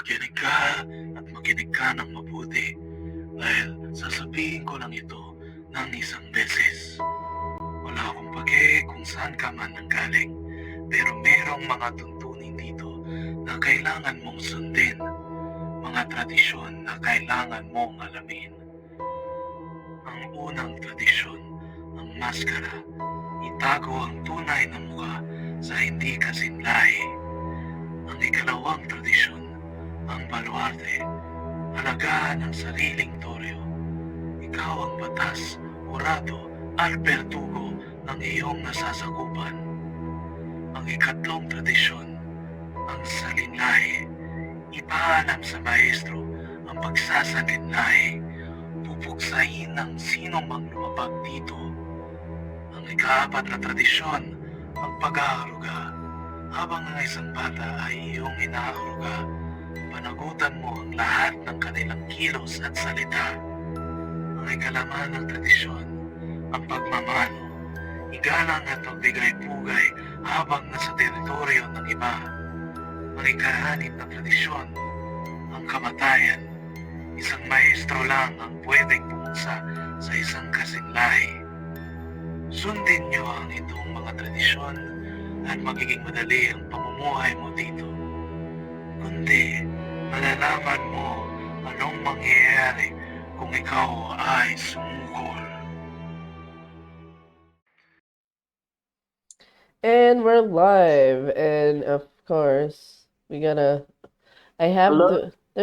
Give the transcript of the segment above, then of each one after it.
Makinig ka at makinig ka ng mabuti dahil sasabihin ko lang ito ng isang beses. Wala akong pake kung saan ka man nanggaling, pero merong mga tuntunin dito na kailangan mong sundin, mga tradisyon na kailangan mong alamin. Ang unang tradisyon, ang maskara, itago ang tunay na mukha sa hindi kasinlahi. Ang ikalawang tradisyon, ang baluarte, alagaan ang sariling toryo. Ikaw ang batas, urado at bertugo ng iyong nasasakupan. Ang ikatlong tradisyon, ang salinlahi, ipaalam sa maestro ang pagsasalinlahi, pupuksain ng sino mang lumapag dito. Ang ikaapat na tradisyon, ang pag-aaruga. Habang ang isang bata ay iyong inaaruga, panagutan mo ang lahat ng kanilang kilos at salita. Ang ikalaman ng tradisyon, ang pagmamano. Igalang at magbigay-pugay habang nasa teritoryo ng iba. Ang ika-6 na tradisyon, ang kamatayan. Isang maestro lang ang pwedeng pumunsa sa isang kasinlahi. Sundin niyo ang itong mga tradisyon at magiging madali ang pamumuhay mo dito. Kundi, malalaman mo anong mangyayari kung ikaw ay sumukol. And we're live, and of course, there's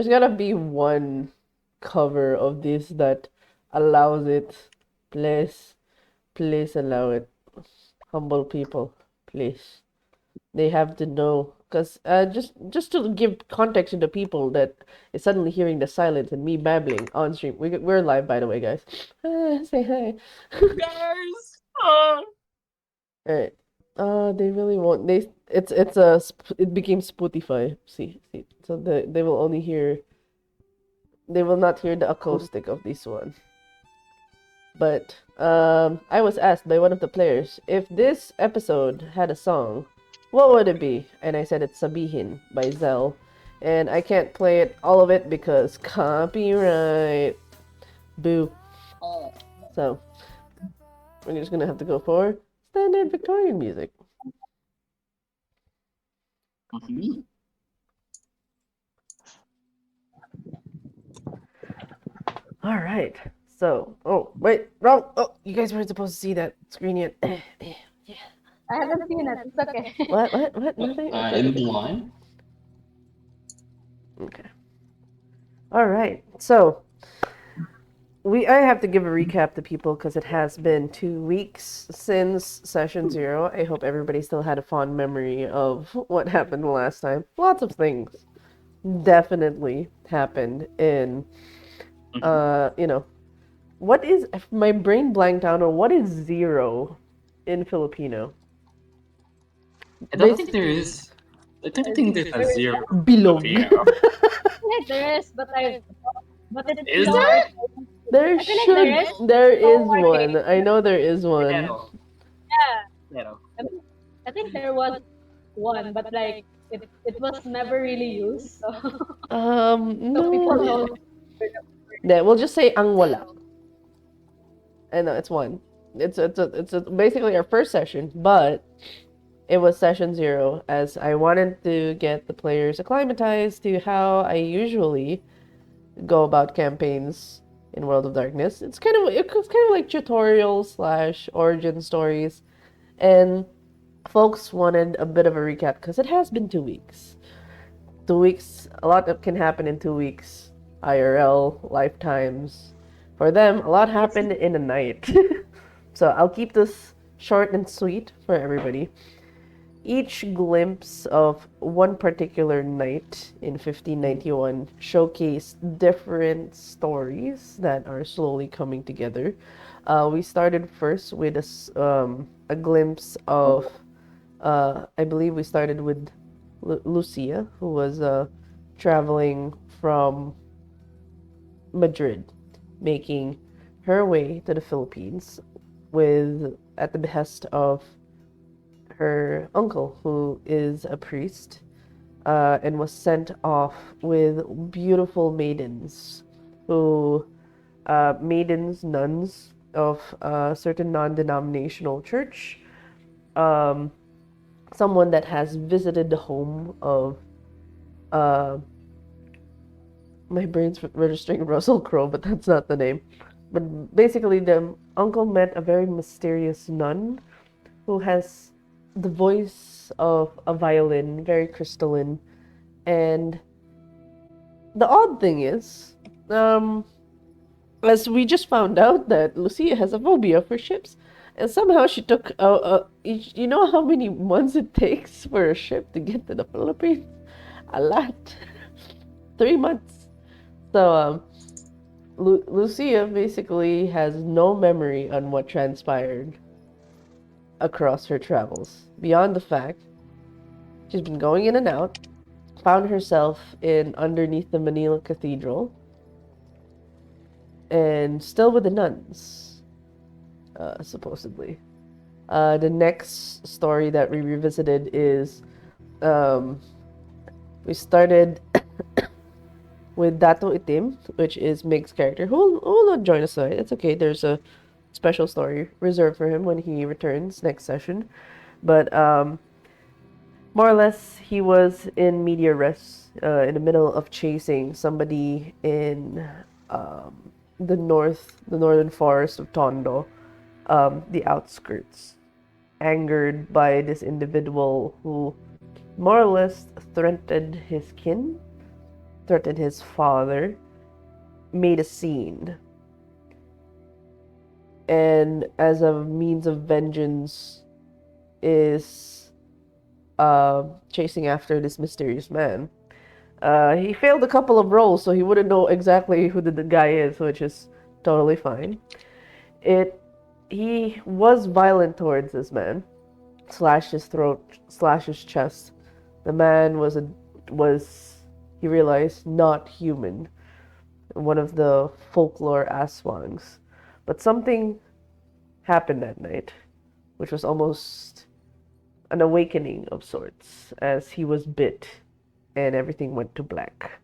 gotta be one cover of this that allows it. Please allow it. Humble people, please. They have to know, because just to give context to the people that is suddenly hearing the silence and me babbling on stream. We're live, by the way, guys. Say hi. Guys! Alright. They really won't. It became Spotify. See. So they will only hear. They will not hear the acoustic of this one. But I was asked by one of the players if this episode had a song, what would it be? And I said it's Sabihin by Zell, and I can't play all of it because copyright. Boo. So we're just gonna have to go for standard Victorian music. All right. So, oh wait, wrong. Oh, you guys weren't supposed to see that screen yet. I haven't seen it. It's okay. What? Nothing. In the line? Okay. All right. So I have to give a recap to people because it has been 2 weeks since session 0. I hope everybody still had a fond memory of what happened last time. Lots of things definitely happened in, what is, my brain blanked out on what is 0 in Filipino? I don't think there is. I don't think there's a 0. Bilog. Yeah, there is, but it's Is not. there? There there is. is worry. one. I know there is one. Pero. Yeah. I think there was one, but like it was never really used. So people No. know. Yeah, we'll just say ang wala. I know it's one. It's basically our first session, but it was session 0 as I wanted to get the players acclimatized to how I usually go about campaigns in World of Darkness. It's kind of like tutorials / origin stories, and folks wanted a bit of a recap because it has been 2 weeks. 2 weeks, a lot can happen in 2 weeks. IRL, lifetimes. For them, a lot happened in a night. So I'll keep this short and sweet for everybody. Each glimpse of one particular night in 1591 showcased different stories that are slowly coming together. We started first with a glimpse of, I believe we started with Lucia, who was traveling from Madrid, making her way to the Philippines at the behest of her uncle, who is a priest. and was sent off with beautiful maidens who nuns of a certain non-denominational church, someone that has visited the home of uh, my brain's registering Russell Crowe, but that's not the name. But basically, the uncle met a very mysterious nun who has the voice of a violin, very crystalline. And the odd thing is, as we just found out that Lucia has a phobia for ships, and somehow she took you know how many months it takes for a ship to get to the Philippines? A lot. 3 months. So Lucia basically has no memory on what transpired across her travels, beyond the fact she's been going in and out, found herself in underneath the Manila Cathedral, and still with the nuns, supposedly. The next story that we revisited is we started with Dato Itim, which is Mig's character, who will not join us tonight. It's okay. There's a special story reserved for him when he returns next session. But more or less, he was in media res, in the middle of chasing somebody in the northern forest of Tondo, the outskirts, angered by this individual who more or less threatened his kin, threatened his father, made a scene. And as a means of vengeance is chasing after this mysterious man. He failed a couple of rolls, so he wouldn't know exactly who the guy is, which is totally fine. He was violent towards this man, slashed his throat, slashed his chest. The man was he realized not human, one of the folklore aswangs. But something happened that night, which was almost an awakening of sorts, as he was bit and everything went to black.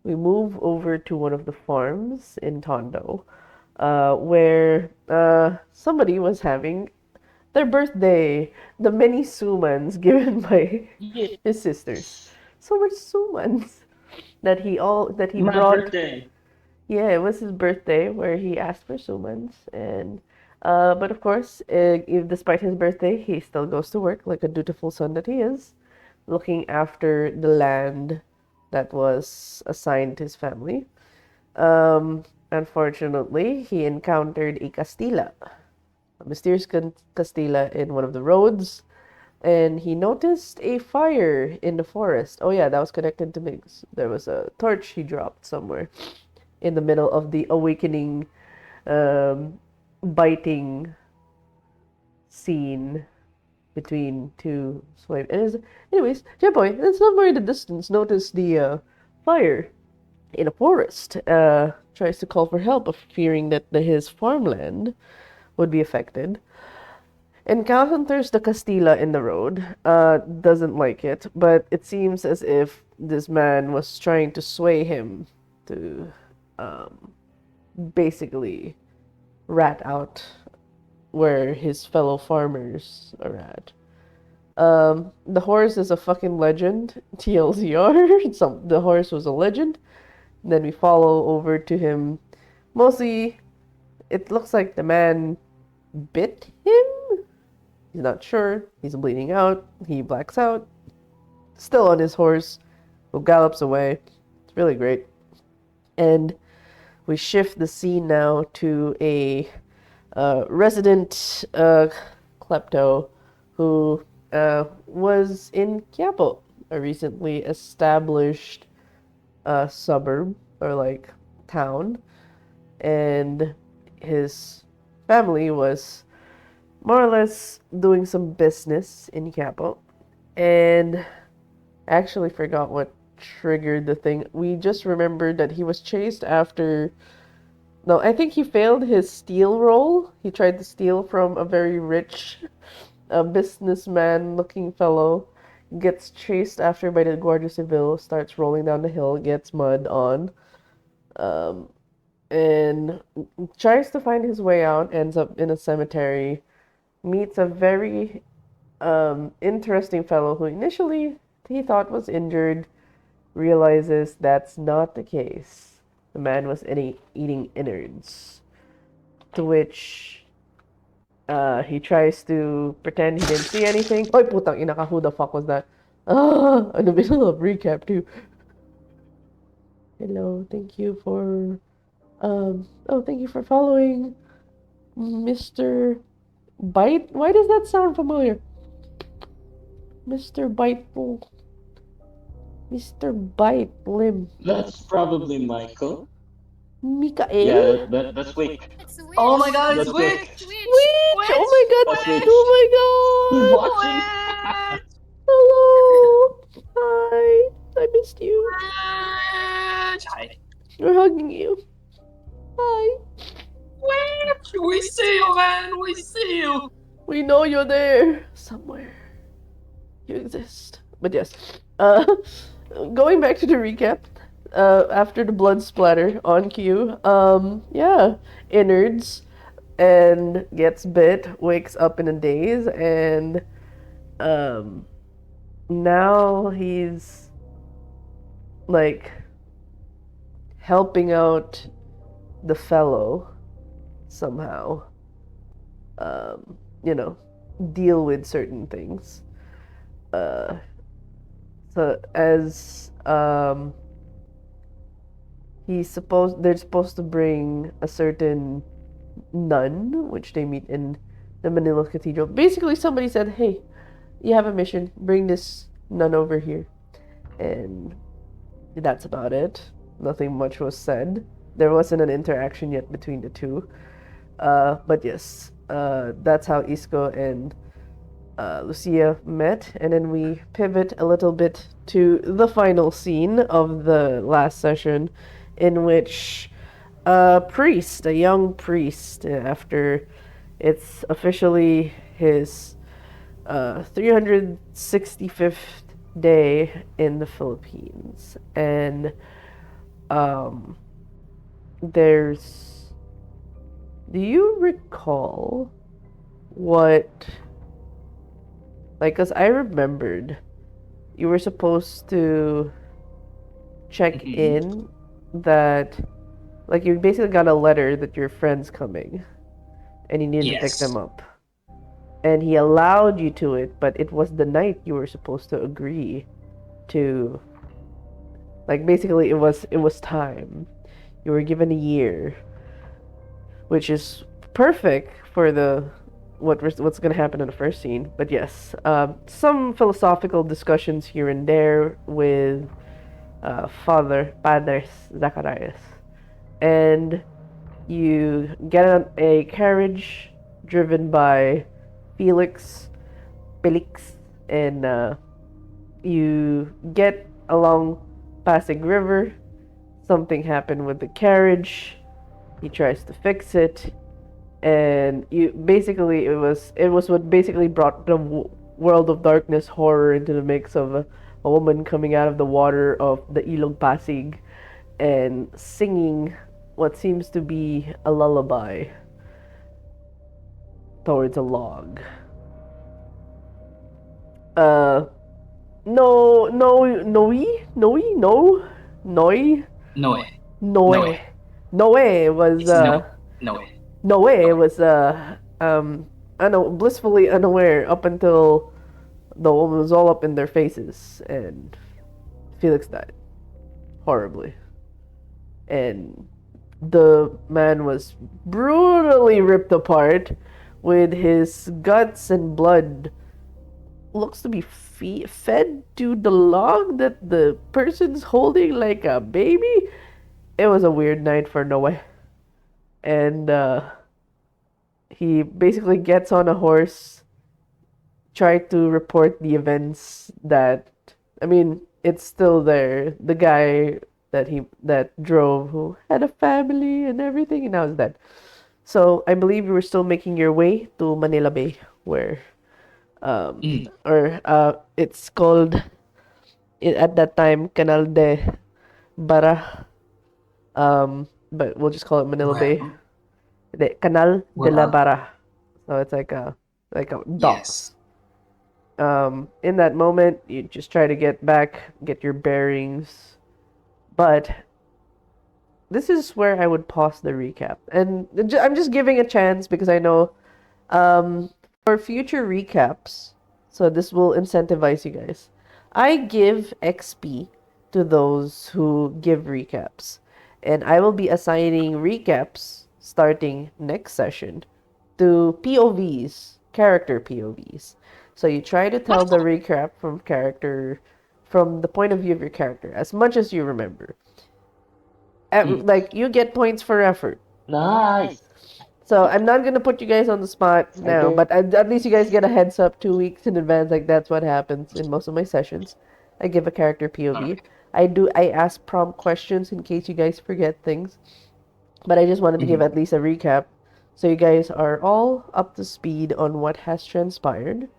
We move over to one of the farms in Tondo, where somebody was having their birthday, the many sumans given by his sisters. So much sumans that he My brought. birthday. Yeah, it was his birthday where he asked for sumans, and but of course, despite his birthday, he still goes to work like a dutiful son that he is, looking after the land that was assigned to his family. Unfortunately, he encountered a Castilla, a mysterious Castilla in one of the roads, and he noticed a fire in the forest. Oh yeah, that was connected to Migs. There was a torch he dropped somewhere in the middle of the awakening, biting scene between two slaves. And anyways, Jeboy, and somewhere in the distance, noticed the fire in a forest. Tries to call for help, fearing that his farmland would be affected. Encounters the Castilla in the road. Doesn't like it, but it seems as if this man was trying to sway him to basically rat out where his fellow farmers are at. The horse is a fucking legend. TLCR. The horse was a legend. Then we follow over to him. Mostly, it looks like the man bit him. He's not sure. He's bleeding out. He blacks out. Still on his horse, who gallops away. It's really great. And we shift the scene now to a resident klepto who was in Quiapo, a recently established suburb or like town, and his family was more or less doing some business in Quiapo, and I actually forgot what triggered the thing. We just remembered that he was chased after. No, I think he failed his steal roll. He tried to steal from a very rich businessman looking fellow. gets chased after by the Guardia Civil, starts rolling down the hill, gets mud on, um, and tries to find his way out, ends up in a cemetery, meets a very interesting fellow who initially he thought was injured, realizes that's not the case. The man was eating innards, to which he tries to pretend he didn't see anything. Oy, putang ina ka, who the fuck was that? Ah, in the middle of recap too. Hello, thank you for thank you for following Mr. Bite. Why does that sound familiar? Mr. Bitepool. Mr. Bite Limb. That's probably Michael. Mikael? Yeah, that's Wick. Oh my god, it's That's Wick! Wick. Witch! Oh my god! That's Wick. Oh He's my god! watching. Hello! Hi! I missed you. Hi. We're hugging you. Hi. Witch! We see you, man! We see you! We know you're there. Somewhere. You exist. But yes. Going back to the recap. After the blood splatter on cue. Yeah. Innards. And gets bit. Wakes up in a daze. And, now he's, like, helping out the fellow somehow. You know, deal with certain things. So as they're supposed to bring a certain nun, which they meet in the Manila Cathedral. Basically, somebody said, "Hey, you have a mission. Bring this nun over here," and that's about it. Nothing much was said. There wasn't an interaction yet between the two. But yes, that's how Isco and Lucia met, and then we pivot a little bit to the final scene of the last session, in which a young priest, after it's officially his 365th day in the Philippines, and there's. Do you recall what? Like, cause I remembered you were supposed to check in that, like, you basically got a letter that your friend's coming, and you needed to pick them up. And he allowed you to it, but it was the night you were supposed to agree to. Like, basically, it was time. You were given a year, which is perfect for what's going to happen in the first scene. But yes, some philosophical discussions here and there with Padres Zacharias, and you get on a carriage driven by Felix, and you get along Pasig River. Something happened with the carriage. He tries to fix it, and it was what basically brought the world of darkness horror into the mix of a woman coming out of the water of the Ilog Pasig and singing what seems to be a lullaby towards a log. No, Noi. Noe. Noe was Noe was blissfully unaware up until the woman was all up in their faces, and Felix died horribly, and the man was brutally ripped apart with his guts and blood looks to be fed to the log that the person's holding like a baby. It was a weird night for Noe. And he basically gets on a horse, tried to report the events that, I mean, it's still there. The guy that drove, who had a family and everything, and now is dead. So I believe you were still making your way to Manila Bay, where Or it's called at that time Canal Bara. But we'll just call it Manila Bay. Well, The Canal de well, la Bara. So it's like a docks. yes. In that moment, you just try to get back, get your bearings. But this is where I would pause the recap. And I'm just giving a chance because I know for future recaps, so this will incentivize you guys. I give XP to those who give recaps. And I will be assigning recaps starting next session to POVs, character POVs. So you try to tell the recap from the point of view of your character as much as you remember. Like you get points for effort. Nice. So I'm not gonna put you guys on the spot now, but at least you guys get a heads up 2 weeks in advance. Like that's what happens in most of my sessions. I give a character POV. I ask prompt questions in case you guys forget things. But I just wanted to give at least a recap so you guys are all up to speed on what has transpired.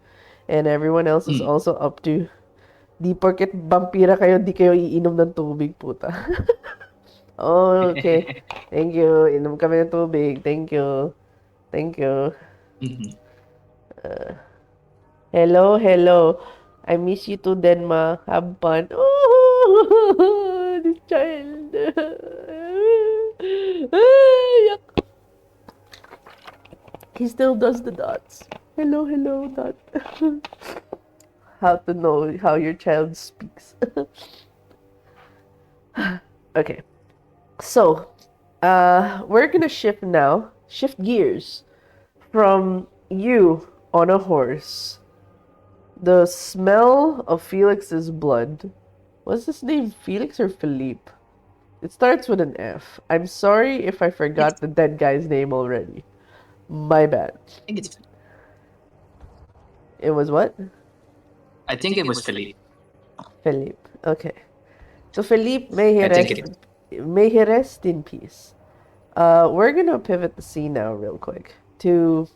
And everyone else is also up to di porket vampira kayo, di kayo iinom ng tubig, puta. Oh, okay. Thank you. Inom kami ng tubig. Thank you. Thank you. Hello, hello. I miss you too, Denma. Have fun. Oh, this child. Yuck. He still does the dots. Hello, hello, dot. How to know how your child speaks. Okay. So, we're gonna shift gears from you on a horse. The smell of Felix's blood. What's his name? Felix or Philippe? It starts with an F. I'm sorry if I forgot the dead guy's name already. My bad. I think it's. It was what? I think it was Philippe. Philippe. Okay. So Philippe, may he rest in peace. We're gonna pivot the scene now real quick to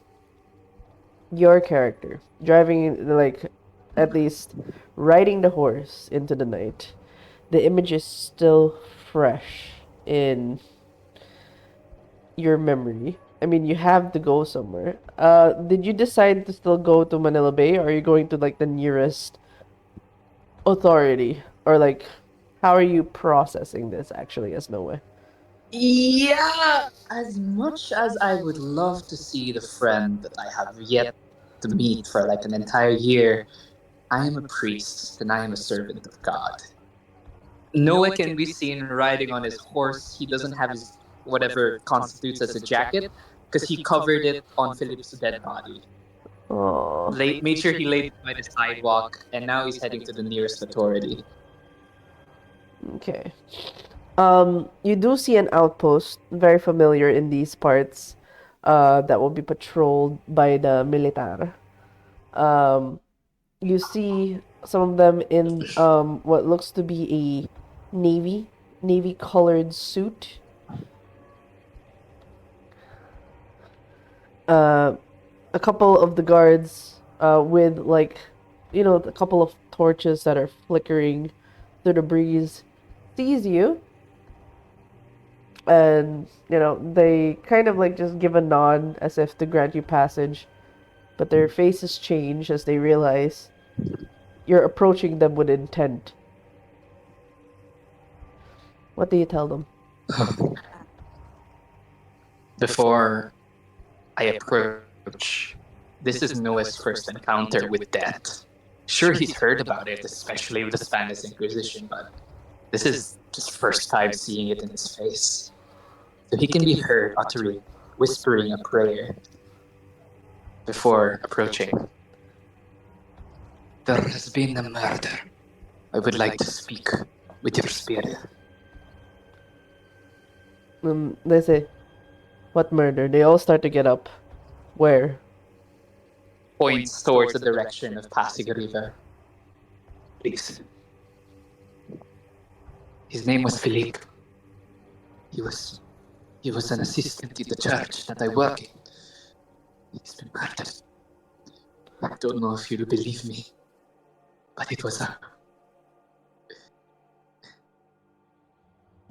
your character driving, like, at least riding the horse into the night. The image is still fresh in your memory. I mean, you have to go somewhere. Did you decide to still go to Manila Bay, or are you going to, like, the nearest authority? Or, like, how are you processing this, actually, as Noe? Yeah, as much as I would love to see the friend that I have yet to meet for like an entire year, I am a priest and I am a servant of God. Noah can be seen riding on his horse. He doesn't have his whatever constitutes as a jacket because he covered it on Philip's dead body. Oh. Made sure he laid by the sidewalk, and now he's heading to the nearest authority. Okay. You do see an outpost, very familiar in these parts, that will be patrolled by the militar. You see some of them in what looks to be a navy colored suit. A couple of the guards with, like, a couple of torches that are flickering through the breeze sees you, and they kind of like just give a nod as if to grant you passage, but their faces change as they realize you're approaching them with intent. What do you tell them? Before I approach, this is Noah's first encounter with death. Sure, he's heard about it, especially with the Spanish Inquisition, but this is his first time seeing it in his face. So he can be heard whispering a prayer before approaching. There has been a murder. I would like to speak with your spirit. They say, what murder? They all start to get up. Where? Points towards the direction of Pasig River. Please. His name was Philippe. He was an assistant in the church that I work in. He's been murdered. I don't know if you'll believe me, but it was a.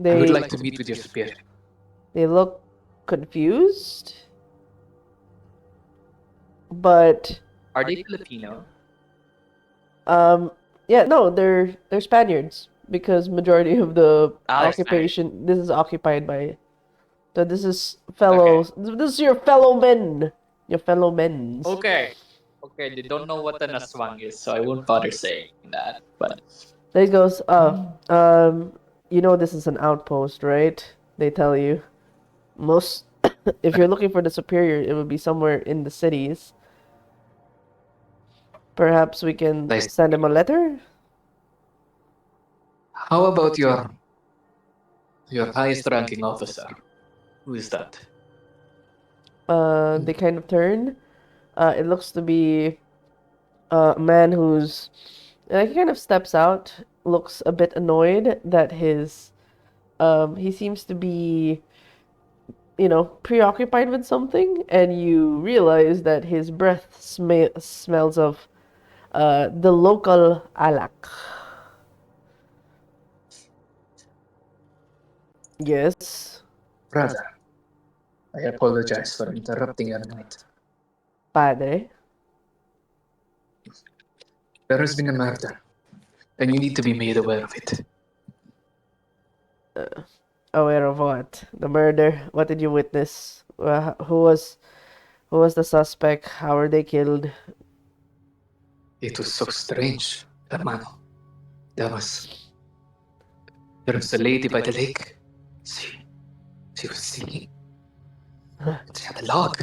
I would like to meet with your superior. They look confused, but Are they Filipino? yeah, no, they're Spaniards because majority of the they're occupation this is occupied by. So this is this is your fellow men, Okay. Okay, they don't know what an aswang is, so I won't bother saying that. But There he goes. You know this is an outpost, right? They tell you most. If you're looking for the superior, it would be somewhere in the cities. Perhaps we can send him a letter. how about your highest ranking officer? Who is that? They kind of turn. It looks to be a man who's he kind of steps out, looks a bit annoyed that he seems to be preoccupied with something, and you realize that his breath smells of the local alak. Yes, Brother, I apologize for interrupting your night. padre. There has been a murder, and you need to be made aware of it. Aware of what? The murder? What did you witness? Who was the suspect? How were they killed? It was so strange, hermano. There was a lady by the lake. She was singing. She had a log.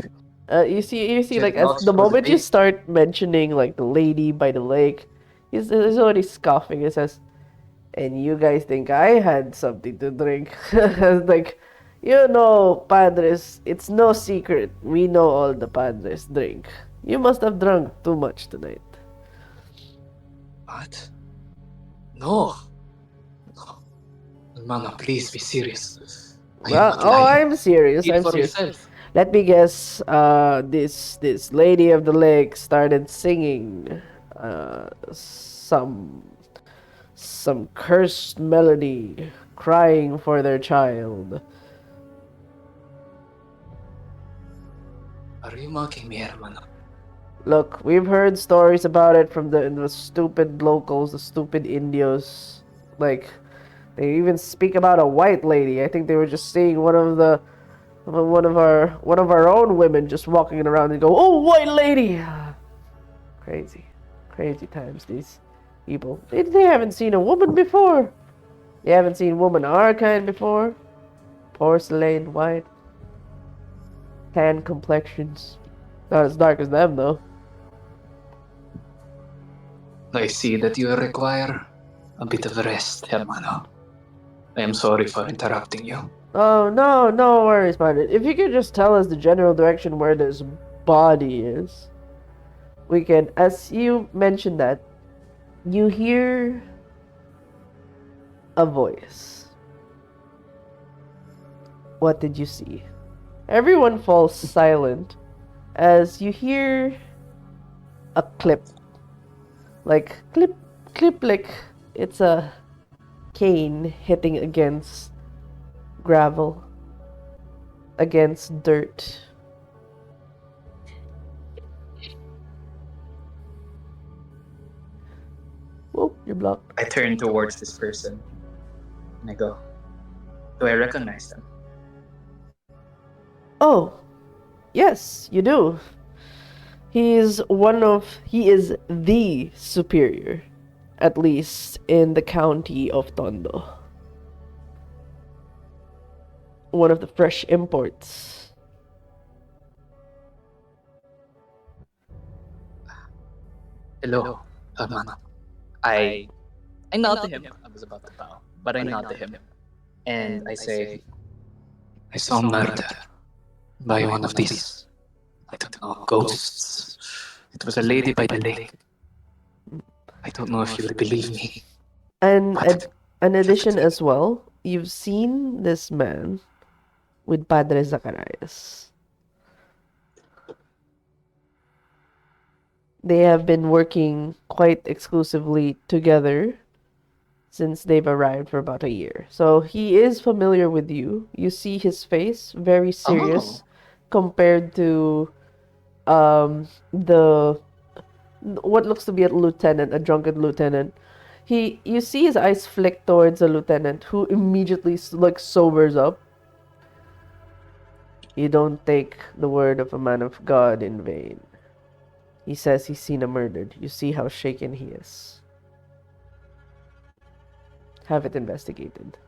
You see, like as the moment you start mentioning like the lady by the lake, he's already scoffing. He says, "And you guys think I had something to drink?" Like, padres, it's no secret. We know all the padres drink. You must have drunk too much tonight. What? No. Hermano, please be serious. I'm serious. Eat I'm for serious. yourself. Let me guess. This lady of the lake started singing, some cursed melody, crying for their child. Are you mocking me, hermano? Look, we've heard stories about it from the stupid locals, the stupid Indios. Like, they even speak about a white lady. I think they were just seeing one of our own women just walking around and go, "Oh, white lady!" Crazy times. These people. They haven't seen a woman before. They haven't seen woman our kind before. Porcelain, white, tan complexions. Not as dark as them though. I see that you require a bit of rest, hermano. I am sorry for interrupting you. Oh, no worries about it. If you could just tell us the general direction where this body is, we can, as you mentioned that, you hear a voice. What did you see? Everyone falls silent as you hear a clip. Like, clip, like it's a cane hitting against gravel, against dirt. Oh, you're blocked. I turn towards this person and I go, do I recognize them? Oh, yes, you do. He is the superior, at least in the county of Tondo. One of the fresh imports. Hello, hermano. I nod to him. I was about to bow, but I nod to him. And I say, I saw murder by one of these, I don't know, ghosts. It was a lady by the lake. I don't know if you'll believe me. And an addition as well, you've seen this man with Padre Zacarias. They have been working quite exclusively together since they've arrived for about a year. So he is familiar with you. You see his face, very serious Oh, compared to the what looks to be a lieutenant, a drunken lieutenant. You see his eyes flick towards a lieutenant who immediately like sobers up. You don't take the word of a man of God in vain. He says he's seen a murdered. You see how shaken he is. Have it investigated.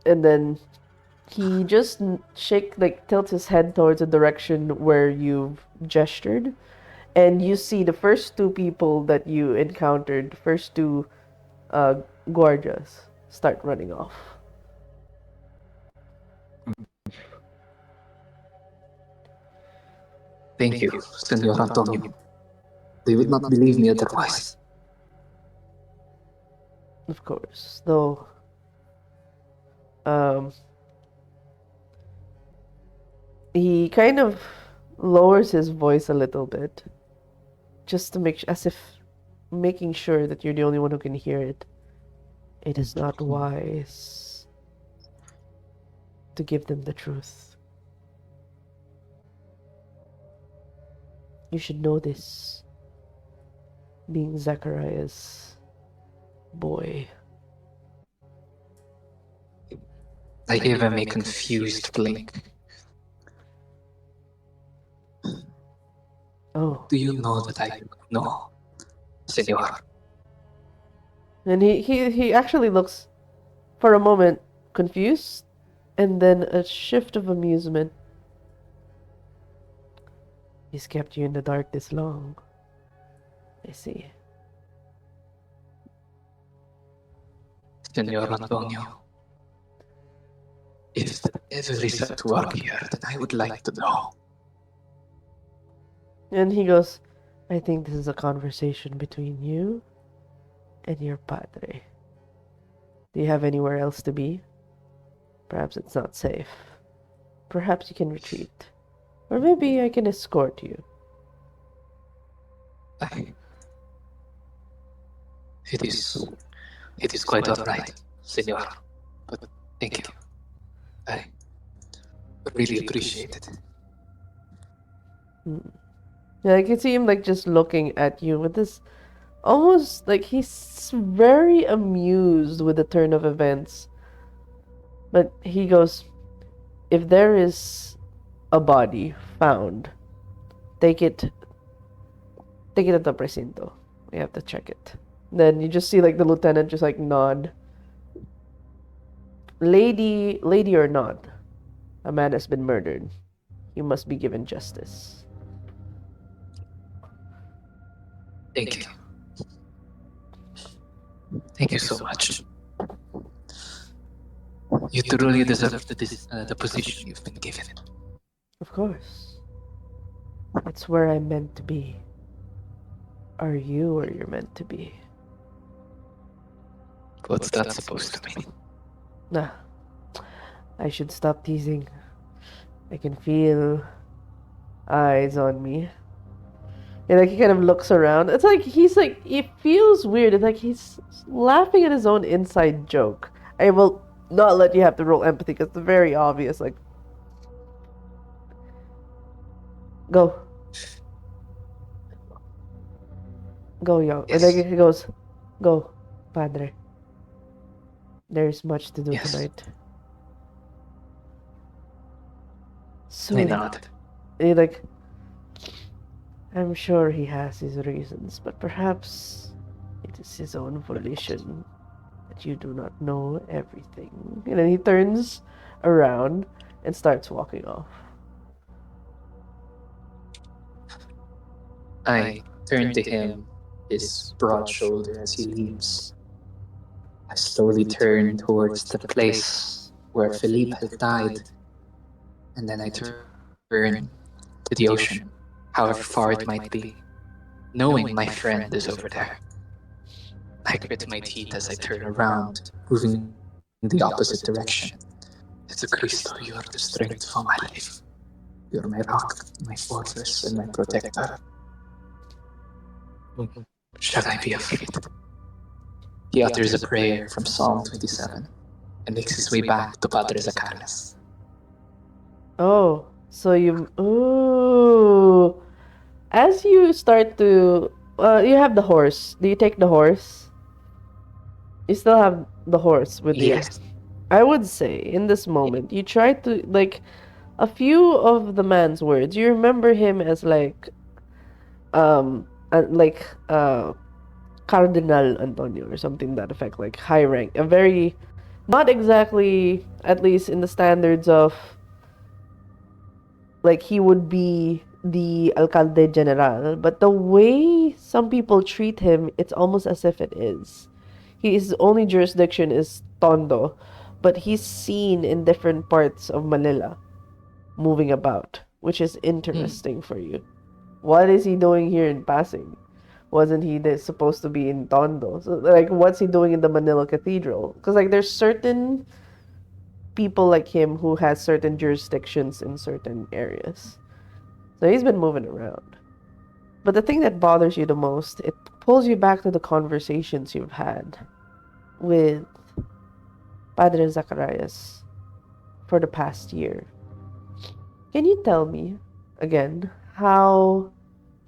And then he just tilts his head towards the direction where you've gestured, and you see the first two people that you encountered, first two guardias, start running off. thank you, Senor Antonio. They would not believe me otherwise. Of course, though. Um, he kind of lowers his voice a little bit, just to as if making sure that you're the only one who can hear it. It is not wise to give them the truth. You should know this, being Zachariah's boy. I gave him a confused blink. Oh. Do you know that I do not know, Senor? And he actually looks, for a moment, confused, and then a shift of amusement. He's kept you in the dark this long. I see. Senor Antonio, if there ever is a work here, then I would like to know. And he goes, I think this is a conversation between you and your padre. Do you have anywhere else to be? Perhaps it's not safe. Perhaps you can retreat. Or maybe I can escort you. It is quite alright, Senor. But thank you. I really appreciate it. Yeah, I can see him like just looking at you with this almost like he's very amused with the turn of events. But he goes, if there is a body found, take it at the precinto. We have to check it. Then you just see like the lieutenant just like nod. Lady or not, a man has been murdered. He must be given justice. Thank you. Thank you so much. You truly deserve the position you've been given. Of course. It's where I'm meant to be. Are you where you're meant to be? What's that supposed to mean? Nah. I should stop teasing. I can feel eyes on me. And like he kind of looks around. It's like it feels weird. It's like he's laughing at his own inside joke. I will not let you have to roll empathy because it's very obvious. Like, go, young. Yes. And then he goes, go, padre. There's much to do Yes. tonight. So I nod. like, I'm sure he has his reasons, but perhaps it is his own volition that you do not know everything. And then he turns around and starts walking off. I turn to him, his broad shoulder as he leaves. I slowly turn towards the place where Philippe had died, and then I turn to the ocean, however far it might be, knowing my friend is over there. I grit my teeth as I turn around, moving in the opposite direction. It's a Cristo, you are the strength of my life. You are my rock, my fortress, and my protector. Shall I be afraid? He utters a prayer from Psalm 27 and makes his way back to Padre Zacarias. Oh, so you. Ooh. As you start to. You have the horse. Do you take the horse? You still have the horse with you. Yes. I would say, in this moment, you try to. Like, a few of the man's words, you remember him as, like. Like, Cardinal Antonio or something to that effect, like high rank. A very. Not exactly, at least in the standards of like he would be the alcalde general, but the way some people treat him, it's almost as if it is. His only jurisdiction is Tondo, but he's seen in different parts of Manila, moving about, which is interesting for you. What is he doing here in Pasig? Wasn't he supposed to be in Tondo? So, like, what's he doing in the Manila Cathedral? Because, like, there's certain people like him who has certain jurisdictions in certain areas. So he's been moving around. But the thing that bothers you the most, it pulls you back to the conversations you've had with Padre Zacharias for the past year. Can you tell me, again, how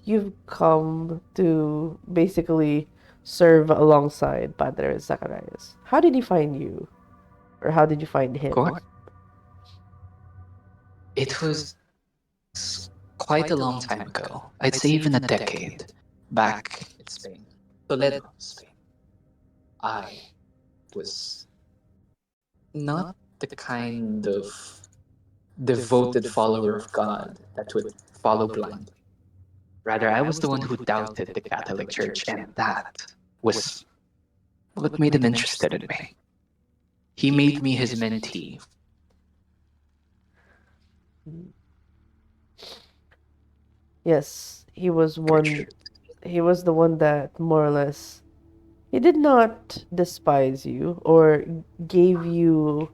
you've come to basically serve alongside Padre Zacharias? How did he find you? Or how did you find Of him? course. It was quite a long time ago. I'd say even a decade back in Spain. Toledo, Spain. I was not the kind of devoted follower of God that would follow blindly. Rather, I was the one who doubted the Catholic Church, and that was what made him interested in me. He made me his mentee. Yes, he was one. Gertrude. He was the one that more or less. He did not despise you or gave you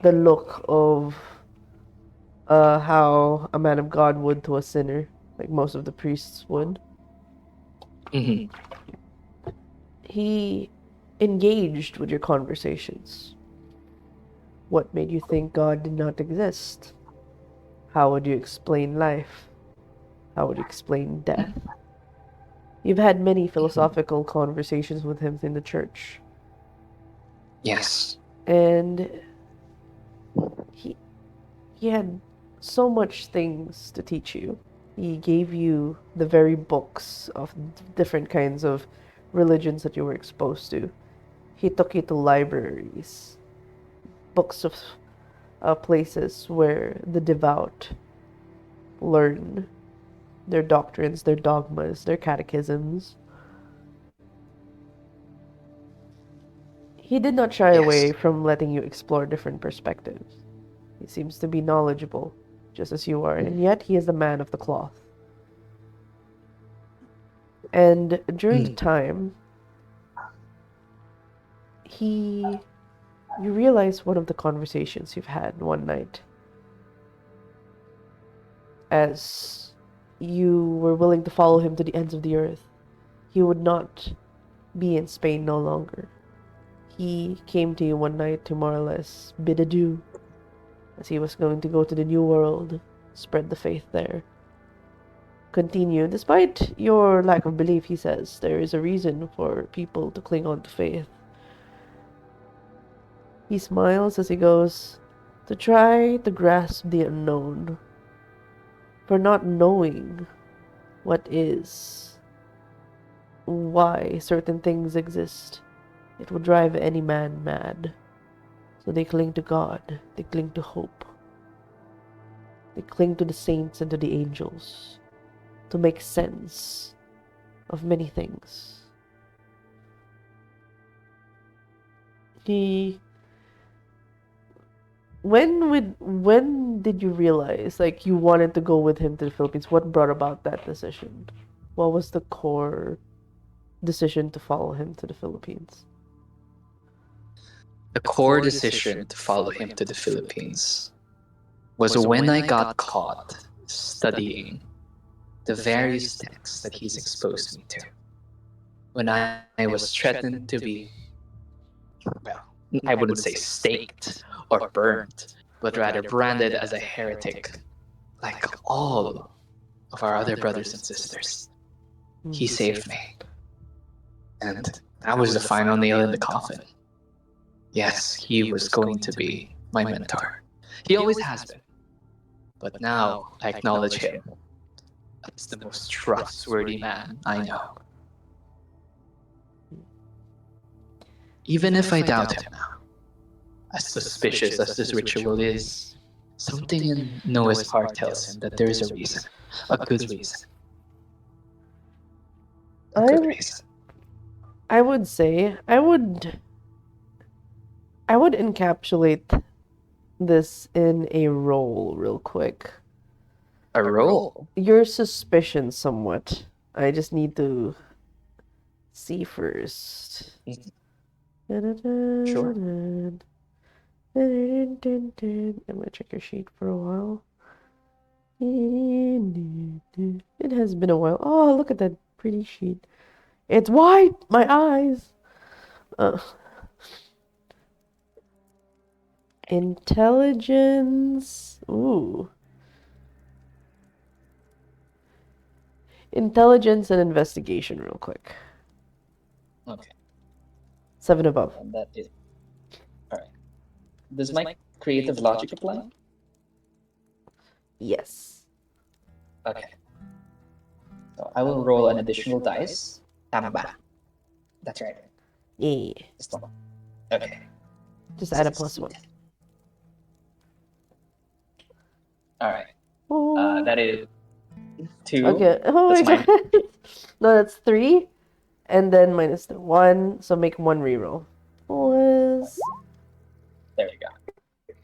the look of how a man of God would to a sinner, like most of the priests would. Mhm. He engaged with your conversations. What made you think God did not exist? How would you explain life? How would you explain death? You've had many philosophical conversations with him in the church. Yes. And he he had so much things to teach you. He gave you the very books of different kinds of religions that you were exposed to. He took you to libraries, books of places where the devout learn their doctrines, their dogmas, their catechisms. He did not shy away Yes. from letting you explore different perspectives. He seems to be knowledgeable, just as you are, and yet he is the man of the cloth. And during the Mm. time, you realize one of the conversations you've had one night as you were willing to follow him to the ends of the earth. He would not be in Spain no longer. He came to you one night to more or less bid adieu, as he was going to go to the New World, spread the faith there. Continue. Despite your lack of belief, he says, there is a reason for people to cling on to faith. He smiles as he goes, to try to grasp the unknown, for not knowing what is, why certain things exist. It would drive any man mad. So they cling to God, they cling to hope, they cling to the saints and to the angels to make sense of many things. He when did you realize like you wanted to go with him to the Philippines? What brought about that decision? What was the core decision to follow him to the Philippines? The core decision to follow him to the Philippines was when I got caught studying the various texts that he's exposed me to. when I was threatened to be, well, I wouldn't say staked or burnt, but rather branded as a heretic, like all of our other brothers and sisters. He saved me. And that was the final nail in the coffin. Yes, he was going to be my mentor. He always has been. But now I acknowledge him as the most trustworthy man I know. Even if I doubt him now, as suspicious as this ritual is, something in Noah's heart tells him that there is a reason. A good reason. A good reason. I would say I would encapsulate this in a role real quick. A role? Your suspicion somewhat. I just need to see first. Sure. I'm gonna check your sheet for a while. It has been a while. Oh, look at that pretty sheet. It's white! My eyes! Intelligence. Ooh. Intelligence and investigation, real quick. Okay. 7 above. And that is. Alright. Does my creative logic apply? Yes. Okay. So I will roll an additional dice. Tama ba? That's right. Yeah. Okay. Just add a +1. Alright. Oh. That is 2. Okay. Oh my That's god. No, that's 3. And then minus the 1. So make 1 reroll. Was. There we go.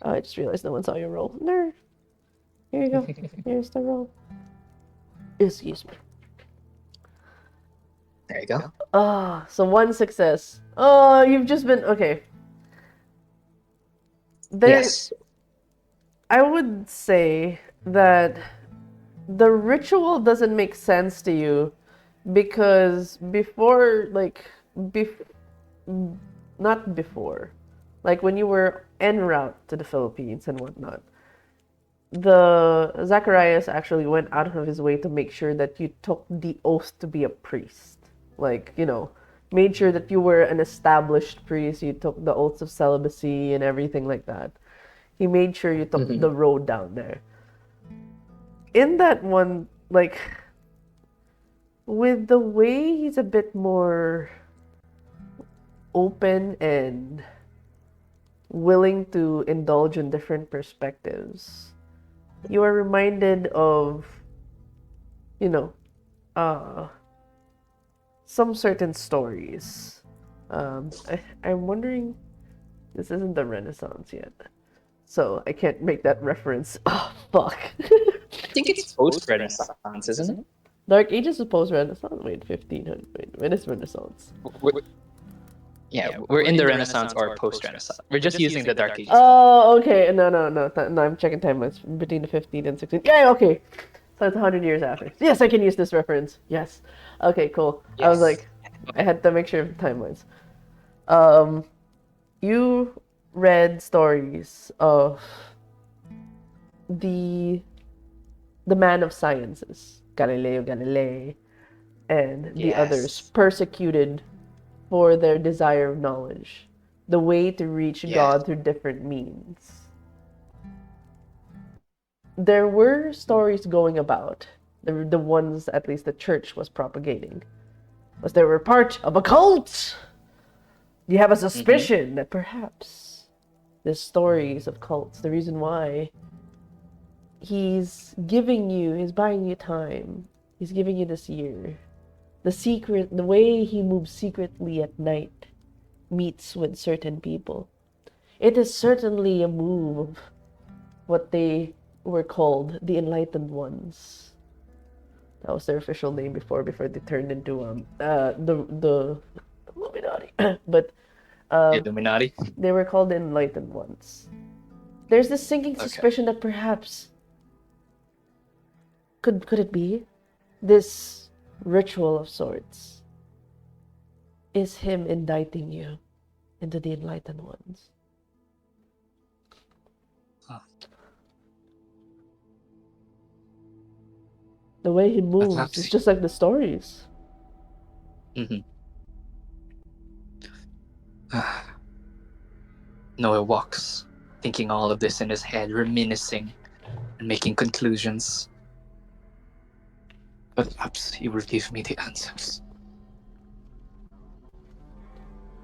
Oh, I just realized no one saw your roll. Nerd. Here you go. Here's the roll. Excuse me. There you go. Ah, so 1 success. Oh, you've just been okay. Yes. I would say that the ritual doesn't make sense to you because before, like, not before, like when you were en route to the Philippines and whatnot, the Zacharias actually went out of his way to make sure that you took the oath to be a priest. Like, you know, made sure that you were an established priest, you took the oaths of celibacy and everything like that. He made sure you took the road down there. In that one, like, with the way he's a bit more open and willing to indulge in different perspectives, you are reminded of, you know, some certain stories. I'm wondering, this isn't the Renaissance yet, so I can't make that reference. Oh, fuck. I think it's post-Renaissance, isn't it? Dark Ages is post-Renaissance? Wait, 1500. Wait, when is Renaissance? We're in the Renaissance or post-Renaissance. We're just using the Dark Ages. Oh, okay. No, I'm checking timelines between the 15 and 16. Yeah, okay. So it's 100 years after. Yes, I can use this reference. Yes. Okay, cool. Yes. I was like, I had to make sure of the timelines. You read stories of the man of sciences, Galileo Galilei, and the others persecuted for their desire of knowledge, the way to reach God through different means. There were stories going about, the ones at least the church was propagating, was they were part of a cult. You have a suspicion that perhaps the stories of cults, the reason why he's buying you time, he's giving you this year. The way he moves secretly at night, meets with certain people. It is certainly a move of what they were called the Enlightened Ones. That was their official name before they turned into the Illuminati. But Illuminati. they were called the Enlightened Ones. There's this sinking suspicion that perhaps could it be this ritual of sorts is him indicting you into the enlightened ones. Huh. The way he moves Perhaps is just like the stories. Noah walks, thinking all of this in his head, reminiscing and making conclusions. Perhaps he will give me the answers.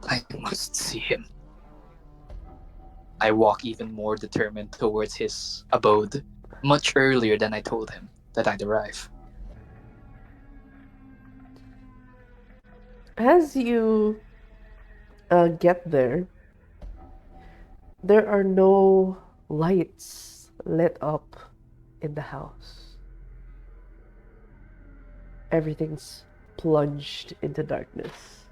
I must see him. I walk even more determined towards his abode, much earlier than I told him that I'd arrive. As you get there are no lights lit up in the house. Everything's plunged into darkness.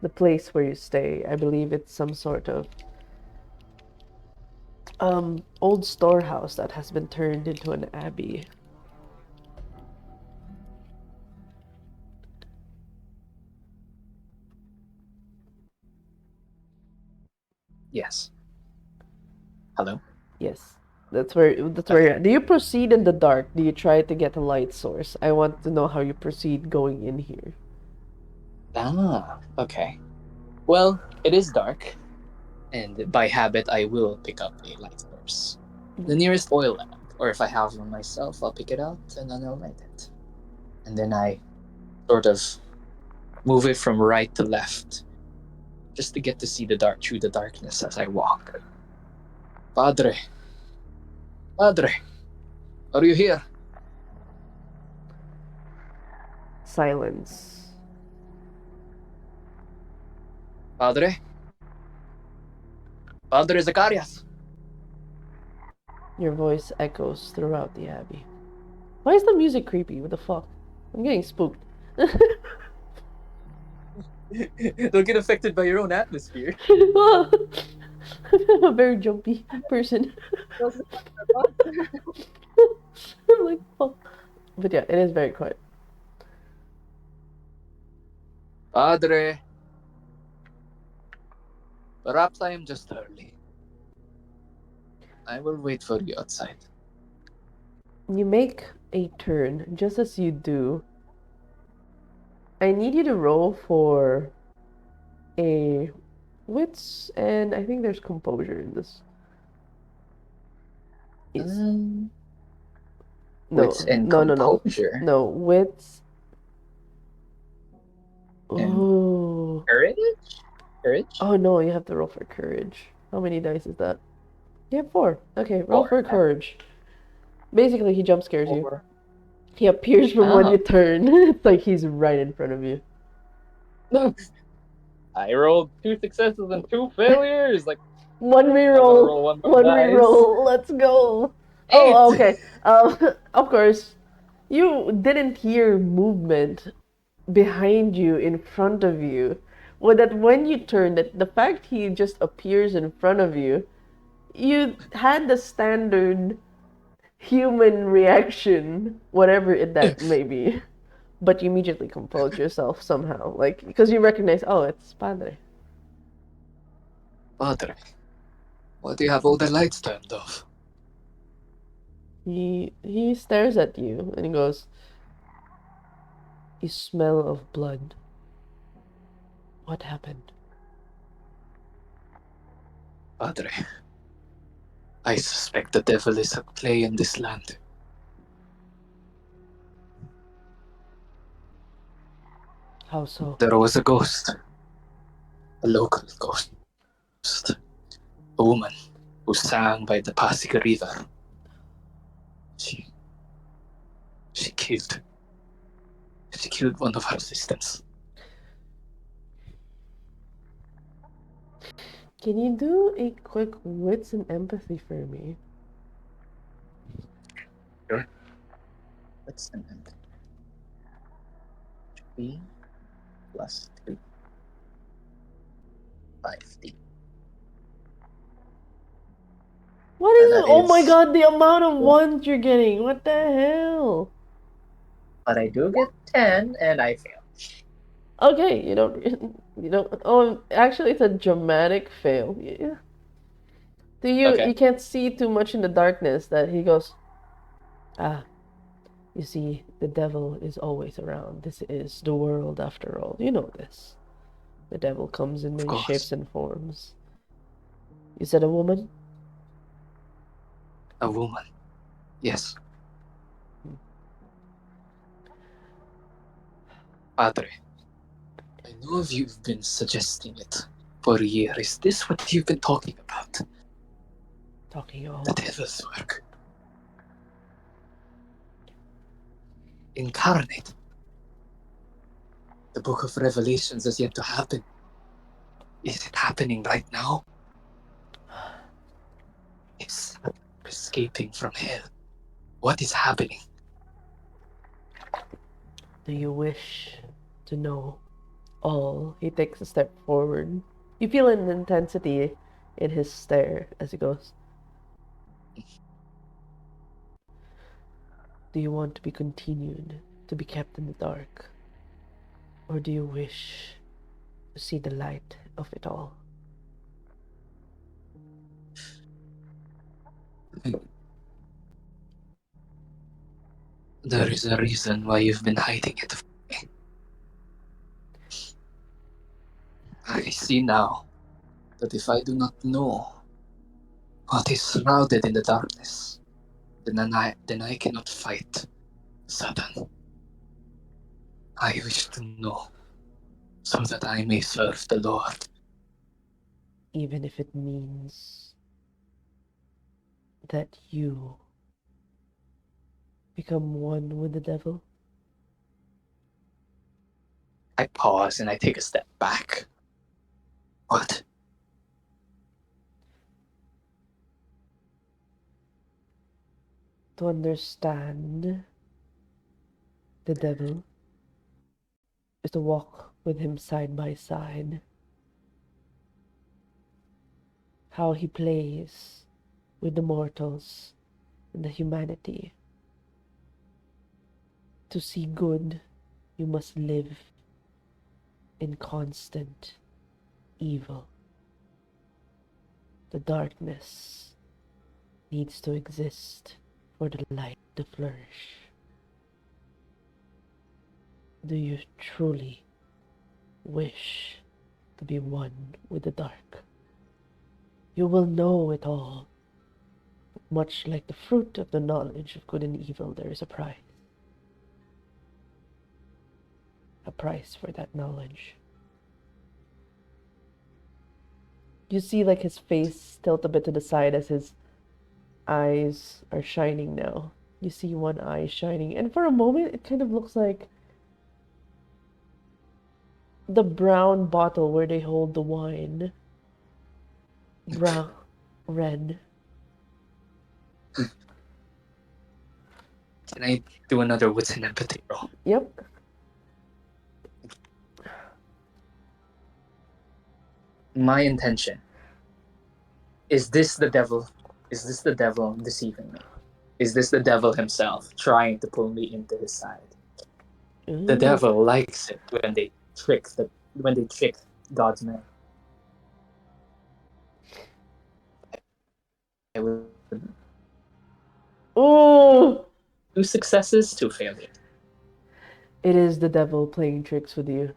The place where you stay, I believe it's some sort of old storehouse that has been turned into an abbey. Yes. Hello? Yes. That's where you're at. Do you proceed in the dark? Do you try to get a light source? I want to know how you proceed going in here. Okay. Well, it is dark, and by habit I will pick up a light source. The nearest oil lamp, or if I have one myself, I'll pick it out and then I'll light it. And then I sort of move it from right to left, just to get to see the dark through the darkness as I walk. Padre, are you here? Silence. Padre Zacarias. Your voice echoes throughout the abbey. Why is the music creepy? What the fuck? I'm getting spooked. Don't get affected by your own atmosphere. I'm a very jumpy person. I'm like, fuck. But yeah, it is very quiet. Padre, perhaps I am just early. I will wait for you outside. You make a turn. Just as you do, I need you to roll for a wits, and I think there's composure in this. Wits and composure. No, wits. And Oh. Courage? Oh no, you have to roll for courage. How many dice is that? You have 4. Okay, roll for courage. Basically, he jump scares you. He appears from when you turn. It's like he's right in front of you. No. I rolled 2 successes and 2 failures. Like one reroll. One reroll. Let's go. 8. Oh, okay. Of course, you didn't hear movement behind you, in front of you. Well, that when you turn, that the fact he just appears in front of you, you had the standard human reaction, whatever that may be. But you immediately compose yourself somehow, like, because you recognize, oh, it's Padre. Padre, why do you have all the lights turned off? He stares at you and he goes, "You smell of blood. What happened?" Padre, I suspect the devil is at play in this land. How so? There was a ghost. A local ghost. A woman who sang by the Pasig River. She killed one of her assistants. Can you do a quick wits and empathy for me? Sure. Wits and empathy. 3 plus 3. 5D. What is it? Oh my god, the amount of ones you're getting. What the hell? But I do get 10 and I fail. Okay, you don't. You know, actually, it's a dramatic fail. Yeah. Okay. You can't see too much in the darkness that he goes, ah, you see, the devil is always around. This is the world after all. You know this. The devil comes in Of many course. shapes and forms. You said a woman? A woman. Yes. Padre, I know you've been suggesting it for a year. Is this what you've been talking about? Talking all. The devil's work. Incarnate. The book of Revelations has yet to happen. Is it happening right now? Is escaping from hell? What is happening? Do you wish to know all? He takes a step forward. You feel an intensity in his stare as he goes. Do you want to be continued, to be kept in the dark? Or do you wish to see the light of it all? There is a reason why you've been hiding it from me. I see now that if I do not know what is shrouded in the darkness, then I cannot fight Satan. I wish to know so that I may serve the Lord. Even if it means that you become one with the devil? I pause and I take a step back. What? To understand the devil is to walk with him side by side. How he plays with the mortals and the humanity. To see good, you must live in constant evil. The darkness needs to exist for the light to flourish. Do you truly wish to be one with the dark? You will know it all. Much like the fruit of the knowledge of good and evil, there is a price. A price for that knowledge. You see like his face tilt a bit to the side as his eyes are shining now. You see one eye shining, and for a moment it kind of looks like the brown bottle where they hold the wine. Brown, red. Can I do another wits and empathy roll? Yep. My intention. Is this the devil? Is this the devil deceiving me? Is this the devil himself trying to pull me into his side? The Ooh. devil likes it when they trick God's men. I would Ooh! 2 successes, 2 failures. It is the devil playing tricks with you.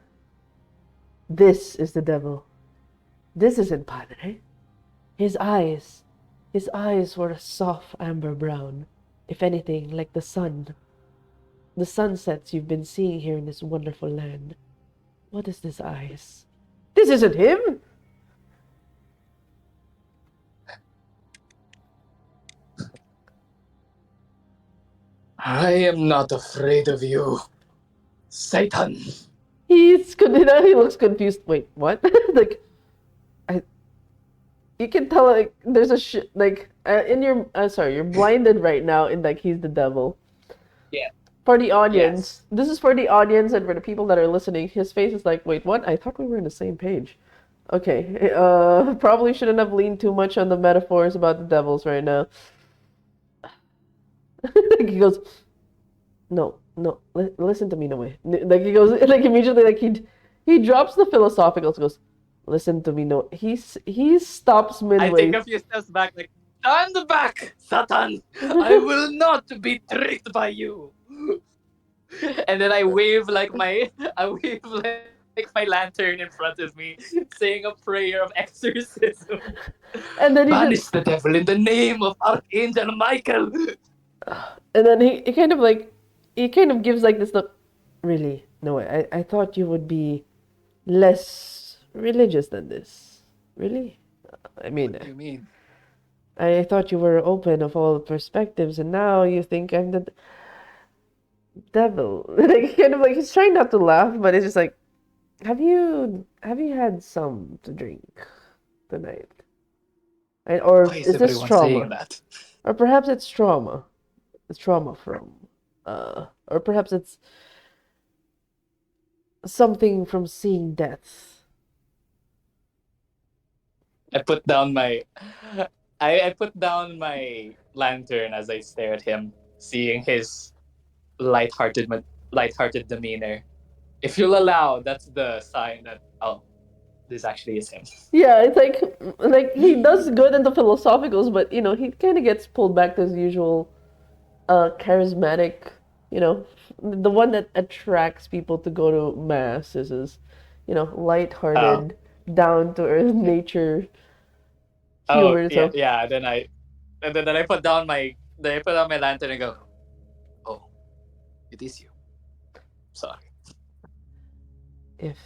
This is the devil. This isn't Padre. His eyes were a soft amber brown. If anything, like the sun. The sunsets you've been seeing here in this wonderful land. What is this eyes? This isn't him! I am not afraid of you, Satan. He looks confused. Wait, what? Like, you can tell like there's a in your sorry, you're blinded right now in like he's the devil. Yeah. For the audience, Yes. this is for the audience and for the people that are listening. His face is like, wait, what? I thought we were on the same page. Okay, probably shouldn't have leaned too much on the metaphors about the devils right now. He goes, no, listen to me, no way. Like he goes, like immediately, like he He drops the philosophicals, goes, listen to me, no. He stops I midway. take a few steps back, like, stand back, Satan! I will not be tricked by you. And then I wave like my lantern in front of me, saying a prayer of exorcism. And then he Banish just the devil in the name of Archangel Michael. and then he kind of gives like this look. Really? No, I thought you would be less religious than this. Really? I mean, What do you mean? I thought you were open of all perspectives, and now you think I'm the devil. Like kind of like he's trying not to laugh, but it's just like, have you had some to drink tonight? Or Why is is this everyone saying trauma? that? Or perhaps it's trauma. It's trauma from, or perhaps it's something from seeing death. I put down my I put down my lantern as I stare at him, seeing his lighthearted lighthearted demeanor. If you'll allow, that's the sign that, oh, this actually is him. Yeah, it's like he does good in the philosophicals, but he kind of gets pulled back to his usual charismatic, the one that attracts people to go to mass is his, Oh, lighthearted, down to earth nature oh humor. yeah, So yeah. Then I put down my lantern and go, oh, it is you. Sorry. if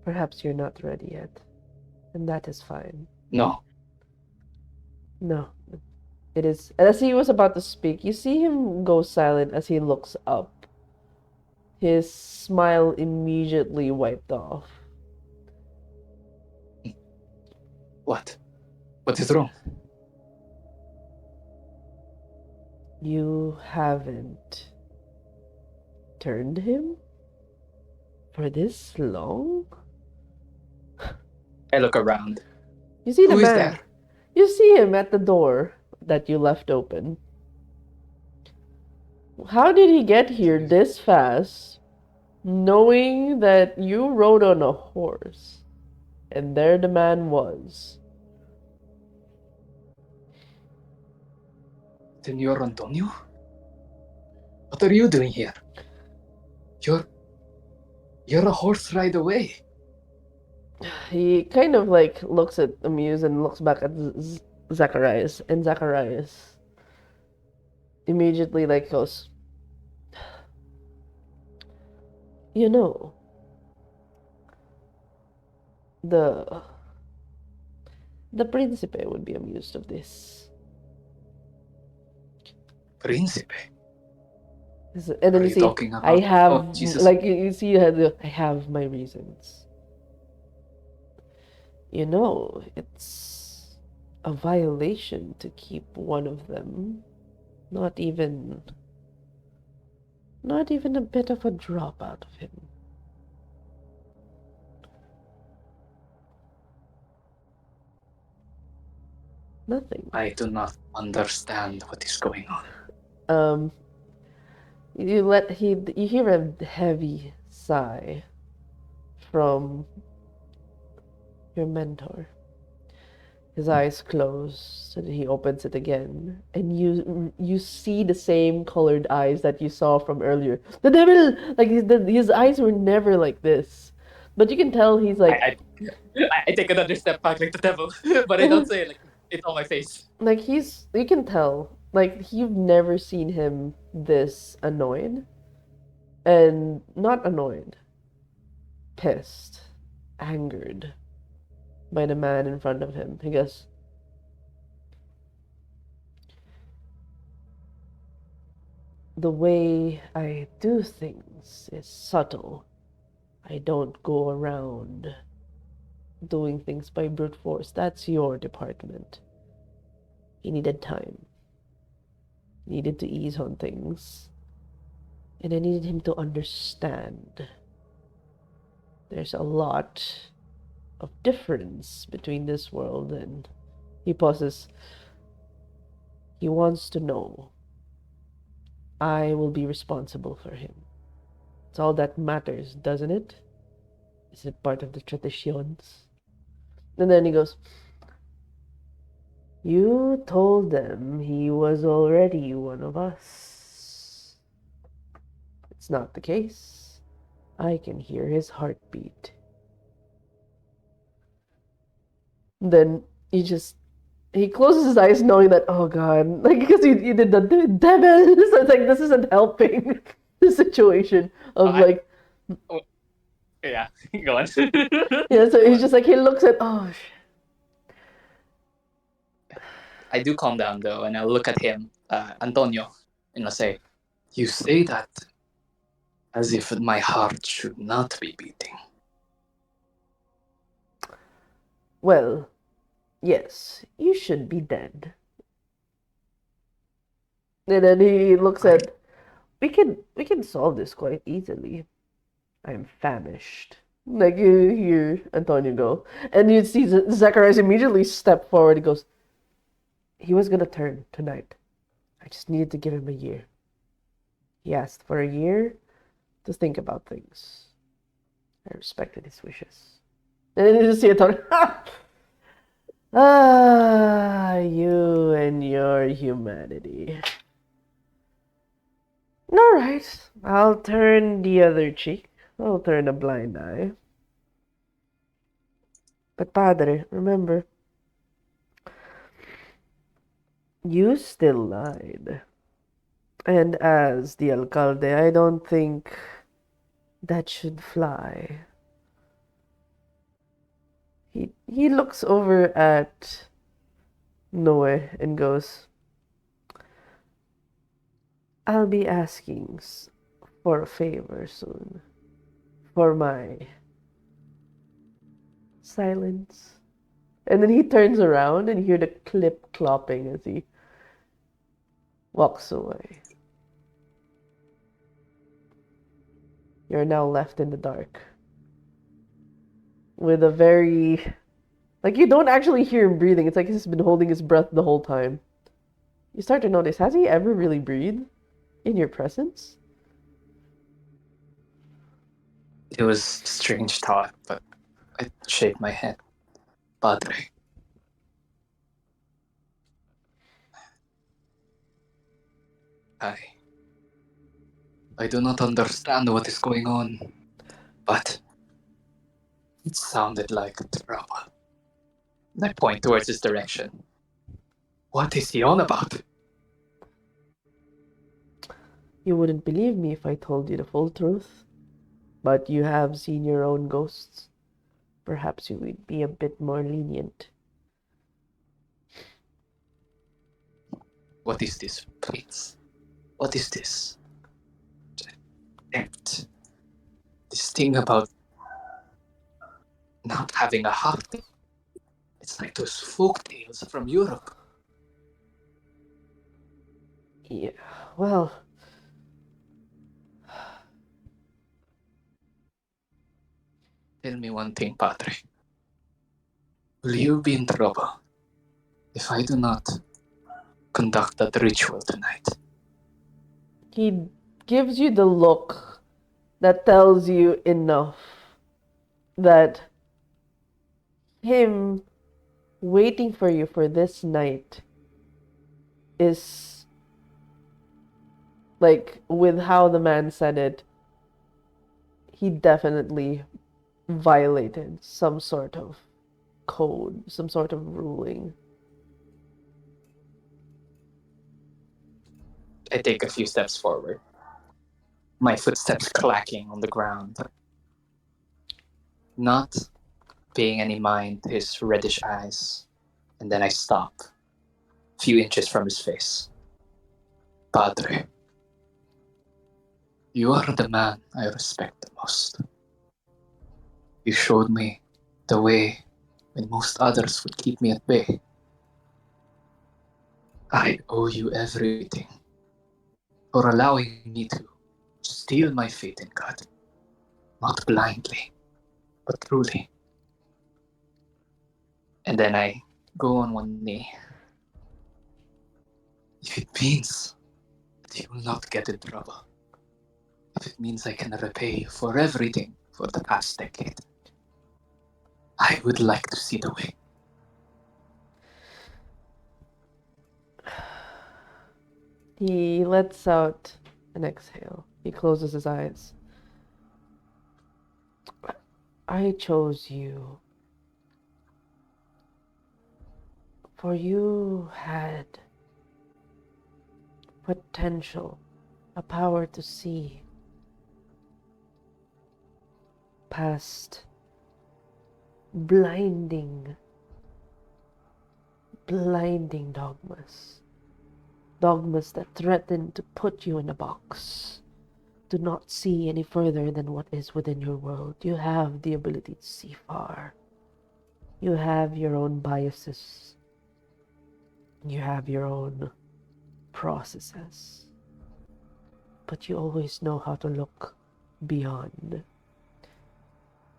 perhaps you're not ready yet, and that is fine. No. No, it is. And as he was about to speak, you see him go silent as he looks up. His smile immediately wiped off. What? What is wrong? You haven't turned him for this long? I look around. You see the Who is man. there? You see him at the door that you left open. How did he get here this fast, knowing that you rode on a horse? And there the man was. Senor Antonio? What are you doing here? You're a horse ride away. He kind of like looks at amused and looks back at Zacharias, and Zacharias immediately like goes, you know, the the Principe would be amused of this. Principe? And then Are you you see, talking I about? have Oh, Jesus. like you see, I have my reasons. It's a violation to keep one of them. Not even a bit of a drop out of him. Nothing. I do not understand what is going on. You hear a heavy sigh from your mentor. His eyes close, and he opens it again, and you see the same colored eyes that you saw from earlier. The devil! Like his eyes were never like this, but you can tell he's like I take another step back like the devil, but I don't say it, like it's on my face. like you can tell like you've never seen him this annoyed, and not annoyed, pissed, angered by the man in front of him. He goes, the way I do things is subtle. I don't go around doing things by brute force. That's your department. He needed time. Needed to ease on things. And I needed him to understand. There's a lot of difference between this world and he pauses. He wants to know I will be responsible for him. It's all that matters, doesn't it? Is it part of the traditions? And then he goes, you told them he was already one of us. It's not the case. I can hear his heartbeat. Then he closes his eyes knowing that, oh god, like, because he did the devil. So it's like, this isn't helping the situation of like, Yeah, go on. yeah, so he's just like, he looks at, oh shit. I do calm down though, and I look at him, Antonio, and I say, "You say that as if my heart should not be beating." Well, yes, you should be dead. And then he looks at, we can solve this quite easily. I'm famished. Like, you hear Antonio go, and you see Zacharias immediately step forward. He goes, he was gonna turn tonight. I just needed to give him a year. He asked for a year to think about things. I respected his wishes. And then you just see Antonio. Ah, you and your humanity. All right, I'll turn the other cheek. I'll turn a blind eye. But Padre, remember, you still lied. And as the alcalde, I don't think that should fly. He looks over at Noe and goes, I'll be asking for a favor soon. For my silence. And then he turns around and you hear the clip clopping as he walks away. You're now left in the dark. With a very... Like, you don't actually hear him breathing. It's like he's been holding his breath the whole time. You start to notice, has he ever really breathed in your presence? It was a strange thought, but I shake my head. Padre. I do not understand what is going on, but it sounded like trouble. And I point towards this direction. What is he on about? You wouldn't believe me if I told you the full truth. But you have seen your own ghosts. Perhaps you would be a bit more lenient. What is this, please? What is this? Act. This thing about not having a heart. It's like those folk tales from Europe. Yeah, well... Tell me one thing, Padre. Will you be in trouble if I do not conduct that ritual tonight? He gives you the look that tells you enough that him waiting for you for this night is like, with how the man said it, he definitely violated some sort of code, some sort of ruling. I take a few steps forward, my footsteps clacking on the ground, not paying any mind to his reddish eyes, and then I stop, a few inches from his face. Padre, you are the man I respect the most. You showed me the way when most others would keep me at bay. I owe you everything for allowing me to steal my faith in God, not blindly, but truly. And then I go on one knee. If it means that you will not get in trouble, if it means I can repay you for everything for the past decade, I would like to see the way. He lets out an exhale. He closes his eyes. I chose you. For you had potential, a power to see past blinding dogmas. Dogmas that threaten to put you in a box. Do not see any further than what is within your world. You have the ability to see far. You have your own biases. You have your own processes. But you always know how to look beyond.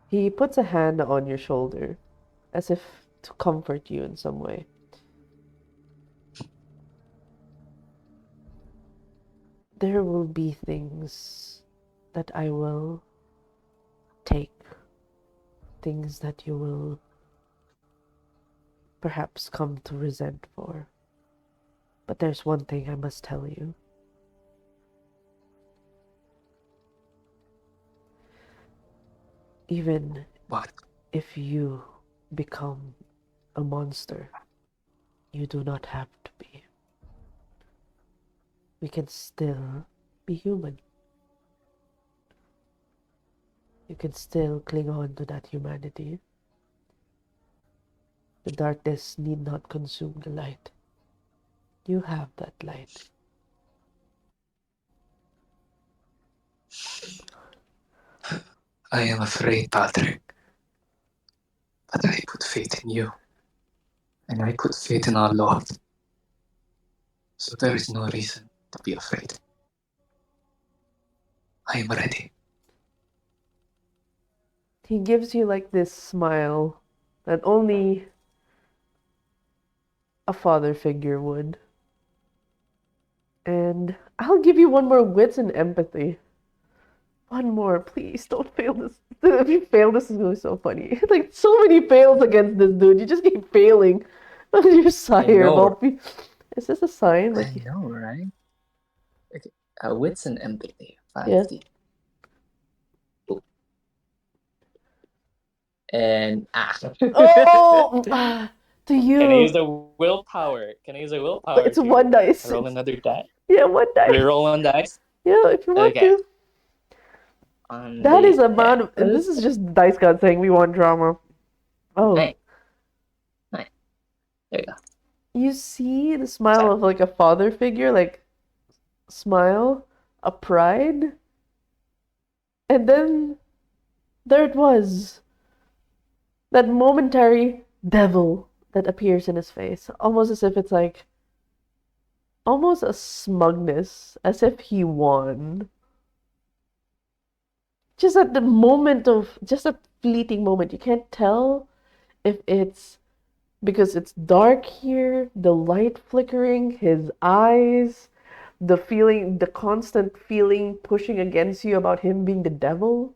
He puts a hand on your shoulder, as if to comfort you in some way. There will be things that I will take, things that you will perhaps come to resent for. But there's one thing I must tell you. Even What? if you become a monster, you do not have to be. We can still be human. You can still cling on to that humanity. The darkness need not consume the light. You have that light. I am afraid, Patrick. But I put faith in you. And I put faith in our Lord. So there is no reason to be afraid. I am ready. He gives you like this smile that only a father figure would. And I'll give you one more wits and empathy. One more, please. Don't fail this. If you fail, this is going to be so funny. Like, so many fails against this dude. You just keep failing. Your sire of all people. Is this a sign? I know, right? Okay. Wits and empathy. 50. Yeah. Oh. And Oh! To you. Can I use the willpower? It's one dice. Roll another die. Yeah, one dice. Reroll one dice. Yeah, if you want to. That is amount of. This is just Dice God saying we want drama. Oh. Nice. There you go. You see the smile of like a father figure, like smile, a pride, and then there it was. That momentary devil that appears in his face, almost as if it's like almost a smugness, as if he won. Just at the moment of, just a fleeting moment, you can't tell if it's because it's dark here, the light flickering, his eyes, the feeling, the constant feeling pushing against you about him being the devil.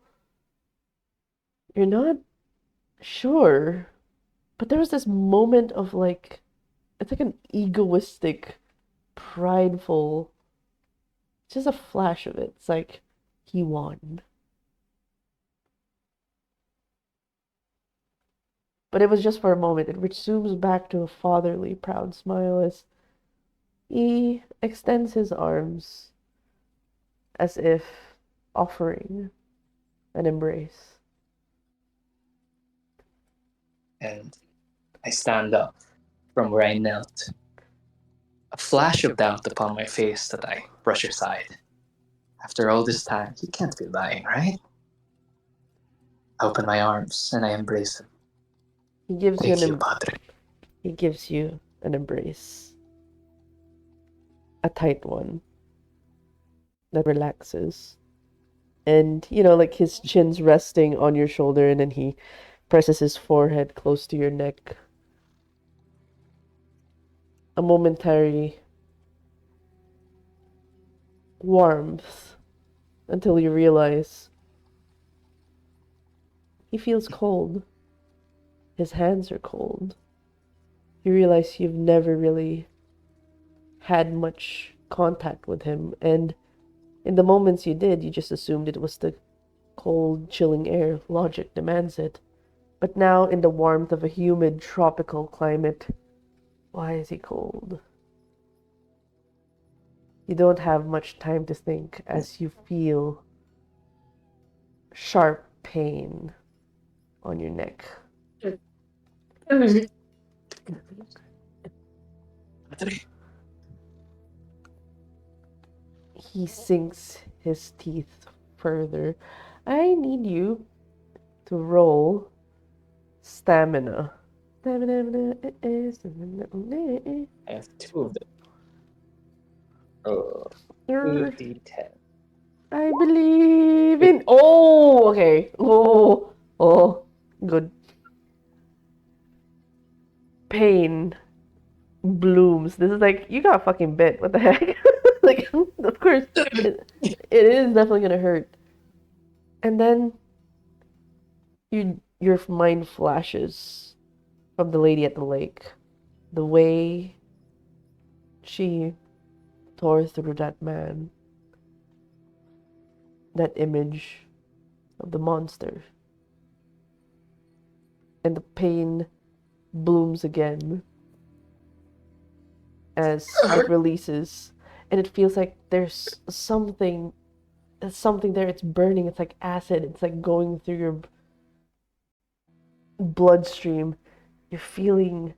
You're not sure. But there was this moment of like, it's like an egoistic, prideful, just a flash of it. It's like, he won. But it was just for a moment. It resumes back to a fatherly, proud smile as he extends his arms as if offering an embrace. And I stand up from where I knelt. A flash of doubt upon my face that I brush aside. After all this time, he can't be lying, right? I open my arms and I embrace him. He gives Thank you you, an Padre. He gives you an embrace. A tight one that relaxes. And, you know, like his chin's resting on your shoulder and then he presses his forehead close to your neck. A momentary warmth until you realize he feels cold. His hands are cold. You realize you've never really had much contact with him, and in the moments you did, you just assumed it was the cold, chilling air. Logic demands it. But now, in the warmth of a humid, tropical climate, why is he cold? You don't have much time to think as you feel sharp pain on your neck. He sinks his teeth further. I need you to roll stamina. I have two of them. Oh, 2d10. I believe in. Oh, okay. Oh, good. Pain blooms. This is like, you got fucking bit. What the heck? Like, of course, it is definitely gonna hurt. And then your mind flashes from the lady at the lake. The way she tore through that man. That image of the monster. And the pain blooms again as it releases, and it feels like there's something there. It's burning. It's like acid. It's like going through your bloodstream. You're feeling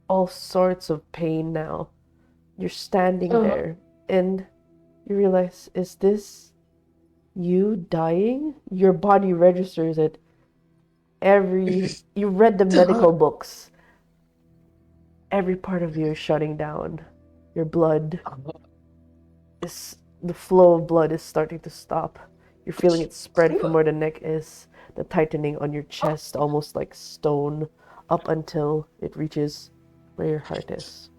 all sorts of pain now. You're standing there, and you realize, is this you dying? Your body registers it. You read the medical books. Every part of you is shutting down. Your blood the flow of blood is starting to stop. You're feeling it spread from where the neck is, the tightening on your chest, almost like stone, up until it reaches where your heart is.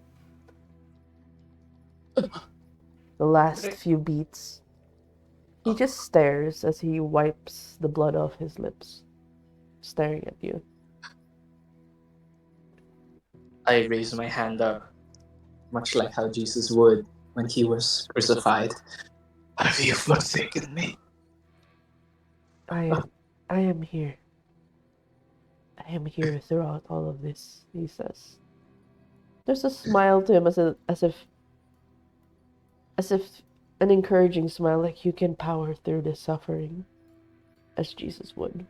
The last few beats, he just stares as he wipes the blood off his lips, staring at you. I raise my hand up, much like how Jesus would when he was crucified. Have you forsaken me? I am here. I am here throughout all of this, he says. There's a smile to him, as if an encouraging smile, like you can power through this suffering, as Jesus would.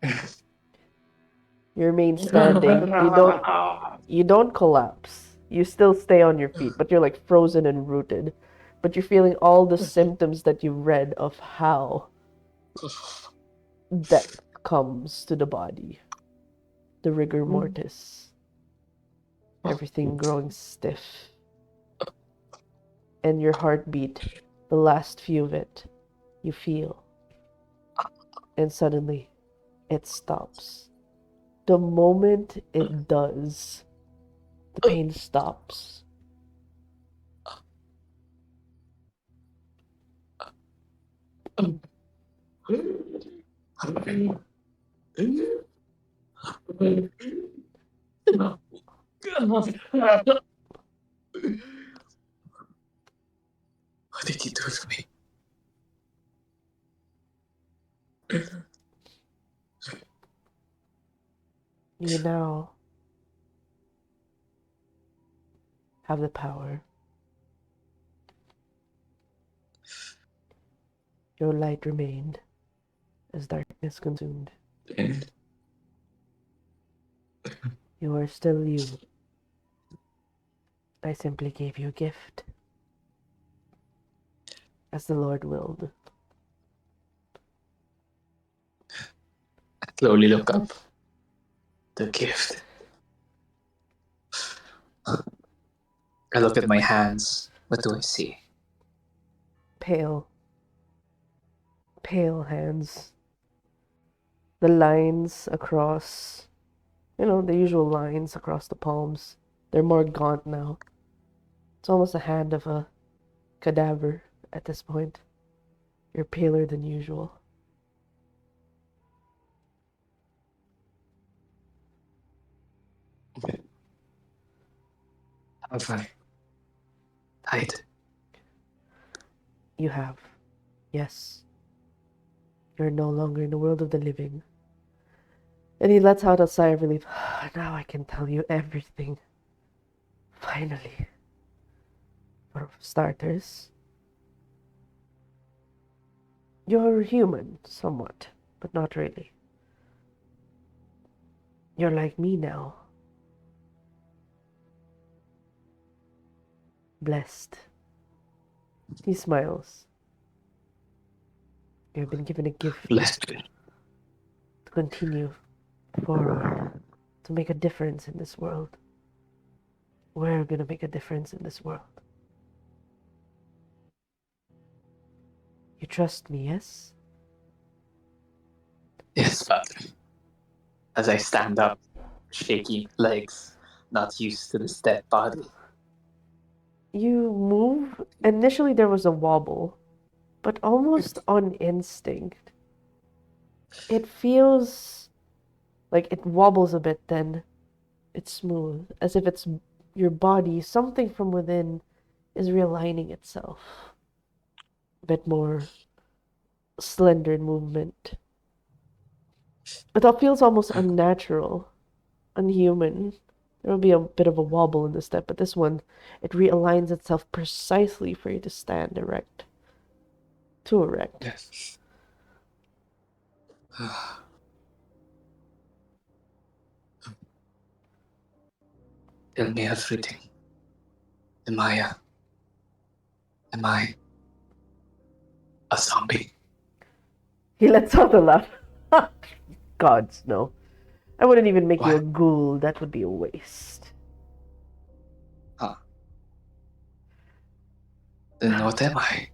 You remain standing. You don't collapse. You still stay on your feet, but you're like frozen and rooted. But you're feeling all the symptoms that you read of how death comes to the body. The rigor mortis. Everything growing stiff. And your heartbeat, the last few of it, you feel. And suddenly, it stops. The moment it does, the pain stops. What did you do to me? You now have the power. Your light remained as darkness consumed. And You are still you. I simply gave you a gift, as the Lord willed. I slowly look up. The gift. I look at my hands. What do I see? Pale hands. The lines across, the usual lines across the palms, they're more gaunt now. It's almost the hand of a cadaver, At this point, you're paler than usual. Have I died? You have. Yes. You're no longer in the world of the living. And he lets out a sigh of relief. Now I can tell you everything. Finally. For starters, you're human, somewhat, but not really. You're like me now. Blessed. He smiles. You've been given a gift Blessed. to continue forward, to make a difference in this world. We're gonna make a difference in this world. You trust me, yes? Yes, Father. As I stand up, shaky legs, not used to this dead body. You move. Initially, there was a wobble, but almost on instinct. It feels like it wobbles a bit, then it's smooth, as if it's your body, something from within is realigning itself. A bit more slender in movement. It all feels almost unnatural, unhuman. There will be a bit of a wobble in the step, but this one, it realigns itself precisely for you to stand erect. Too erect. Yes. Tell me everything. Am I a zombie? He lets out a laugh. Gods, no. I wouldn't even make you a What? ghoul. That would be a waste. Huh. Then what am I?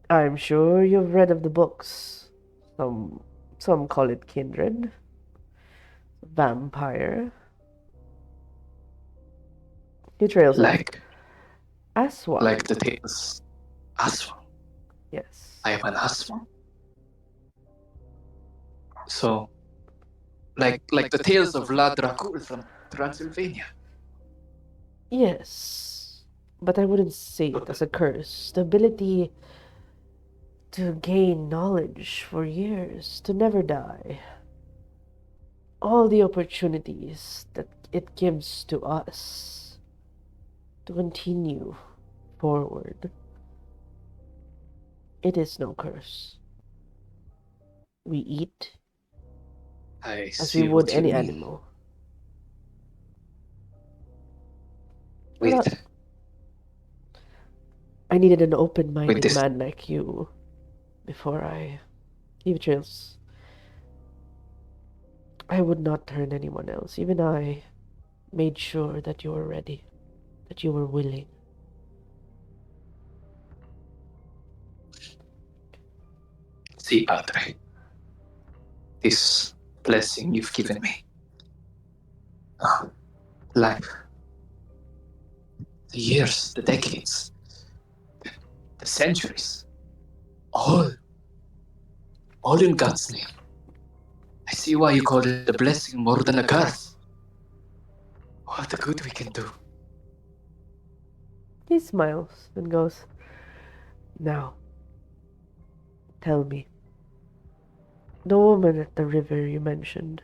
I'm sure you've read of the books. Some call it kindred. Vampire. He trails off. Aswang. Like the tales. Aswang. Yes. I am an aswang. So, like the tales of La Dracul from Transylvania. Yes. But I wouldn't say it as a curse. The ability to gain knowledge for years, to never die. All the opportunities that it gives to us to continue forward. It is no curse. We eat I as we see would what you any mean. animal. Wait, Well, I needed an open-minded this- man like you before I leave trails. I would not turn anyone else. Even I made sure that you were ready, that you were willing. see, Padre. This blessing you've given me. Life. The years, the decades, the centuries. All in God's name. I see why you call it a blessing more than a curse. All the good we can do. He smiles and goes, Now, tell me, the woman at the river you mentioned,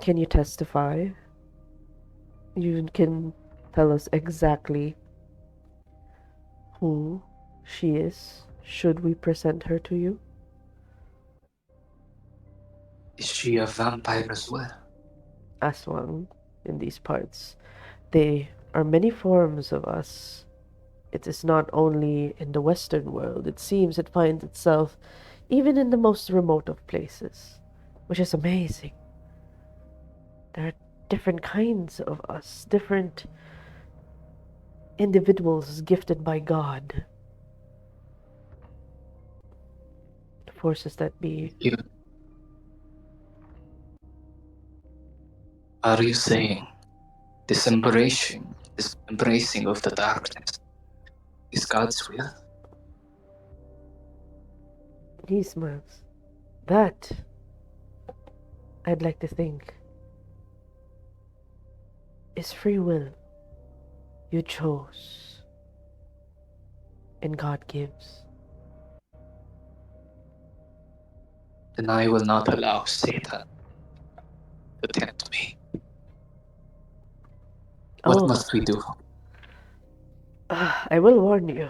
can you testify? You can tell us exactly who she is, should we present her to you? Is she a vampire as well? Aswang, in these parts, there are many forms of us. It is not only in the Western world, it seems it finds itself even in the most remote of places, which is amazing. There are different kinds of us, different individuals gifted by God. The forces that be. Are you saying this embracing This embracing of the darkness is God's will. He smiles. That, I'd like to think, is free will. You chose, and God gives. Then I will not allow Satan to tempt me. What must we do? I will warn you.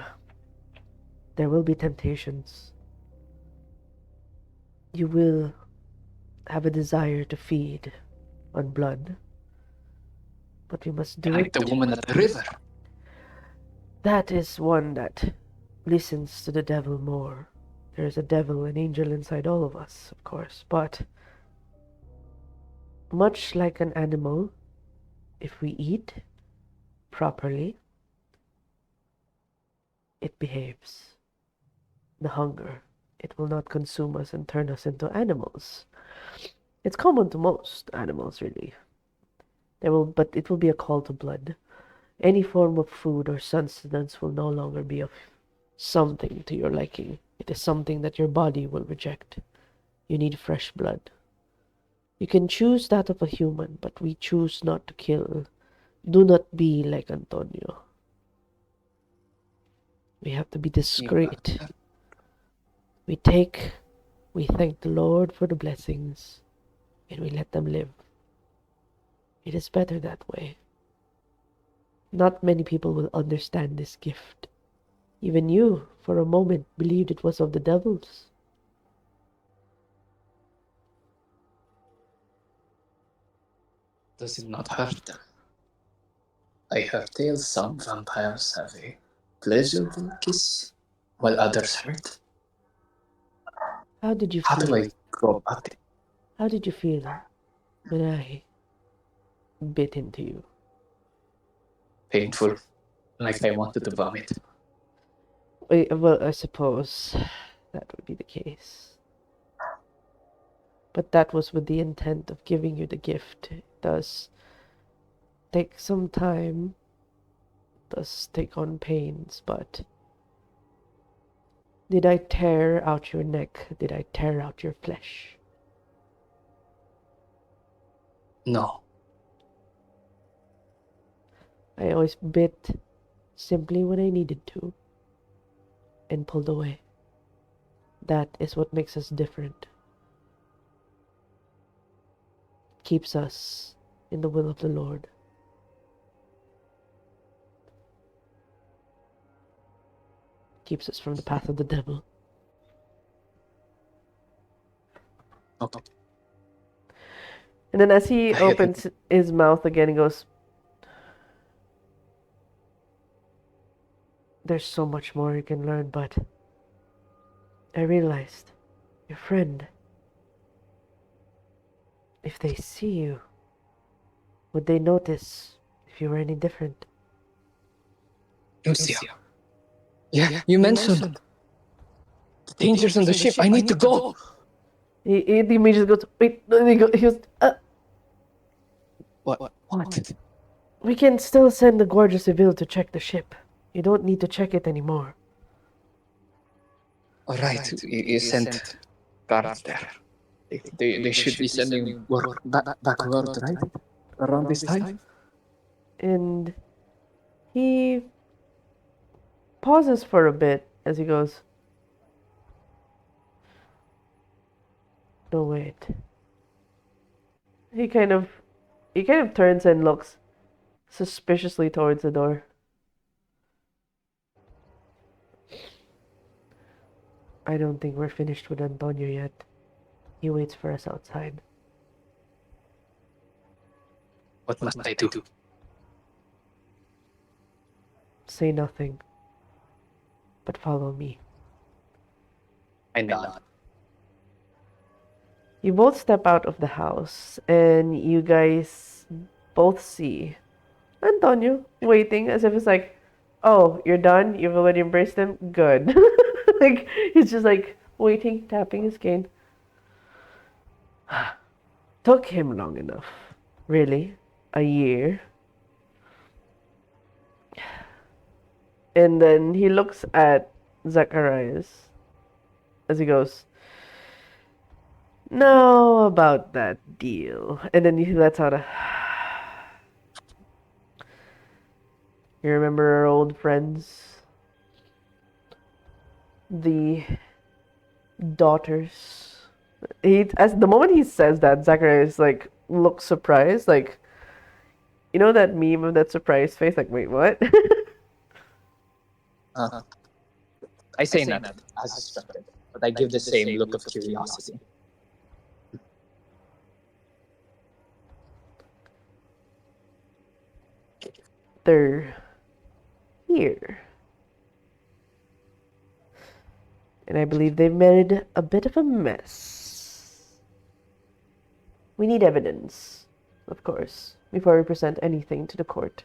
There will be temptations. You will have a desire to feed on blood. But we must do Like it. the woman at the river. That is one that listens to the devil more. There is a devil and angel inside all of us, of course, but much like an animal, if we eat properly, it behaves. The hunger, it will not consume us and turn us into animals. It's common to most animals, really. But it will be a call to blood. Any form of food or sustenance will no longer be of something to your liking. It is something that your body will reject. You need fresh blood. You can choose that of a human, but we choose not to kill. Do not be like Antonio. We have to be discreet. We thank the Lord for the blessings, and we let them live. It is better that way. Not many people will understand this gift. Even you, for a moment, believed it was of the devils. Does it not hurt? I heard tales some vampires have a pleasurable kiss, while others hurt. How did you How feel? do I go about it? How did you feel when I bit into you? Painful, like I wanted to vomit. Well, I suppose that would be the case. But that was with the intent of giving you the gift. It does take some time, does take on pains, but did I tear out your neck? Did I tear out your flesh? No. I always bit simply when I needed to and pulled away. That is what makes us different. Keeps us in the will of the Lord. Keeps us from the path of the devil. Okay. And then as he opens his mouth again, he goes, there's so much more you can learn, but I realized your friend, if they see you, would they notice if you were any different? Lucia. Yeah, you mentioned the dangers on the ship. I need to go. He immediately goes, wait, no, he goes, What? we can still send the gorgeous civil to check the ship. You don't need to check it anymore. All right, you sent guards there. They should be sending work back word, right? Around this time? And he pauses for a bit as he goes, no, wait. He kind of turns and looks suspiciously towards the door. I don't think we're finished with Antonio yet. He waits for us outside. What must I do? Say nothing, but follow me. I nod. You both step out of the house, and you guys both see Antonio waiting as if it's like, oh, you're done? You've already embraced him? Good. Like, he's just like waiting, tapping his cane. Took him long enough. Really? A year? And then he looks at Zacharias as he goes, "Now about that deal." And then he lets out a. You remember our old friends? The daughters. As the moment he says that, Zacharias like looks surprised, like you know that meme of that surprised face, like wait, what? Uh, I say nothing, as instructed, but I give the same look of curiosity. They're here. And I believe they've made a bit of a mess. We need evidence, of course, before we present anything to the court.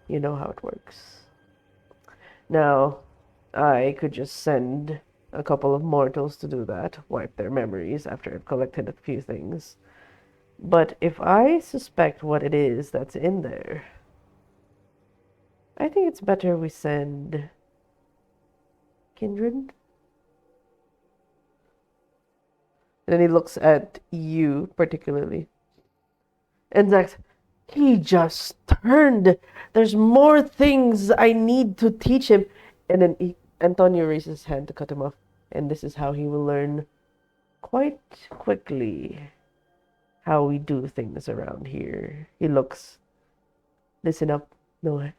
You know how it works. Now, I could just send a couple of mortals to do that, wipe their memories after I've collected a few things. But if I suspect what it is that's in there, I think it's better we send Kindred. And then he looks at you particularly. And Zach's, he just turned. There's more things I need to teach him. And then Antonio raises his hand to cut him off. And this is how he will learn quite quickly how we do things around here. He looks. Listen up, Noah.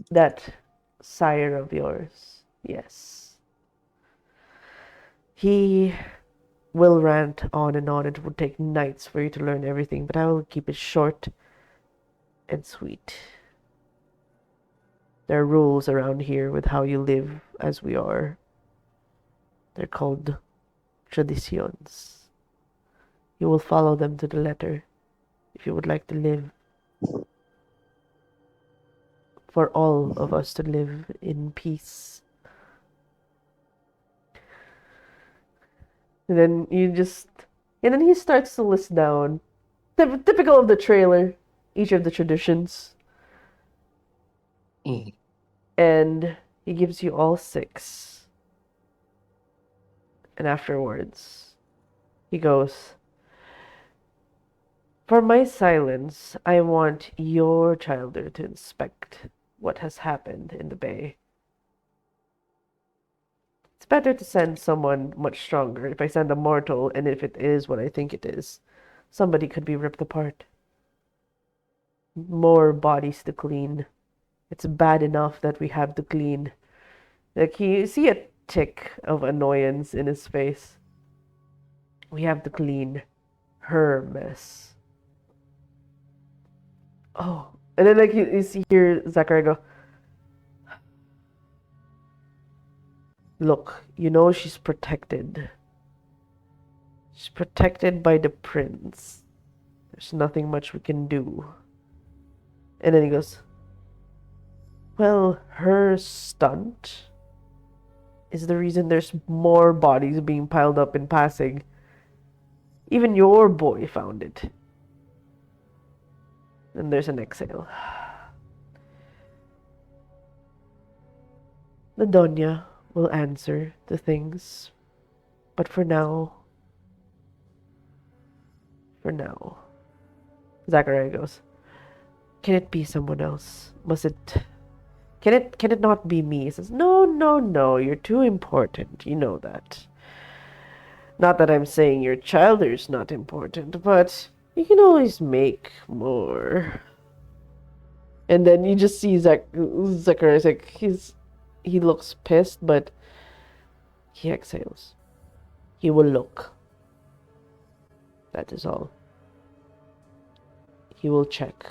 That sire of yours, yes. He will rant on and on. It would take nights for you to learn everything, but I will keep it short and sweet. There are rules around here with how you live as we are. They're called traditions. You will follow them to the letter if you would like to live. For all of us to live in peace. And then and then he starts to list down, typical of the trailer, each of the traditions. Mm. And he gives you all 6. And afterwards, he goes, "For my silence, I want your childer to inspect what has happened in the bay. It's better to send someone much stronger. If I send a mortal, and if it is what I think it is, somebody could be ripped apart. More bodies to clean. It's bad enough that we have to clean." Like, you see a tick of annoyance in his face. We have to clean her mess. Oh. And then, like, you see here Zachary go, "Look, you know she's protected. She's protected by the prince. There's nothing much we can do." And then he goes, "Well, her stunt is the reason there's more bodies being piled up in Pasig. Even your boy found it." And there's an exhale. The Doña will answer to things. But for now, Zachariah goes, "Can it be someone else? Can it not be me?" He says, "No, no, no, you're too important. You know that. Not that I'm saying your childer's not important, but you can always make more." And then you just see Zacharias, like, he looks pissed, but he exhales. He will look. That is all. He will check.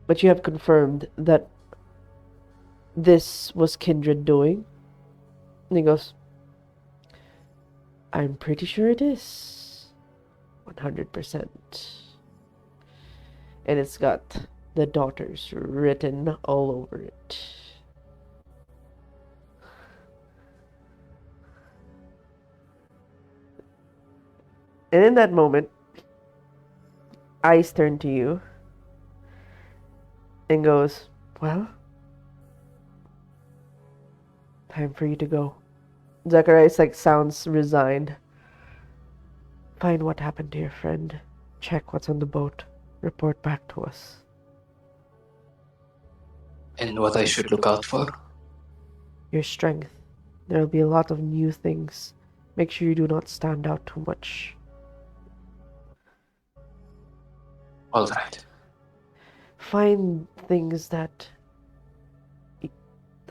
But you have confirmed that this was Kindred doing? And he goes, "I'm pretty sure it is. 100%. And it's got the daughters written all over it." And in that moment, eyes turn to you. and goes, well, time for you to go. Zacharias sounds resigned. Find what happened to your friend. Check what's on the boat. Report back to us. And what I should look out for? Your strength. There'll be a lot of new things. Make sure you do not stand out too much. All right. Find things that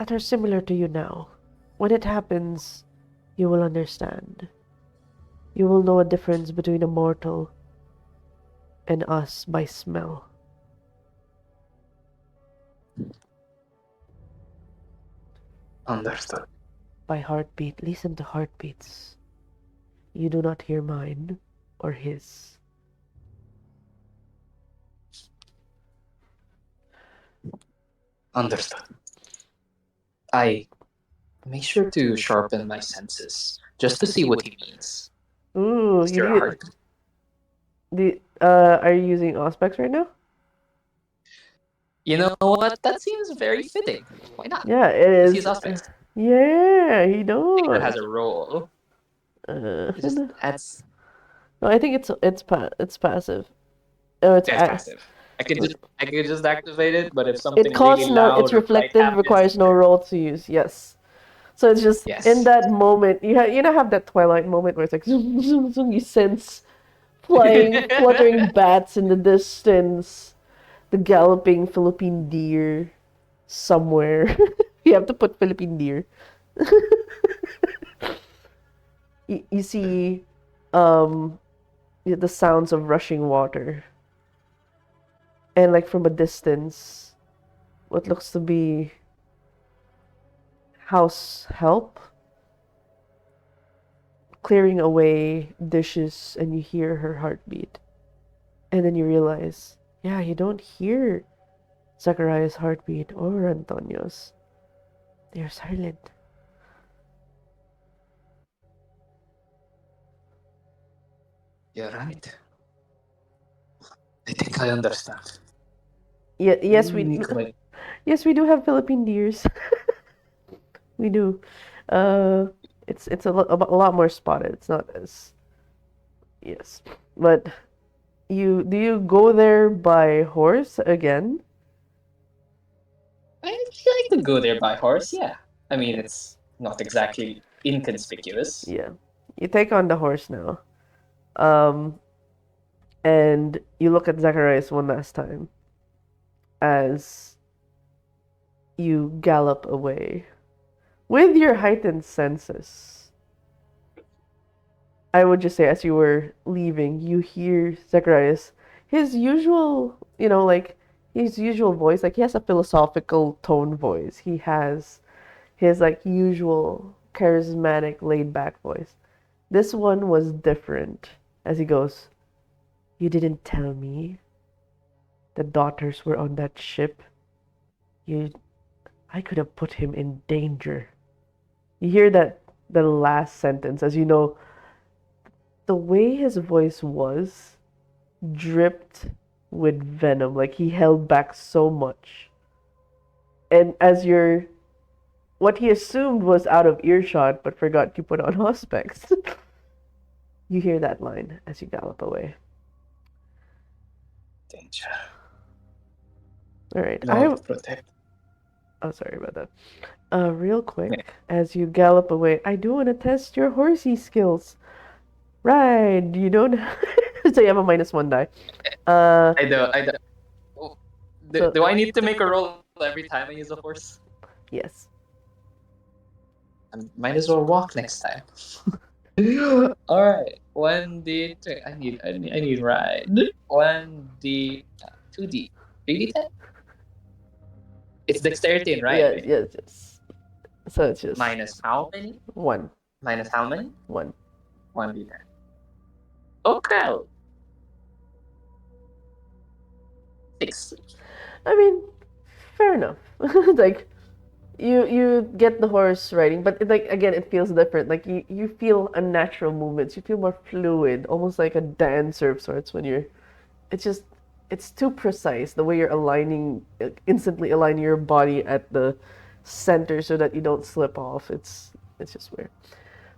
are similar to you now. When it happens, you will understand. You will know a difference between a mortal and us by smell. Understood. By heartbeat. Listen to heartbeats. You do not hear mine or his. Understood. I make sure to sharpen my senses just to see what he means. Ooh, Is there a heart? Are you using Auspex right now? You know what? That seems very fitting. Why not? Yeah, it Let's is. use aspects. Yeah, he That does. has a role. It just adds. No, I think it's passive. Oh, it's It's passive. I could just activate it, but if something it costs really no. loud It's or bright reflective. happens, Requires no roll to use. Yes. So it's just yes. in that moment you know have that Twilight moment where it's like zoom zoom zoom. You sense flying fluttering bats in the distance, the galloping Philippine deer somewhere. You have to put Philippine deer. You see the sounds of rushing water. And from a distance, what looks to be house help clearing away dishes, and you hear her heartbeat. And then you realize, yeah, you don't hear Zachariah's heartbeat or Antonio's. They're silent. You're right. I think I understand. Yeah, yes, we Like, yes, we do have Philippine deers. We do. Uh, it's a lot more spotted. It's not as yes, but do you go there by horse again? I like to go there by horse. Yeah. I mean, it's not exactly inconspicuous. Yeah, you take on the horse now. Um, and you look at Zacharias one last time as you gallop away with your heightened senses. I would just say, as you were leaving, you hear Zacharias, his usual, his usual voice. He has a philosophical tone voice. He has his, usual charismatic, laid back voice. This one was different as he goes, you didn't tell me the daughters were on that ship. I could have put him in danger. You hear the last sentence, as you know, the way his voice was dripped with venom. He held back so much. And as what he assumed was out of earshot, but forgot to put on Auspex, you hear that line as you gallop away. Danger. All right. Lord protect. Oh, sorry about that. Real quick, as you gallop away, I do want to test your horsey skills. Right, you don't. So you have a -1 die. I do. Oh, do I need to make a roll every time I use a horse? Yes. I might as well walk next time. All right, 1D. I need ride. 1D, 2D, 3D10. It's dexterity and ride. Yes. So it's just Minus how many? 1. Minus how many? 1. 1D10. Okay. 6. I mean, fair enough. You get the horse riding, but again, it feels different. You feel unnatural movements. You feel more fluid, almost like a dancer of sorts when you're. It's just it's too precise the way you're aligning, instantly aligning your body at the center so that you don't slip off. It's just weird.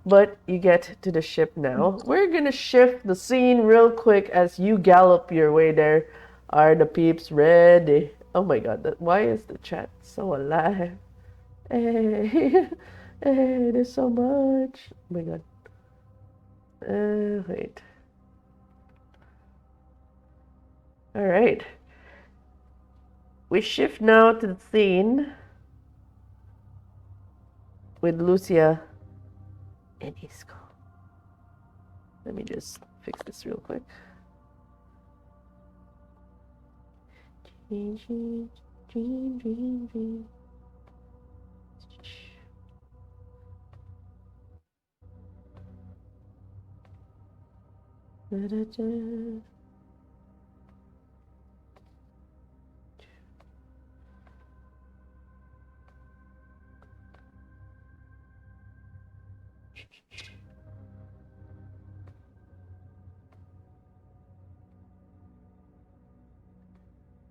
But you get to the ship now. We're gonna shift the scene real quick as you gallop your way there. Are the peeps ready? Oh my god, why is the chat so alive? Hey, hey, there's so much. Oh my god. Wait. Alright. We shift now to the scene with Lucia and Isco. Let me just fix this real quick. Dream. Da-da-da.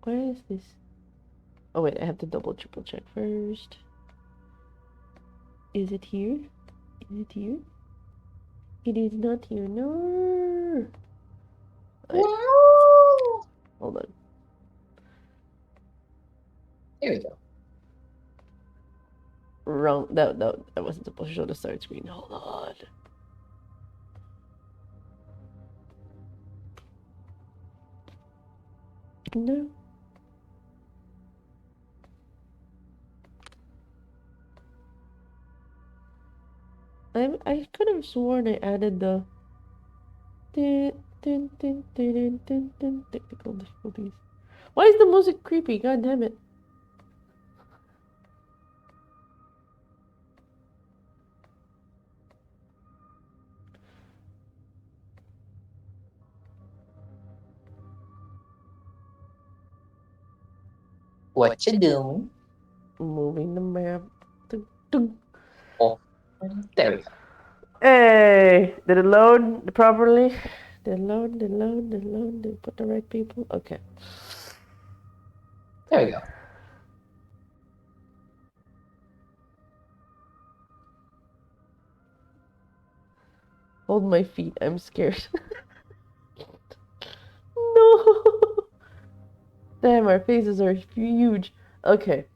Where is this? Oh wait, I have to triple check first. Is it here? Is it here? It is not here. No. No. Hold on. Here we go. Wrong. No, I wasn't supposed to show the start screen. Hold on. No. I could have sworn I added the technical difficulties. Why is the music creepy? God damn it. What you doing? Moving the map. Oh, there we go. Hey, did it load properly? Did it load? Did it put the right people? Okay. There we go. Hold my feet, I'm scared. No! Damn, our faces are huge. Okay.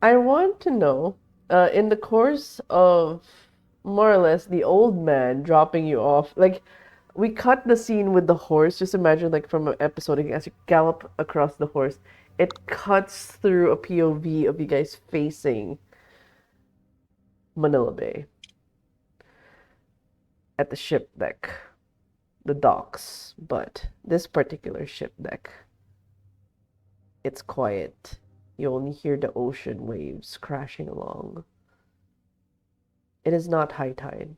I want to know, in the course of more or less the old man dropping you off, like, we cut the scene with the horse. Just imagine, like, from an episode, as you gallop across the horse, it cuts through a POV of you guys facing Manila Bay at the ship deck, the docks. But this particular ship deck, it's quiet. You only hear the ocean waves crashing along. It is not high tide,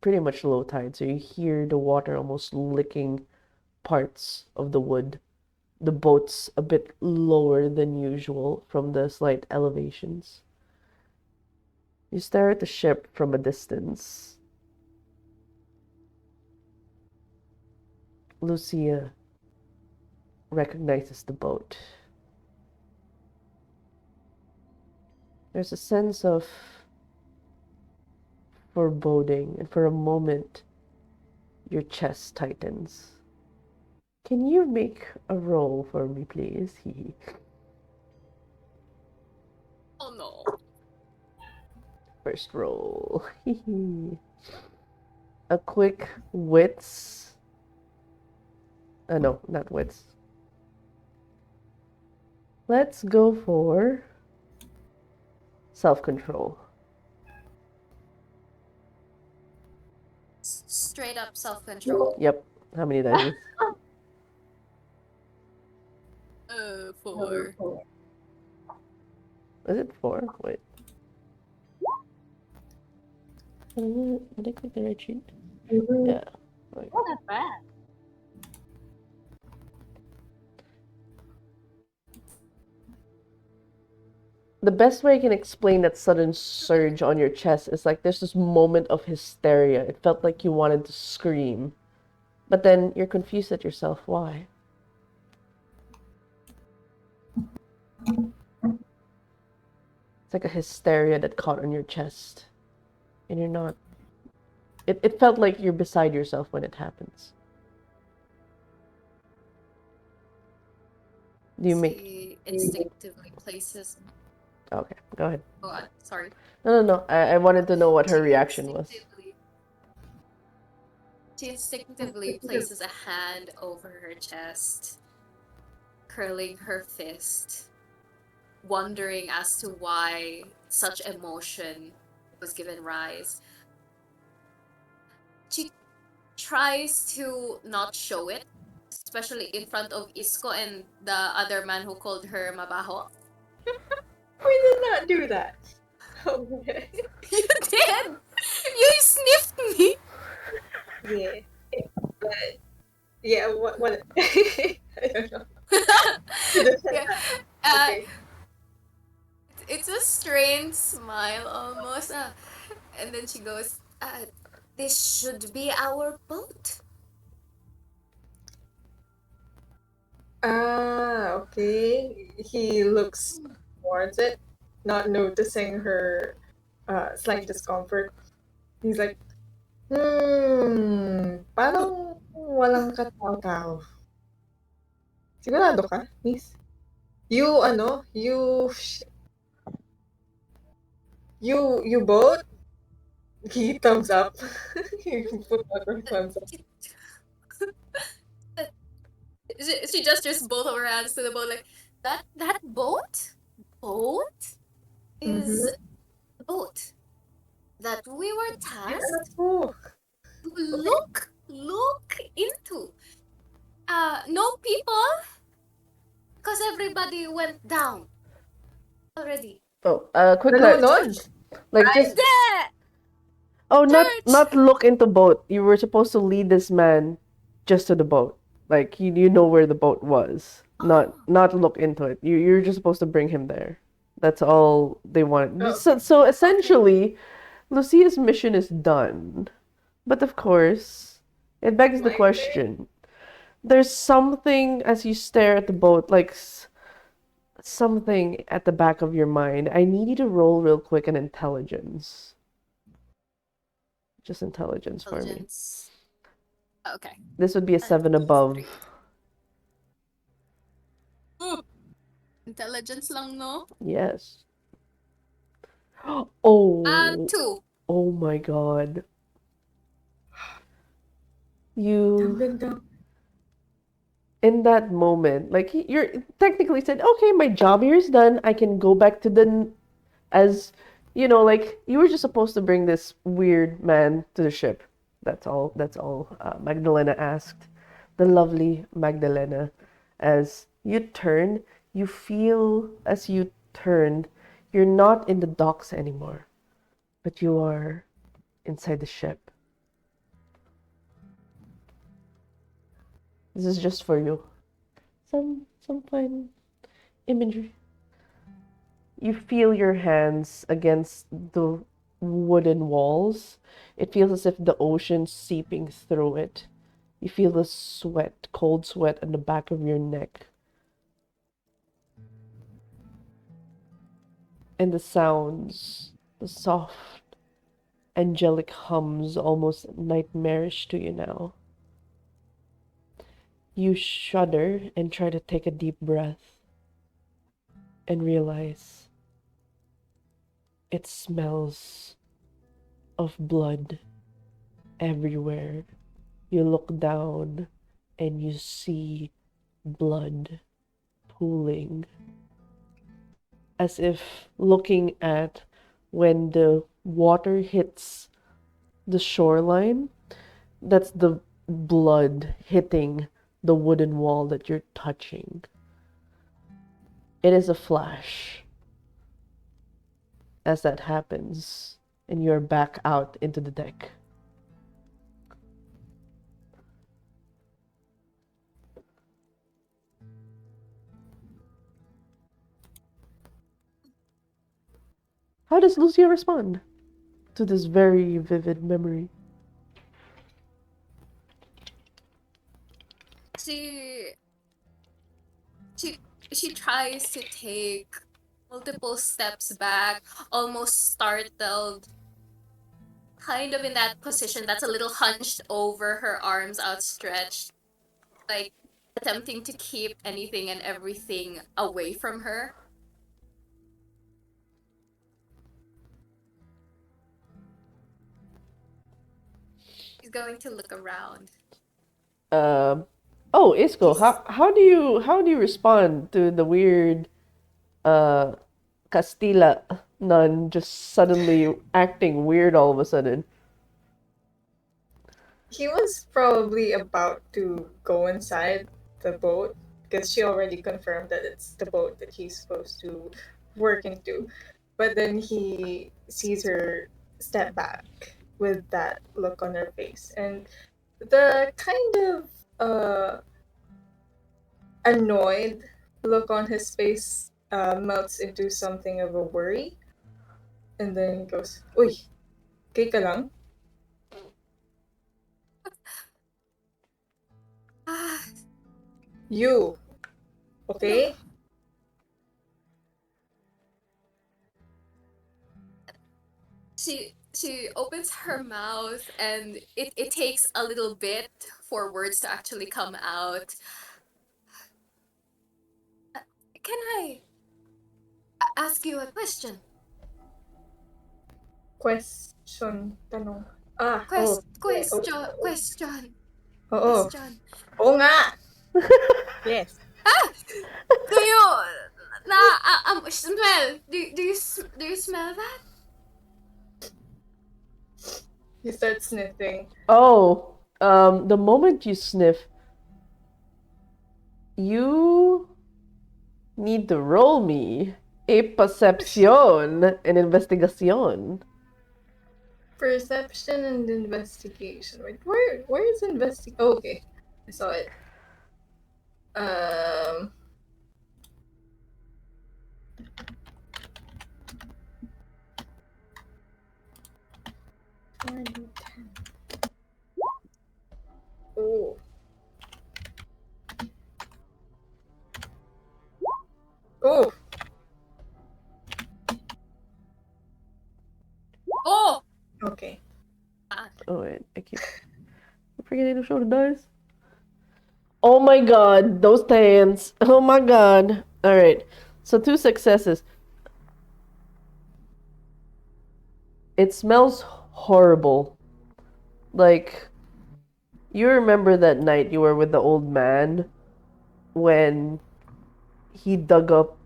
pretty much low tide, so you hear the water almost licking parts of the wood. The boat's a bit lower than usual from the slight elevations. You stare at the ship from a distance. Lucia recognizes the boat. There's a sense of foreboding, and for a moment, your chest tightens. Can you make a roll for me, please? Oh no. First roll. A quick wits. No, not wits. Let's go for self-control. Straight up self-control. Yep. How many dice? 4. Is it 4? Wait. Did I click the right sheet? Yeah. Wait. Oh, not bad. The best way I can explain that sudden surge on your chest is like there's this moment of hysteria. It felt like you wanted to scream. But then you're confused at yourself. Why? It's like a hysteria that caught on your chest. And you're not... It felt like you're beside yourself when it happens. Do you make... She instinctively places. Okay, go ahead. Oh, sorry. No. I wanted to know what her reaction was. She instinctively places a hand over her chest, curling her fist, wondering as to why such emotion was given rise. She tries to not show it, especially in front of Isko and the other man who called her Mabaho. We did not do that. Okay. You did! You sniffed me! Yeah. But yeah, what I don't know. Yeah. Okay. It's a strained smile almost. And then she goes, this should be our boat. Okay. He looks towards it, not noticing her slight discomfort. He's like, parang walang katao-tao. Sigurado ka, miss? You both? He thumbs up. He put out her thumbs up. She gestures both of her hands to the boat like, that boat? Boat? Is the boat that we were tasked Oh, to look into. No people, because everybody went down already. Oh, quick nalunod. like just... There! Oh, Church! not look into boat. You were supposed to lead this man just to the boat. Like you know where the boat was. Not look into it. You're just supposed to bring him there. That's all they wanted. Oh, So essentially, Lucia's mission is done. But of course, it begs the My question. There's something as you stare at the boat, like something at the back of your mind. I need you to roll real quick an intelligence. Just intelligence for me. Intelligence. Okay. This would be a 7 above. Ooh. Intelligence lang, no? Yes. Oh. 2. Oh my god. You, ganda. in that moment, like you're technically said, okay, my job here is done. I can go back to the, as like you were just supposed to bring this weird man to the ship. That's all. Magdalena asked. The lovely Magdalena. As you turn, you feel as you turned, you're not in the docks anymore, but you are inside the ship. This is just for you. Some fine imagery. You feel your hands against the wooden walls. It feels as if the ocean's seeping through it. You feel the sweat, cold sweat on the back of your neck. And the sounds, the soft, angelic hums, almost nightmarish to you now. You shudder and try to take a deep breath and realize it smells of blood everywhere. You look down and you see blood pooling, as if looking at when the water hits the shoreline, that's the blood hitting the wooden wall that you're touching. It is a flash as that happens, and you're back out into the deck. How does Lucia respond to this very vivid memory? She tries to take multiple steps back, almost startled, kind of in that position that's a little hunched over, her arms outstretched, like attempting to keep anything and everything away from her. She's going to look around. Oh, Isco, how do you respond to the weird Castilla nun just suddenly acting weird all of a sudden? He was probably about to go inside the boat because she already confirmed that it's the boat that he's supposed to work into. But then he sees her step back with that look on her face. And the kind of annoyed look on his face melts into something of a worry. And then he goes, Uy, okay ka lang? You, okay? She opens her mouth and it takes a little bit for words to actually come out. Can I ask you a question? Question, tanong. Question. Oo. Question. Oo nga! Yes. Do you smell? Do you smell that? He starts sniffing. Oh, the moment you sniff, you need to roll me a percepción en investigación. Perception and investigation. Wait, where is investigation? Oh, okay. I saw it. Oh. Oh. Oh! Okay. Oh wait, I keep forgetting to show the dice. Oh my god, those tans. Oh my god. Alright, so 2 successes. It smells horrible. Like, you remember that night you were with the old man when he dug up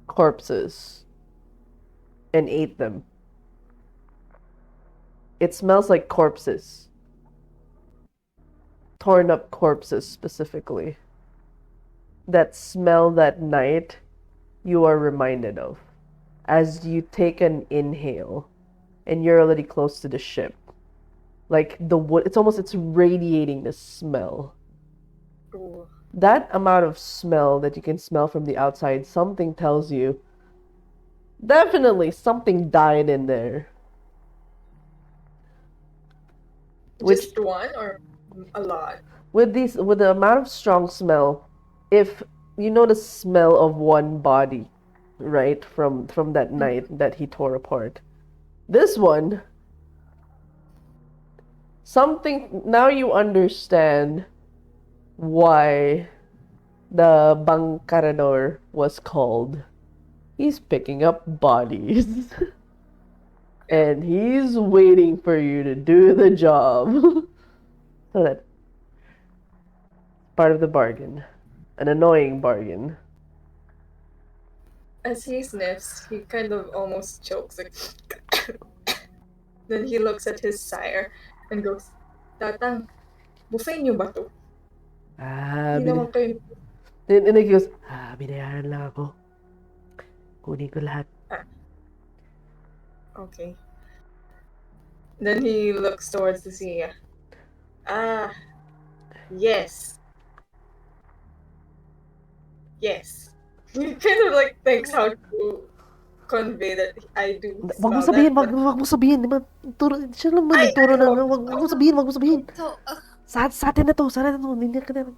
corpses and ate them. It smells like corpses. Torn up corpses specifically. That smell that night you are reminded of as you take an inhale and you're already close to the ship. Like the wood, it's radiating the smell. Ooh. That amount of smell that you can smell from the outside, something tells you definitely something died in there. Just one or a lot? With the amount of strong smell, if you know the smell of one body, right, from that night that he tore apart. This one, something, now you understand why the Bangkarador was called. He's picking up bodies. And he's waiting for you to do the job. So that part of the bargain. An annoying bargain. As he sniffs, he kind of almost chokes. Like then he looks at his sire and goes, Tatang, buffet niyo ba to? Hindi naman kayo... And he goes, binayaran lang ako. Kunin ko lahat. Okay. Then he looks towards the sea. Yes. Yes. He kind of like thinks how to convey that I do Wag mo smell sabihin, that. wag mo sabihin. Diba? Siya lang nagturo na. Wag mo sabihin. So, Sa atin na to. Hindi ka na.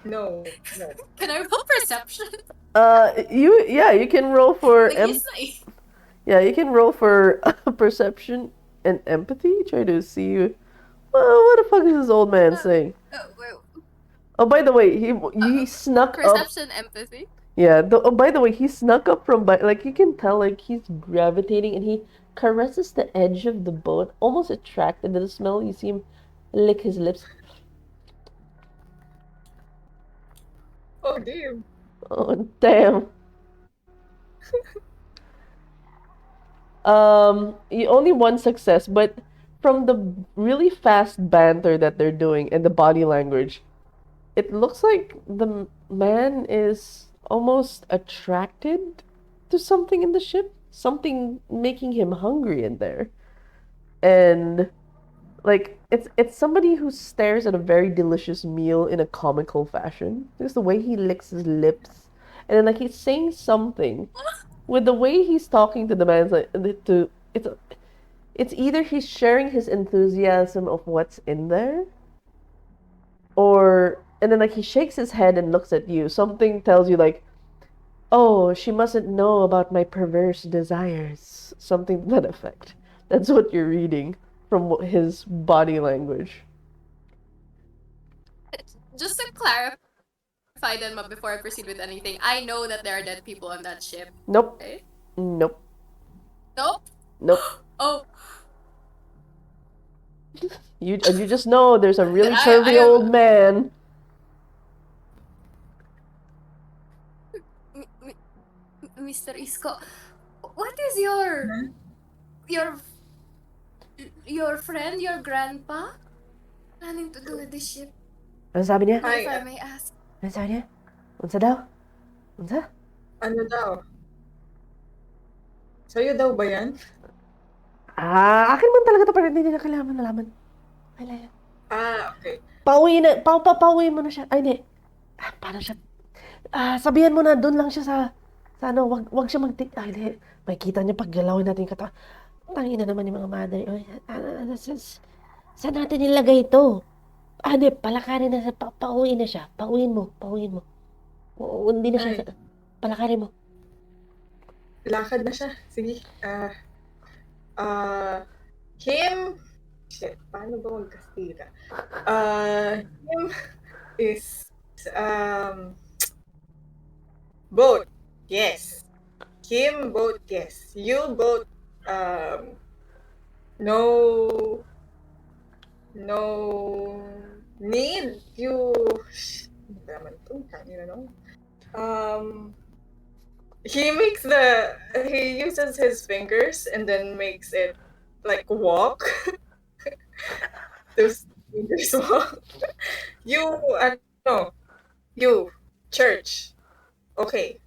No. can I roll perception? You can roll for Like he's like, you can roll for perception and empathy. Try to see. Well, what the fuck is this old man saying? wait, Oh, by the way, he snuck up. perception, empathy. Yeah. Oh, by the way, he snuck up from like you can tell like he's gravitating and he caresses the edge of the boat, almost attracted to the smell. You see him lick his lips. Oh, damn. Oh damn. Only one success, but from the really fast banter that they're doing and the body language, it looks like the man is almost attracted to something in the ship, something making him hungry in there. And like it's somebody who stares at a very delicious meal in a comical fashion. Just the way he licks his lips. And then like he's saying something with the way he's talking to the man, it's either he's sharing his enthusiasm of what's in there, or and then like he shakes his head and looks at you. Something tells you like, "Oh, she mustn't know about my perverse desires." Something to that effect. That's what you're reading from his body language. Just to clarify then, before I proceed with anything, I know that there are dead people on that ship. Nope. Right? Nope. Nope. Nope. Oh, You just know there's a really I curvy am- old man. Mr. Isko, what is your friend, your grandpa, planning to do with this ship? Ano sabi niya? Ay, If I may ask. Ano sabi niya? Unsa daw? Unsa? ano daw? Sa'yo daw ba yan? Akin man talaga to pero hindi niya kailangan nalaman. Kailangan. Okay. Pauwi mo na siya. Ay, hindi. Paano siya? Sabihan mo na doon lang siya sa ano, wag siya hindi. Makikita niya pag galawin natin yung katawan. Tangina naman yung mga mother. Saan natin nilagay ito? Hindi, palakarin na siya. Pauwiin na siya. Pauwiin mo. Hindi na siya. Palakarin mo. Lakad na siya. Sige. Him... Shit, paano ba magkastila? Him is... boat. Yes. Him, boat, yes. You, boat, no need. You... Ano naman ito? Kanina, no? He uses his fingers and then makes it like walk. Those fingers walk. You, church. Okay.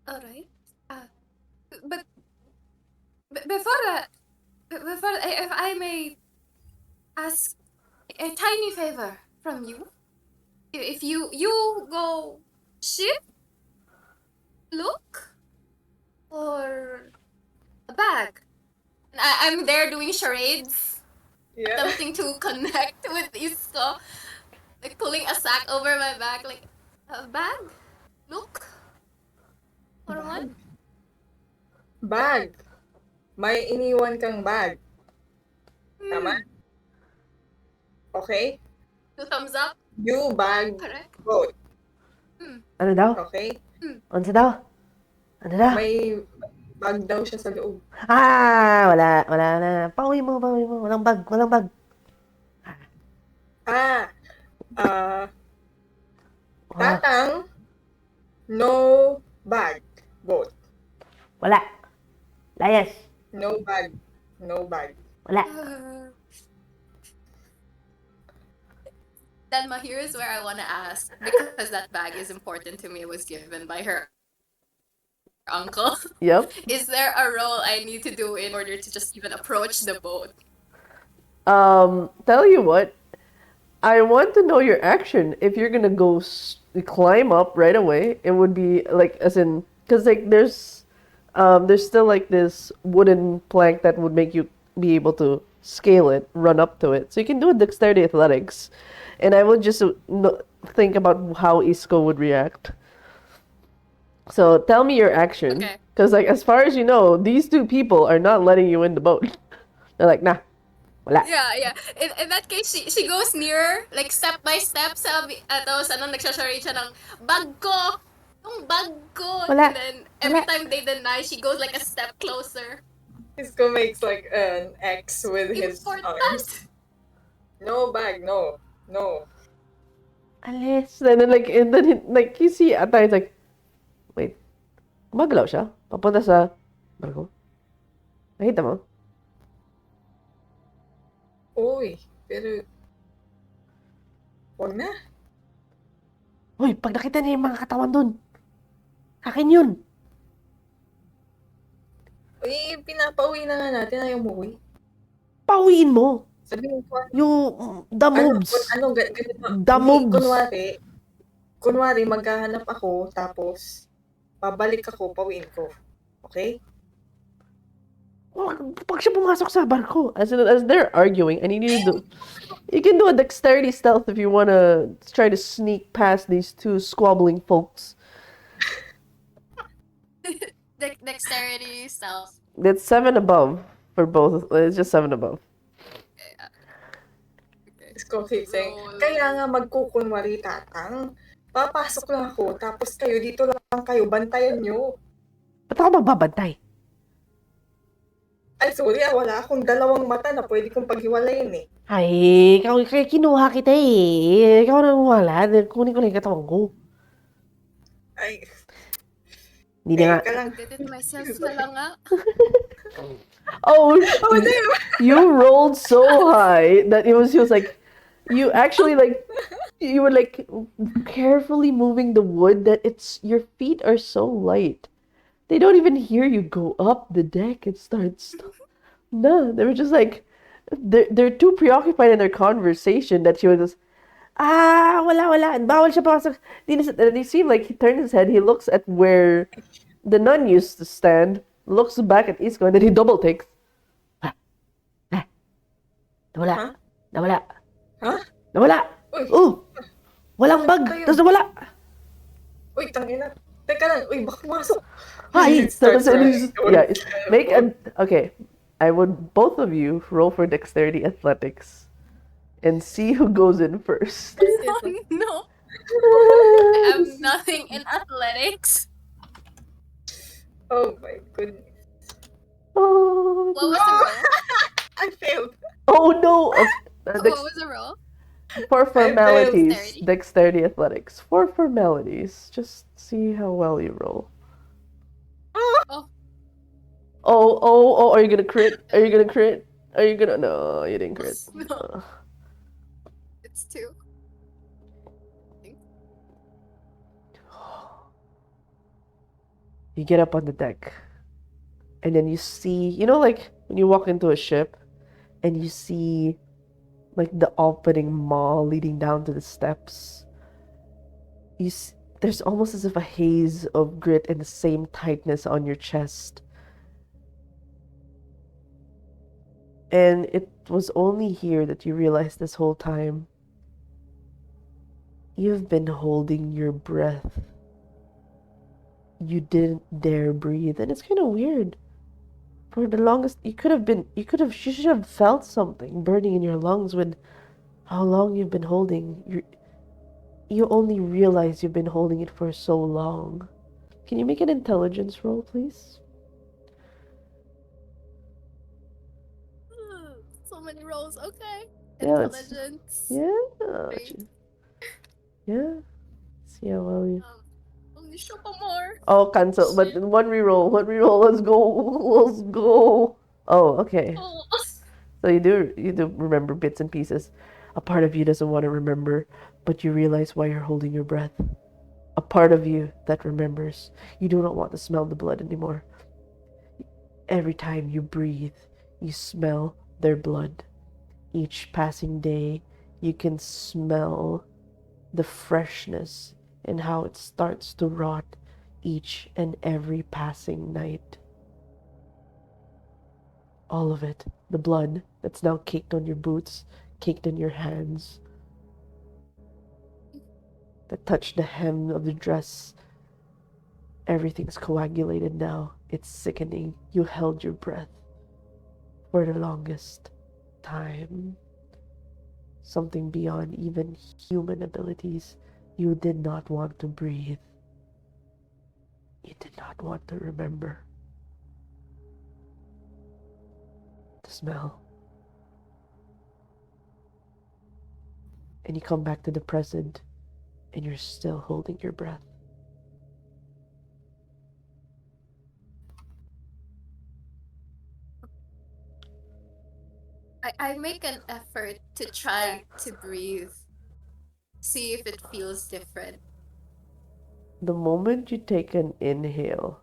All right. But before that, if I may ask a tiny favor from you, if you go ship, look, or a bag. I'm there doing charades, Yeah. attempting to connect with Isko, like pulling a sack over my back, like a bag, look, or what? Bag. May iniwan kang bag. Tama? Okay? 2 thumbs up. You bag Correct. boat. Ano daw? Okay? Unsa daw? Ano daw? May bag daw siya sa loob. Wala na. Pauwi mo. Walang bag. Tatang, no bag boat. Wala. Layas. No bag. Wala. Then here's where I want to ask, because that bag is important to me. It was given by her uncle. Yep. Is there a role I need to do in order to just even approach the boat? Tell you what. I want to know your action. If you're gonna go climb up right away, it would be like as in because like there's still like this wooden plank that would make you be able to scale it, run up to it. So you can do a dexterity athletics, and I will just think about how Isko would react. So tell me your action. Okay. Because, like, as far as you know, these two people are not letting you in the boat. They're like, nah, wala. Yeah. In that case, she goes nearer, like step by step, sabi, tapos nagsasarate siya ng, bag ko! Yung bag ko! Wala. And then, every Wala. time they deny, she goes like a step closer. Isko makes like an X with his Important! arms. No bag, no. Alis. And then, like, you see Ata, it's like, wait, gumagalaw siya? Papunta sa barko? Nakita mo? Uy, pero... Huwag na. Uy, pag nakita niya yung mga katawan dun, akin yun. Uy, pinapauwi na nga natin. Ayaw mo uwi. Pauwiin mo. Sabihin ko, The moves. ganito. The Hindi, moves. kunwari, maghahanap ako, tapos, pabalik ako, pauwiin ko. Okay? Pag siya pumasok sa barko, as they're arguing, and you can do a dexterity stealth if you want to try to sneak past these two squabbling folks. Dexterity stealth. It's 7 above for both. It's just 7 above. Isko keeps saying, Roll. kaya nga magkukunwari tatang. Papasok lang ako, tapos kayo, dito lang kayo, bantayan nyo. Ba't ako magbabantay? Ay, sorry, wala akong dalawang mata na pwede kong paghiwalayin eh. Ay, kaya kinuha kita eh. Ikaw na wala. Kunin ko na yung katawan ko. Ay, Hindi na nga. ka lang. Did it myself na lang nga. Oh, you rolled so high that he was like, you actually you were like carefully moving the wood that your feet are so light. They don't even hear you go up the deck and start stuff. No, they were just like, they're too preoccupied in their conversation that she was just, wala, bawal siya pasok. They seem like he turned his head, he looks at where the nun used to stand, looks back at Isko, and then he double takes. Nawala. Huh? Nawala. Huh? Nawala. Uy. Walang bag. Tayo. Tapos nawala. Uy, tangina. Teka lang, uy, baka pumasok. Hi. Starts So, running. yeah, okay. I would both of you roll for dexterity athletics and see who goes in first. Oh, no. I have nothing in athletics. Oh my goodness. Oh, What was the roll? I failed. oh no. What was the roll? For formalities, Dexterity. dexterity athletics. For formalities, just see how well you roll. Oh. Oh, are you gonna crit? Are you gonna crit? Are you gonna... No, you didn't crit. No. It's 2. You get up on the deck, and then you see, like when you walk into a ship, and you see, like, the opening maw leading down to the steps. There's almost as if a haze of grit and the same tightness on your chest. And it was only here that you realized this whole time you've been holding your breath. You didn't dare breathe, and it's kind of weird. For the longest, you should have felt something burning in your lungs with how long you've been holding. You only realize you've been holding it for so long. Can you make an intelligence roll, please? So many rolls. Okay. Yeah, Intelligence. Yeah. Great. Yeah. See how well you... Only show pa more. Oh, cancel. But one reroll. Let's go. Oh, okay. Oh. So you do remember bits and pieces. A part of you doesn't want to remember, but you realize why you're holding your breath. A part of you that remembers. You do not want to smell the blood anymore. Every time you breathe, you smell their blood. Each passing day, you can smell the freshness and how it starts to rot each and every passing night. All of it. The blood that's now caked on your boots, caked in your hands. that touched the hem of the dress. Everything's coagulated now. It's sickening. You held your breath for the longest time. Something beyond even human abilities. You did not want to breathe. You did not want to remember. The smell. And you come back to the present, and you're still holding your breath. I make an effort to try to breathe, see if it feels different. The moment you take an inhale,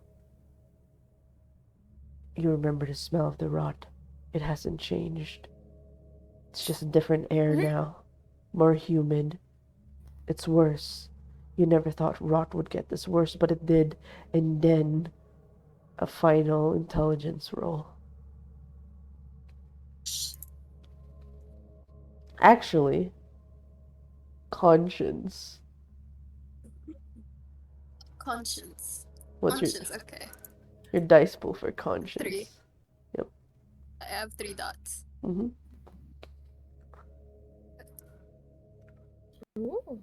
you remember the smell of the rot. It hasn't changed. It's just different air now. More humid. It's worse. You never thought rot would get this worse, but it did. And then a final intelligence roll. Actually, conscience. Conscience. What's Conscience, okay. your dice pool for conscience? 3. Yep. I have 3 dots. Mm-hmm. Ooh.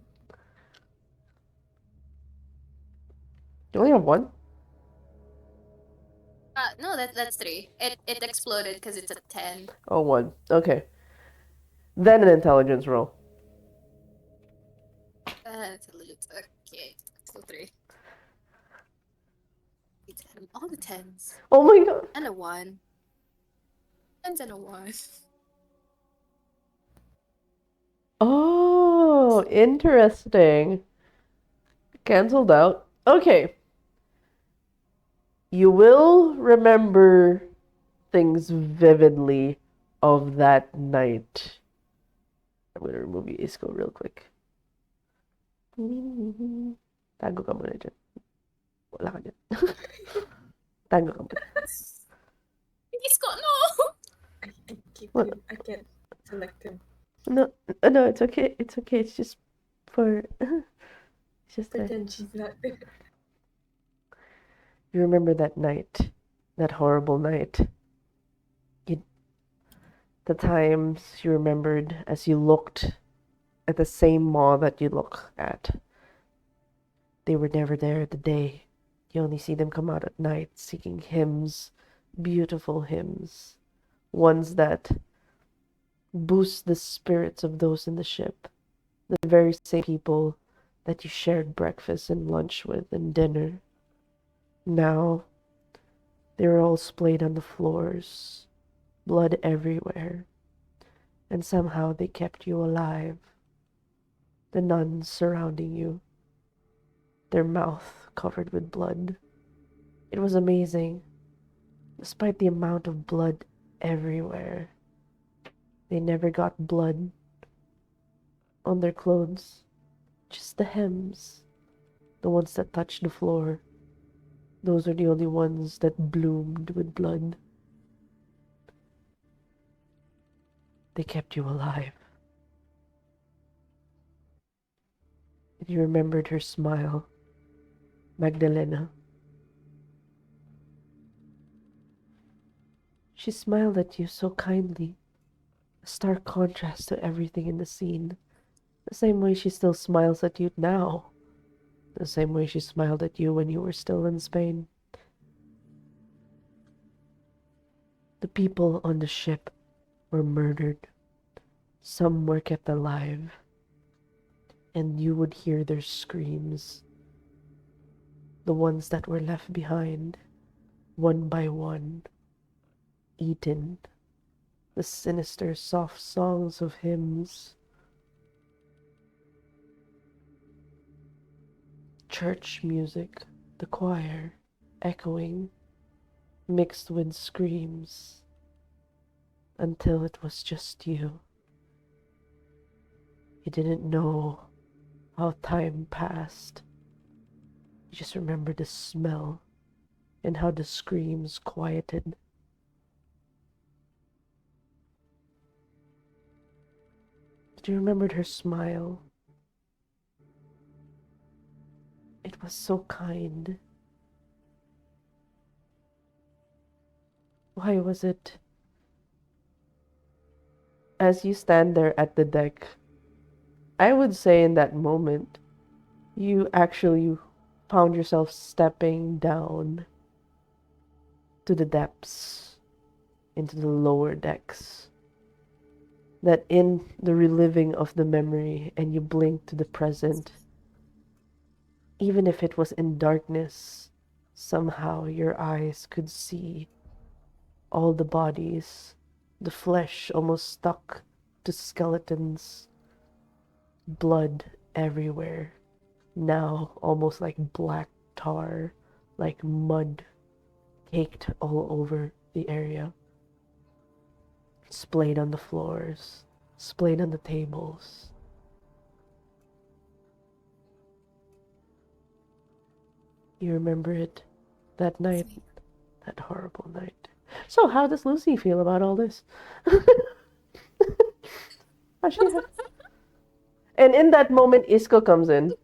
You only have one? No, that's 3. It exploded because it's a 10. Oh, one. Okay. Then an intelligence roll. Intelligence. Okay. So 3. 10. All the 10s. Oh my god. And a 1. 10s and a 1. Oh, interesting. Cancelled out. Okay. You will remember things vividly of that night. I'm gonna remove your Isco real quick. Tago ka muna dyan. Wala ka dyan. Tago ka muna. Scott, no! I keep What? him. I can't select him. No, no, it's okay. It's okay. It's just for. It's just that. Pretend she's not there. You remember that night, that horrible night. The times you remembered as you looked at the same mall that you look at. They were never there the day. You only see them come out at night seeking hymns, beautiful hymns, ones that boost the spirits of those in the ship, the very same people that you shared breakfast and lunch with and dinner. Now, they were all splayed on the floors, blood everywhere, and somehow they kept you alive. The nuns surrounding you, their mouth covered with blood. It was amazing. Despite the amount of blood everywhere, they never got blood on their clothes. Just the hems, the ones that touched the floor. Those are the only ones that bloomed with blood. They kept you alive. And you remembered her smile, Magdalena. She smiled at you so kindly, a stark contrast to everything in the scene. The same way she still smiles at you now. The same way she smiled at you when you were still in Spain. The people on the ship were murdered. Some were kept alive. And you would hear their screams. The ones that were left behind, one by one, eaten. The sinister, soft songs of hymns. Church music, the choir, echoing, mixed with screams, until it was just you. You didn't know how time passed. You just remember the smell and how the screams quieted. You remembered her smile, It was so kind. Why was it? As you stand there at the deck, I would say in that moment, you actually found yourself stepping down to the depths, into the lower decks. That in the reliving of the memory and you blink to the present, even if it was in darkness, somehow your eyes could see all the bodies, the flesh almost stuck to skeletons, blood everywhere, now almost like black tar, like mud caked all over the area, splayed on the floors, splayed on the tables. You remember it, that night, that horrible night. So, how does Lucy feel about all this? And in that moment, Isco comes in.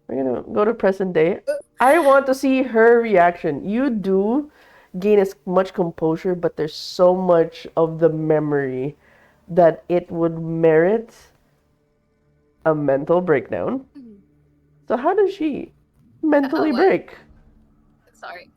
We're gonna go to present day. I want to see her reaction. You do gain as much composure, but there's so much of the memory that it would merit a mental breakdown. So how does she mentally break? Sorry.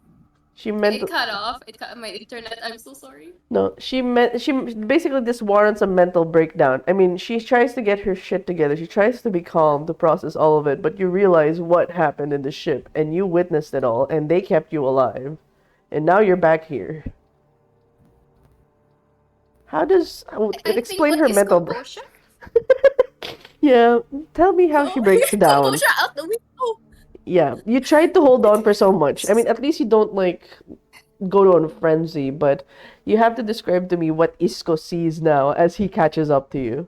She It cut off. It cut my internet. I'm so sorry. No, she basically this warrants a mental breakdown. I mean, she tries to get her shit together. She tries to be calm to process all of it, but you realize what happened in the ship, and you witnessed it all, and they kept you alive, and now you're back here. How does explain her mental breakdown? Yeah, tell me how she breaks down. Composure out the window. Yeah, you tried to hold on for so much. I mean, at least you don't like go to a frenzy, but you have to describe to me what Isco sees now as he catches up to you.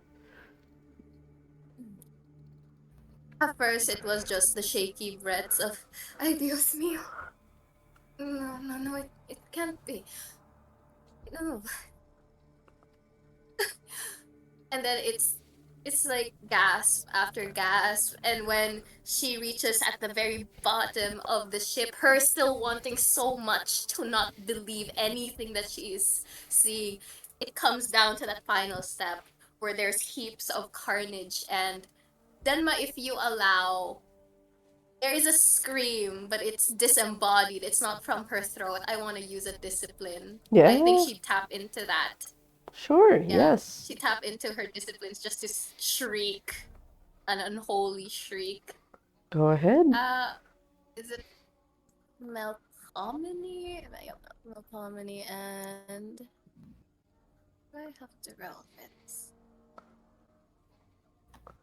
At first, it was just the shaky breaths of, ay, Dios mío. No, it can't be. No. And then it's like gasp after gasp, and when she reaches at the very bottom of the ship, her still wanting so much to not believe anything that she is seeing, it comes down to that final step where there's heaps of carnage, and then if you allow, there is a scream, but it's disembodied. It's not from her throat. I want to use a discipline. Yeah. I think she'd tap into that. Sure, yes. She tapped into her disciplines just to shriek an unholy shriek. Go ahead. Is it Melpomene? Melpomene and I have to roll it.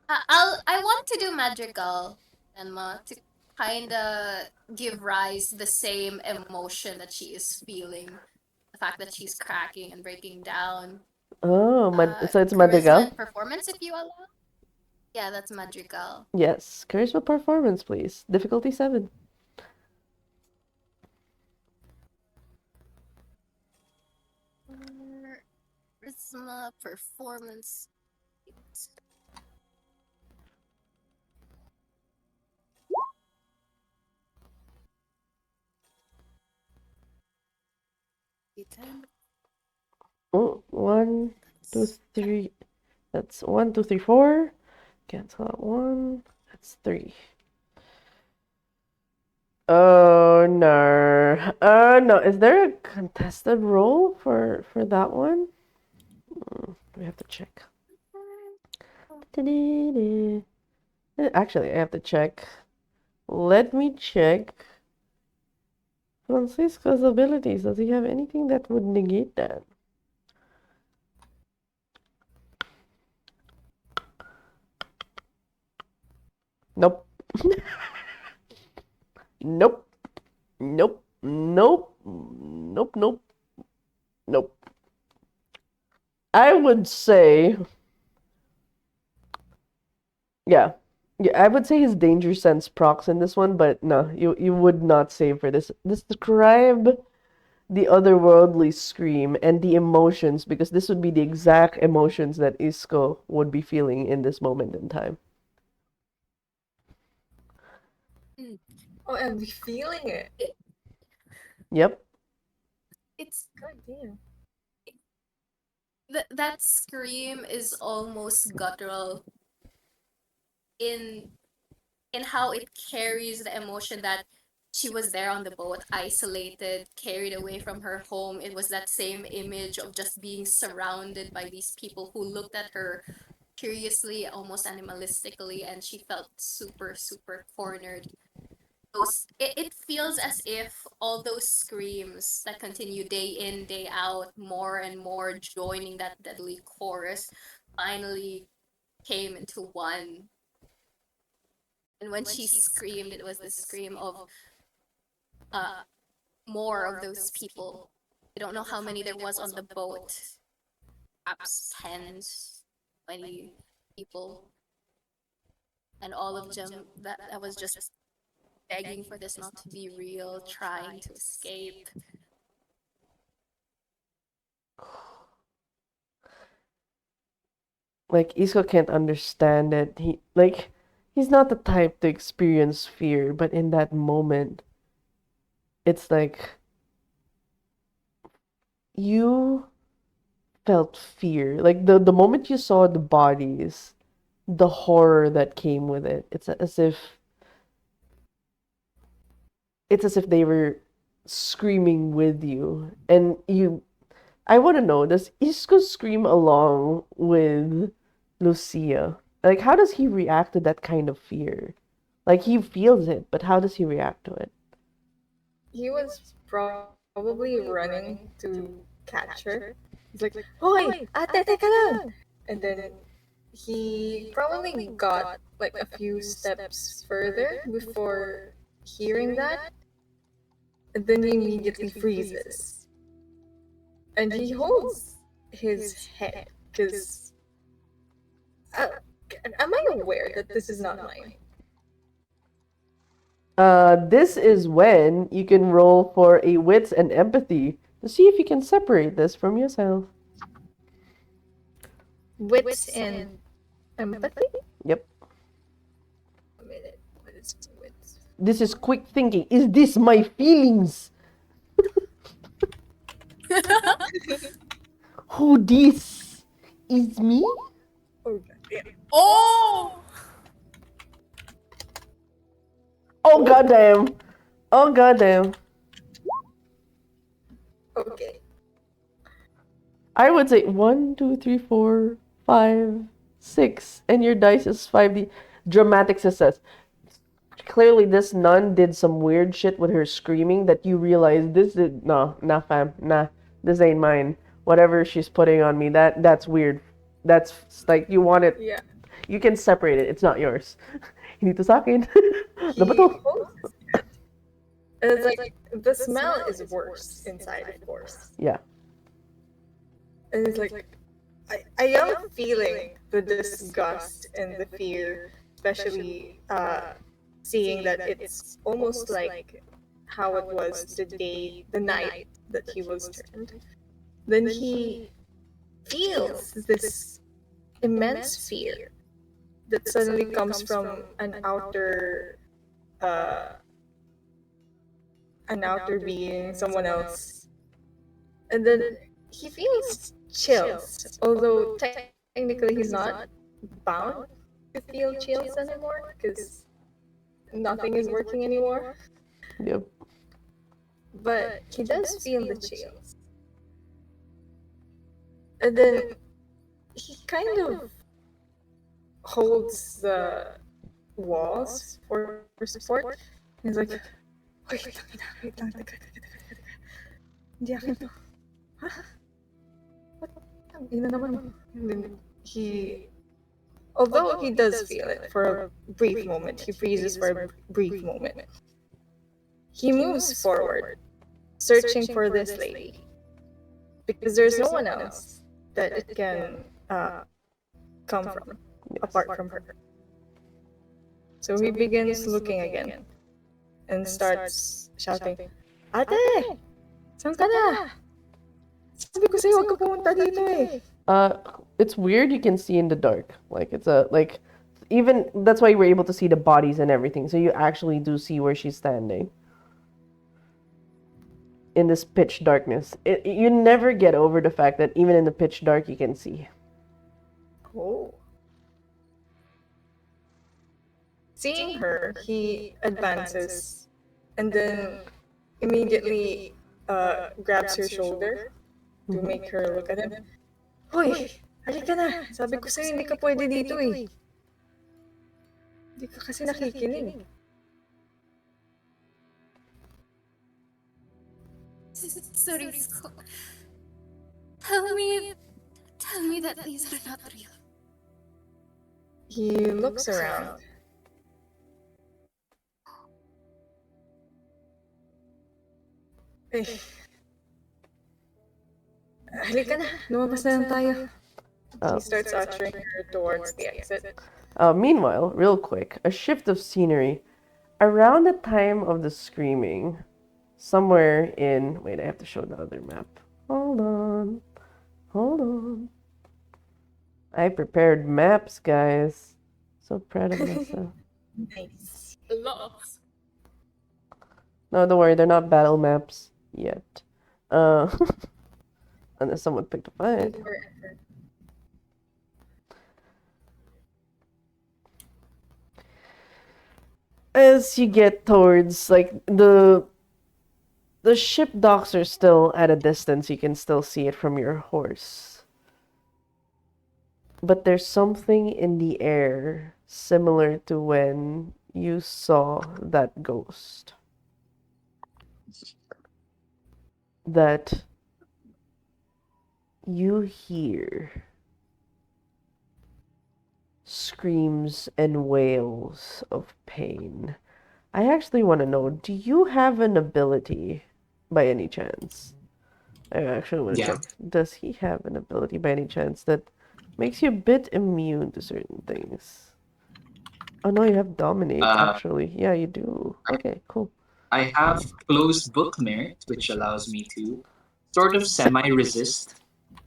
I want to do madrigal, Enma, to kinda give rise the same emotion that she is feeling. The fact that she's cracking and breaking down. Oh, so it's charisma madrigal? and performance, if you allow. Yeah, that's madrigal. Yes, charisma performance, please. Difficulty 7. Charisma performance. Oh, 1, 2, 3. That's 1, 2, 3, 4. Cancel out 1. That's 3. Oh no. Oh no. Is there a contested roll for that one? We have to check. Actually, I have to check. Let me check. Francisco's abilities. Does he have anything that would negate that? Nope. Nope. Nope. Nope. Nope. Nope. Nope. I would say, yeah, I would say his danger sense procs in this one, but no, you would not save for this. Describe the otherworldly scream and the emotions, because this would be the exact emotions that Isco would be feeling in this moment in time. Oh, and we feeling it. Yep. It's God damn. that scream is almost guttural in how it carries the emotion that she was there on the boat, isolated, carried away from her home. It was that same image of just being surrounded by these people who looked at her curiously, almost animalistically, and she felt super, super cornered. It feels as if all those screams that continue day in, day out, more and more joining that deadly chorus, finally came into one. And when she screamed, it was the scream of uh more of those people. I don't know how many there was on the boat. Perhaps tens, 20 people. And all of them that was just begging for this not to be real, trying to escape. Like Isko can't understand it. He's not the type to experience fear, but in that moment, it's like you felt fear. Like the moment you saw the bodies, the horror that came with it. It's as if they were screaming with you. And I want to know, does Isco scream along with Lucia? Like, how does he react to that kind of fear? Like, he feels it, but how does he react to it? He was probably running to catch her. He's like, "Hoy, ate, teka lang!" And then he probably got like a few steps further before hearing that, and then he immediately freezes. And he holds his head because uh, am I aware that this is not mine? This is when you can roll for a wits and empathy to see if you can separate this from yourself. Wits and empathy? Yep. A minute. What is wits? This is quick thinking. Is this my feelings? Who this is me? Oh, God damn. Oh! Oh goddamn! Oh goddamn! Okay. I would say 1, 2, 3, 4, 5, 6, and your dice is 5D. Dramatic success. Clearly, this nun did some weird shit with her screaming that you realize this is nah, fam, nah, this ain't mine. Whatever she's putting on me, that's weird. That's like you want it. Yeah. You can separate it. It's not yours. Hindi to sa akin. Ano ba He to? holds his head. And it's like the smell is worse inside, of course. Yeah. And it's like I am feeling the disgust and the fear, especially seeing that it's almost like how it was the night that he was turned. Then he feels this immense fear that suddenly comes from uh, an outer being, someone else. And then he feels chills, although technically he's not bound to feel chills anymore because nothing is working anymore. Yep. But he does feel the chills. And then he kind of holds the walls for support. He's like, wait lang, teka. Hindi akin to. Huh? What? Ina naman. And then although he does feel it for a brief moment, he freezes for a brief moment. He moves forward, searching for this lady. Because there's no one else that it can come from, apart from her. So he begins looking again and starts shouting, Ate! Saan ka na? Sabi ko sa'yo, huwag ka pumunta dito eh. It's weird you can see in the dark. Like Even that's why you were able to see the bodies and everything. So you actually do see where she's standing in this pitch darkness. You never get over the fact that even in the pitch dark you can see. Oh. Seeing her, he advances and then immediately grabs her shoulder to make her look at him. Hoy! Halika na! Sabi ko sa'yo, hindi ka pwede dito eh. Hindi ka kasi nakikinig. Sorry, Sukol. Tell me that these are not real. He looks around. Eh. Halika na! Lumabas na lang tayo. He starts ushering her towards the exit. Meanwhile, real quick, a shift of scenery. Around the time of the screaming, somewhere in... Wait, I have to show the other map. Hold on. I prepared maps, guys. So proud of myself. Nice. Lots. No, don't worry, they're not battle maps yet. Unless someone picked a fight. As you get towards, like, the ship docks are still at a distance. You can still see it from your horse. But there's something in the air similar to when you saw that ghost. That you hear screams and wails of pain. I actually want to know, do you have an ability by any chance? I actually want to check. Does he have an ability by any chance that makes you a bit immune to certain things? Oh no, you have dominate, actually. Yeah, you do. Okay, cool. I have closed book merit, which allows me to sort of semi-resist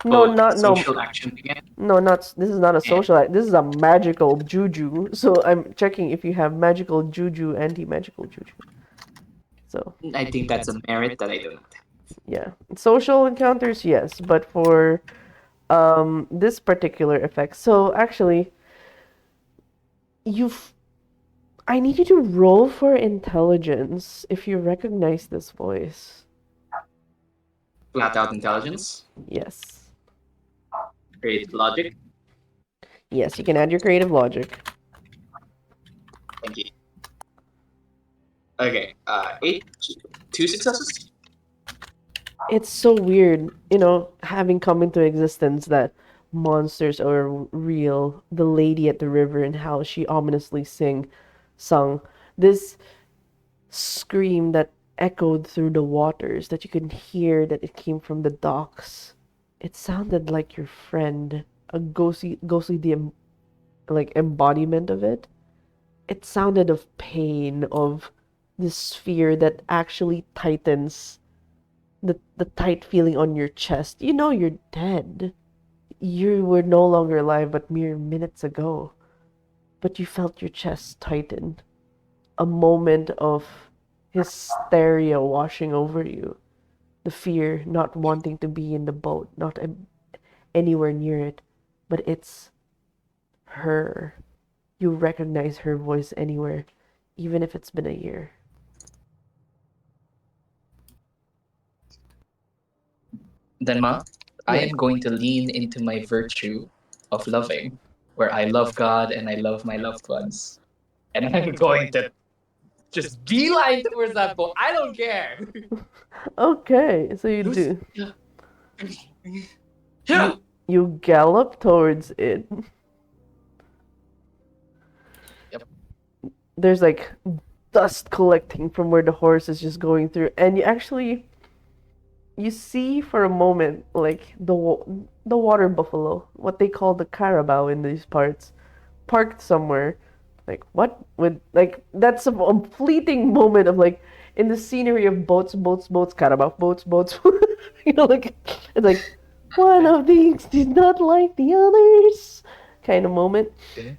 social action again. No, this is not a social act. This is a magical juju. So I'm checking if you have magical juju, anti-magical juju. So I think that's a merit that I do not have. Yeah, social encounters, yes, but for this particular effect. So actually, I need you to roll for intelligence if you recognize this voice. Flat out intelligence. Yes. Creative logic. Yes, you can add your creative logic. Thank you. Okay, 2 successes. It's so weird, having come into existence that monsters are real. The lady at the river and how she ominously sung this scream that echoed through the waters, that you could hear that it came from the docks. It sounded like your friend, a ghostly like embodiment of it. It sounded of pain, of this fear that actually tightens the tight feeling on your chest. You know you're dead. You were no longer alive but mere minutes ago. But you felt your chest tighten. A moment of hysteria washing over you. The fear, not wanting to be in the boat, not anywhere near it. But it's her. You recognize her voice anywhere, even if it's been a year. Then, I am going to lean into my virtue of loving, where I love God and I love my loved ones. And I'm going to just beeline towards that boat. I don't care. Okay, so you do. Yeah. You gallop towards it. Yep. There's like dust collecting from where the horse is just going through, and you see for a moment like the water buffalo, what they call the carabao in these parts, parked somewhere. Like what would like that's a fleeting moment of like in the scenery of boats, carabao, boats. Like it's like one of these is not like the others kind of moment. Okay.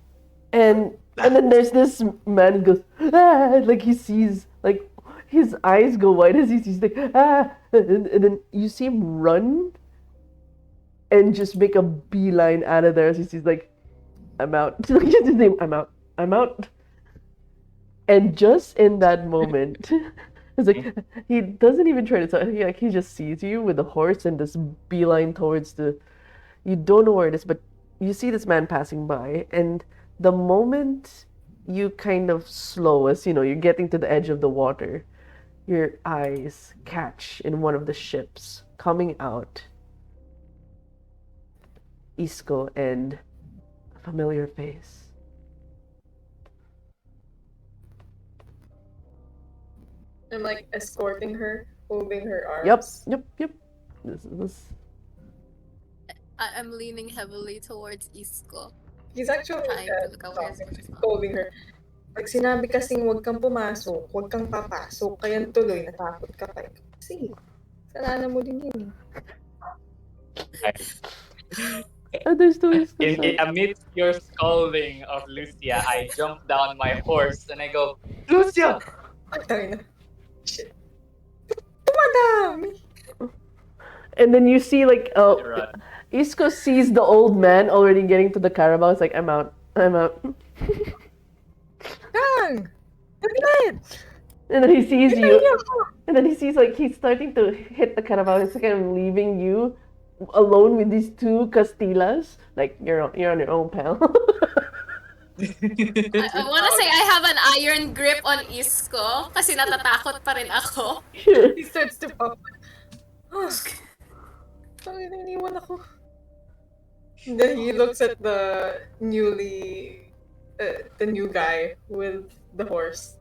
And then there's this man who goes, ah, like he sees, like his eyes go wide as he sees, like, ah, and then you see him run and just make a beeline out of there as he sees, like, I'm out. Like, just his name, I'm out. I'm out. And just in that moment, it's like he doesn't even try to talk. He just sees you with the horse and this beeline towards the. You don't know where it is, but you see this man passing by, and the moment you kind of slow, as you're getting to the edge of the water, your eyes catch in one of the ships coming out Isco and a familiar face. I'm like escorting her, holding her Yep, arms. yep. This. I'm leaning heavily towards Isko. He's actually Trying to look over his holding her. Pag sinabi kasing huwag kang pumasok, huwag kang papasok, kaya tuloy natakot ka pa. Kasi, kasalanan mo din yun. There's two Isco. Amidst your scolding of Lucia, I jump down my horse and I go, Lucia! Ay, tayo na. Shit. Tumadami! And then you see, like, Run. Isco sees the old man already getting to the carabao. It's like, I'm out. Kang! Naglit! And then he sees you. And then he sees, like, he's starting to hit the carabao. It's like, I'm leaving you alone with these two Castillas. Like, you're on your own, pal. I wanna say I have an iron grip on Isko kasi natatakot pa rin ako. He starts to pop. Bakit iniwan ako? And then he looks at the new guy with the horse.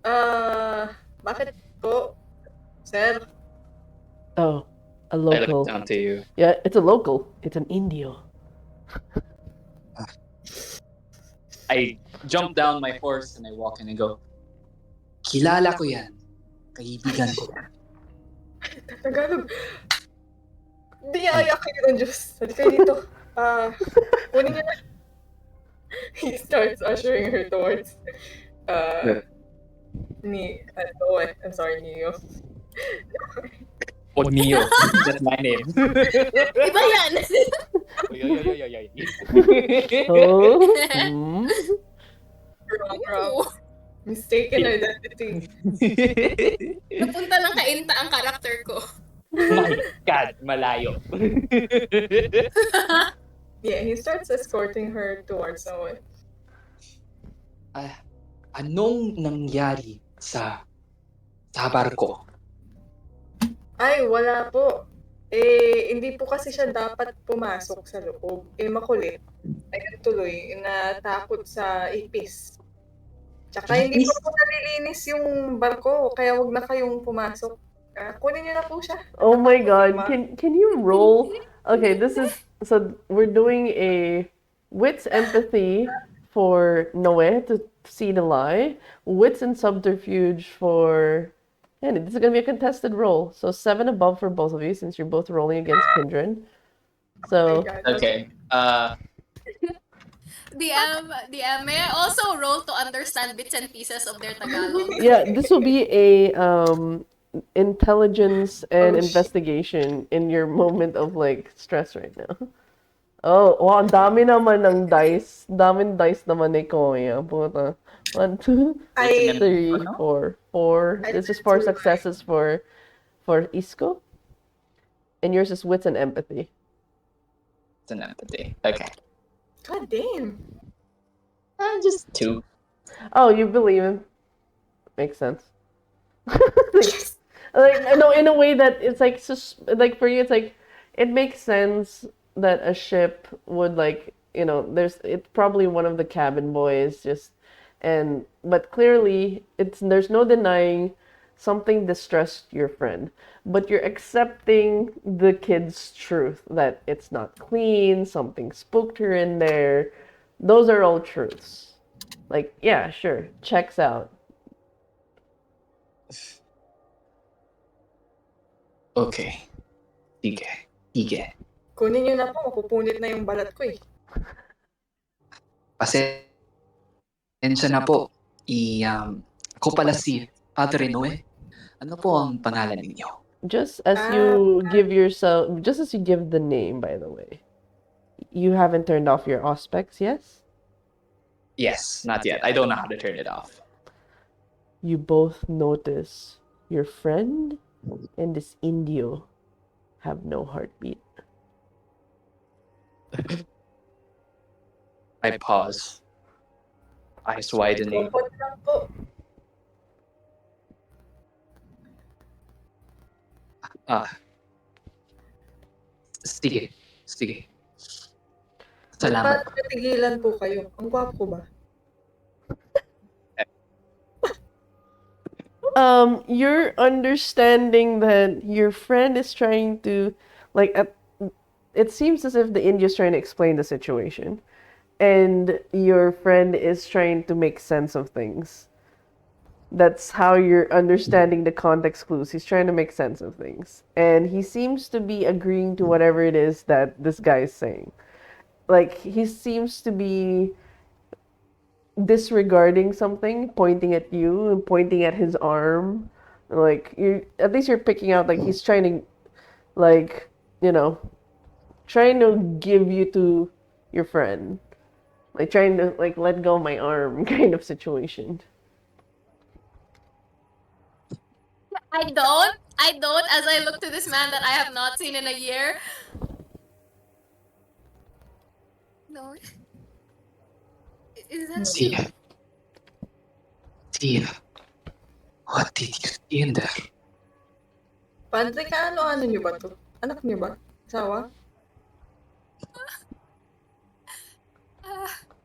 Bakit po, sir? Oh, a I local. look down to you. Yeah, it's a local. It's an Indio. I jump down my horse and I walk in and go, kilala ko yan. Kaibigan ko yan. Tagalog. Biyaya kayo ng Diyos. Hali kayo dito. Kunin niyo na. He starts ushering her towards I'm sorry, Neo. O Neo. That's my name. Iba yan! Oh. Wrong. Mistaken identity. Napunta ng kainta ang karakter ko. My God, malayo. Yeah, he starts escorting her towards someone. Anong nangyari sa barko? Ay, wala po. Hindi po kasi siya dapat pumasok sa loob. Makulit. Ay, tuloy, natakot sa ipis. Tsaka hindi pa po nalilinis yung barko, kaya wag na kayong pumasok. Kunin niyo na po siya. Oh my God! Can you roll? Okay, so we're doing a wits empathy for Noe to see the lie, wits and subterfuge for. And this is gonna be a contested roll, so 7 above for both of you since you're both rolling against Kindred. So Okay. DM, may I also roll to understand bits and pieces of their Tagalog? yeah, this will be a intelligence and Oh, shit. investigation in your moment of like stress right now. Oh, wow, ang dami naman ng dice. Daming dice naman ni Koya. Puta. 1, 2, I 3, 4. 4. This is 4 successes for Isco. And yours is wits and empathy. It's an empathy. Okay. God damn. Just 2. Oh, you believe him. Makes sense. Like, no, in a way that it's like, like for you, it's like, it makes sense that a ship would like, it's probably one of the cabin boys but clearly there's no denying something distressed your friend, but you're accepting the kid's truth that it's not clean, something spooked her in there. Those are all truths. Like, yeah, sure, checks out. Okay. Sige. Kunin niyo na po, mapupunit na yung balat ko eh. Pasensya na po. Ako pala si Padre Noe. Ano po ang pangalan ninyo? Just as you give the name, by the way. You haven't turned off your auspex, yes? Yes, not yet. I don't know how to turn it off. You both notice your friend and this Indio have no heartbeat. I pause. Eyes widening. Robot lang po. Sige. Ba't Salamat. natigilan po kayo? Ang gwapo ba? You're understanding that your friend is trying to, it seems as if the India's trying to explain the situation, and your friend is trying to make sense of things. That's how you're understanding the context clues. He's trying to make sense of things. And he seems to be agreeing to whatever it is that this guy is saying. Like, he seems to be disregarding something, pointing at you and pointing at his arm. Like, at least you're picking out, like, he's trying to, like, trying to give you to your friend. Like, trying to, like, let go of my arm kind of situation. I don't, as I look to this man that I have not seen in a year. No. Is that you? Tia, what did you see in there? Padre ka, ano niyo ba to? Anak niyo ba? Asawa?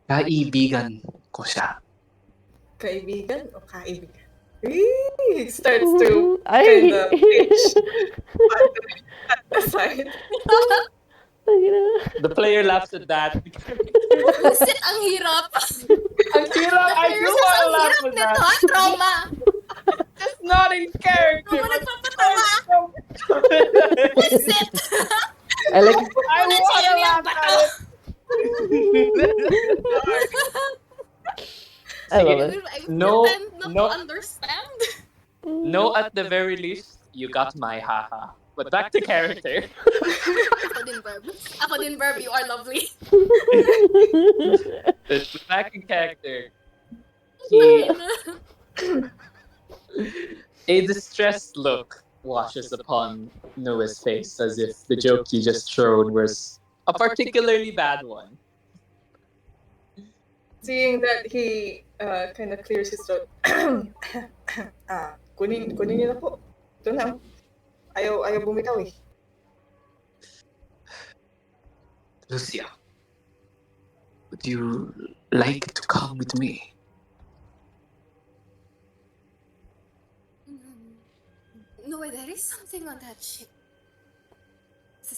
Kaibigan ko siya. Kaibigan o kaibigan? He starts to I kind of pitch at the side. The player laughs at that. Buset, ang hirap. Ang hirap! I do want to laugh at Nito, that. trauma. It's not in character. Trauma nagpapatawa. Buset. I like I want to laugh at it. I love it. No, pretend not to understand. No, at the very least, you got my haha. But back to character. Ako din, Verb. You are lovely. Back in character. Fine. A distressed look washes upon Noah's face as if the joke he just showed was a particularly bad one. Seeing that he kind of clears his throat. Kunin niyo na po. Ito na. Ayaw bumitaw eh. Lucia, would you like to come with me? No, there is something on that ship.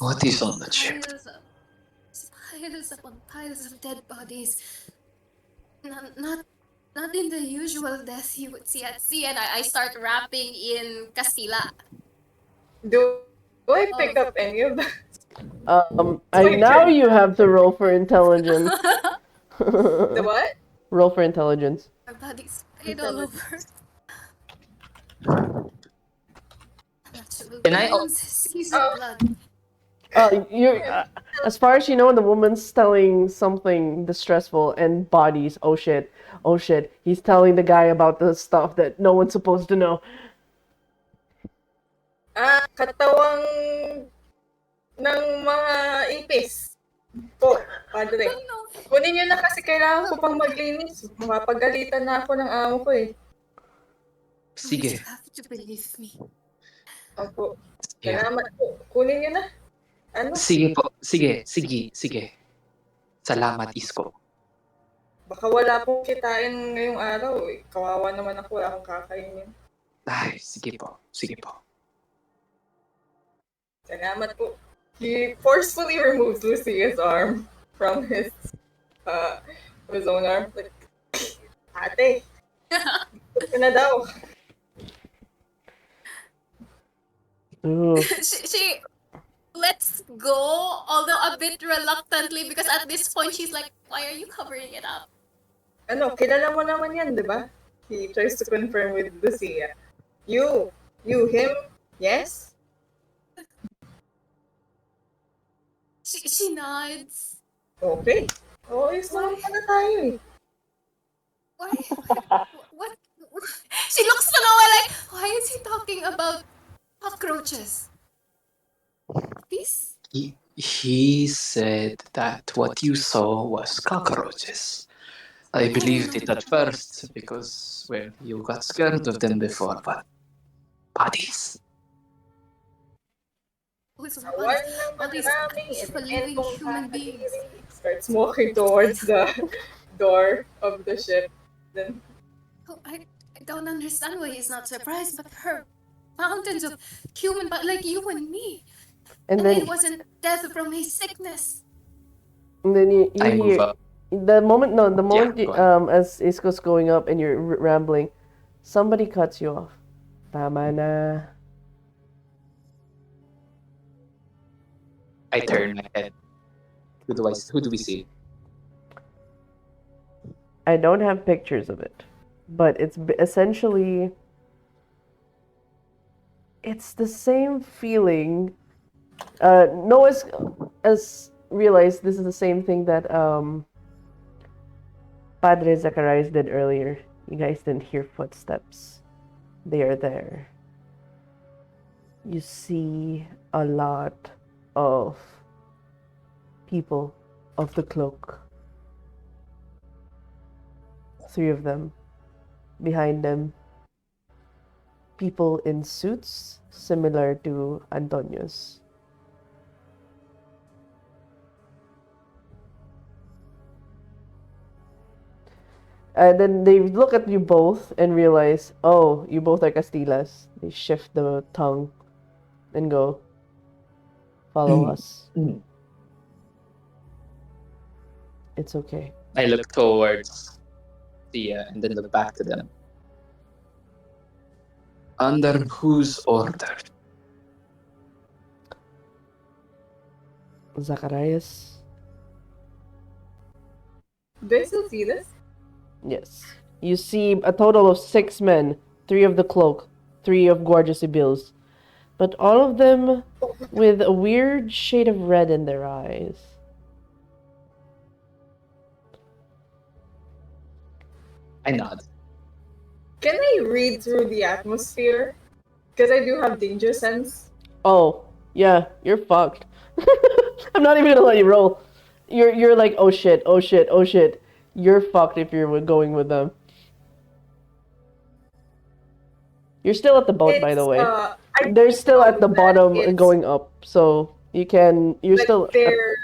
What is on the ship? Piles upon piles of dead bodies. Not in the usual death you would see at sea. And I start rapping in Castilla. Do I pick up any of that? Now you have to roll for intelligence. The what? Roll for intelligence. Our bodies sprayed all over. Can I- Season blood. As far as you know, the woman's telling something distressful and bodies. Oh shit. He's telling the guy about the stuff that no one's supposed to know. Katawang ng mga ipis. Po, padre. Kunin niyo na kasi kailangan ko pang maglinis. Mapagalitan na ako ng amo ko eh. Sige. You have to believe me. Opo. Salamat po. Kunin niyo na. Ano? Sige po. Sige. Salamat, Isko. Baka wala pong kitain ngayong araw eh. Kawawa naman ako. Wala akong kakainin. Ay, sige po. Salamat po. He forcefully removes Lucia's arm from his own arm. Like, ate, ito na daw. Ooh. let's go, although a bit reluctantly because at this point she's like, why are you covering it up? Ano, kilala mo naman yan, di ba? He tries to confirm with Lucia. You, him, yes? She nods. Okay. Oh, ayos naman pala tayo eh. Why? What? She looks to Noah like, why is he talking about cockroaches? Peace? He said that what you saw was cockroaches. I believed it at first because, well, you got scared of them before, but bodies? What's Awan bodies? ng Bodies madaraming for living elementong human beings. kakainis. Starts walking towards the door of the ship. Then, Oh, I don't understand why he's not surprised, but her mountains of human, but like you and me. And And then it wasn't death from a sickness. you I move hear up. the moment Go on. as Isko's going up and you're rambling, somebody cuts you off. Tama na. I turn my head. Who do we see? I don't have pictures of it, but essentially it's the same feeling. Noah's as realized this is the same thing that Padre Zacharias did earlier. You guys didn't hear footsteps. They are there. You see a lot of people of the cloak. 3 of them. Behind them, people in suits similar to Antonio's. And then they look at you both and realize, oh, you both are Castillas. They shift the tongue and go, follow us. It's okay. I look towards Thea and then look back to them. Under whose order? Zacharias? do I still see this? Yes. You see a total of 6 men, 3 of the cloak, 3 of gorgeous Ibils, but all of them with a weird shade of red in their eyes. I nod. Can I read through the atmosphere? Because I do have danger sense. Oh, yeah, you're fucked. I'm not even gonna let you roll. You're like, oh shit, oh shit, oh shit. You're fucked if you're going with them. You're still at the boat, by the way. They're still at the bottom and going up, so you can. You're still. They're.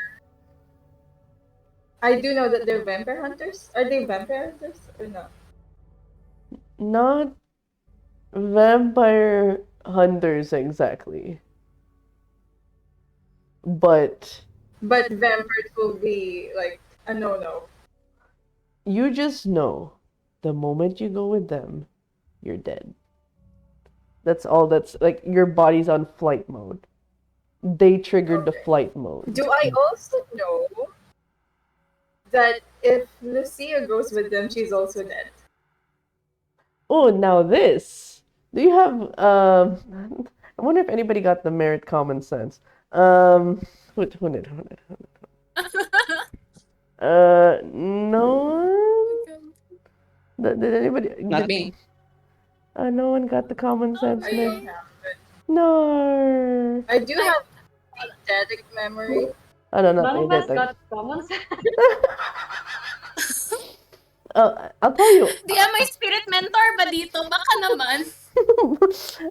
I do know that they're vampire hunters. Are they vampire hunters or not? Not vampire hunters exactly, but vampires will be like a no. you just know the moment you go with them, you're dead. That's all. That's like your body's on flight mode. They triggered the flight mode. Do I also know that if Lucia goes with them, she's also dead? Oh, now this. Do you have I wonder if anybody got the merit common sense. Who did? No one? Did anybody? Not me. No one got the common sense. I don't have it. No. I do have eidetic memory. I don't know. None of us got common sense. I'll tell you. Di may spirit mentor ba dito? Baka naman.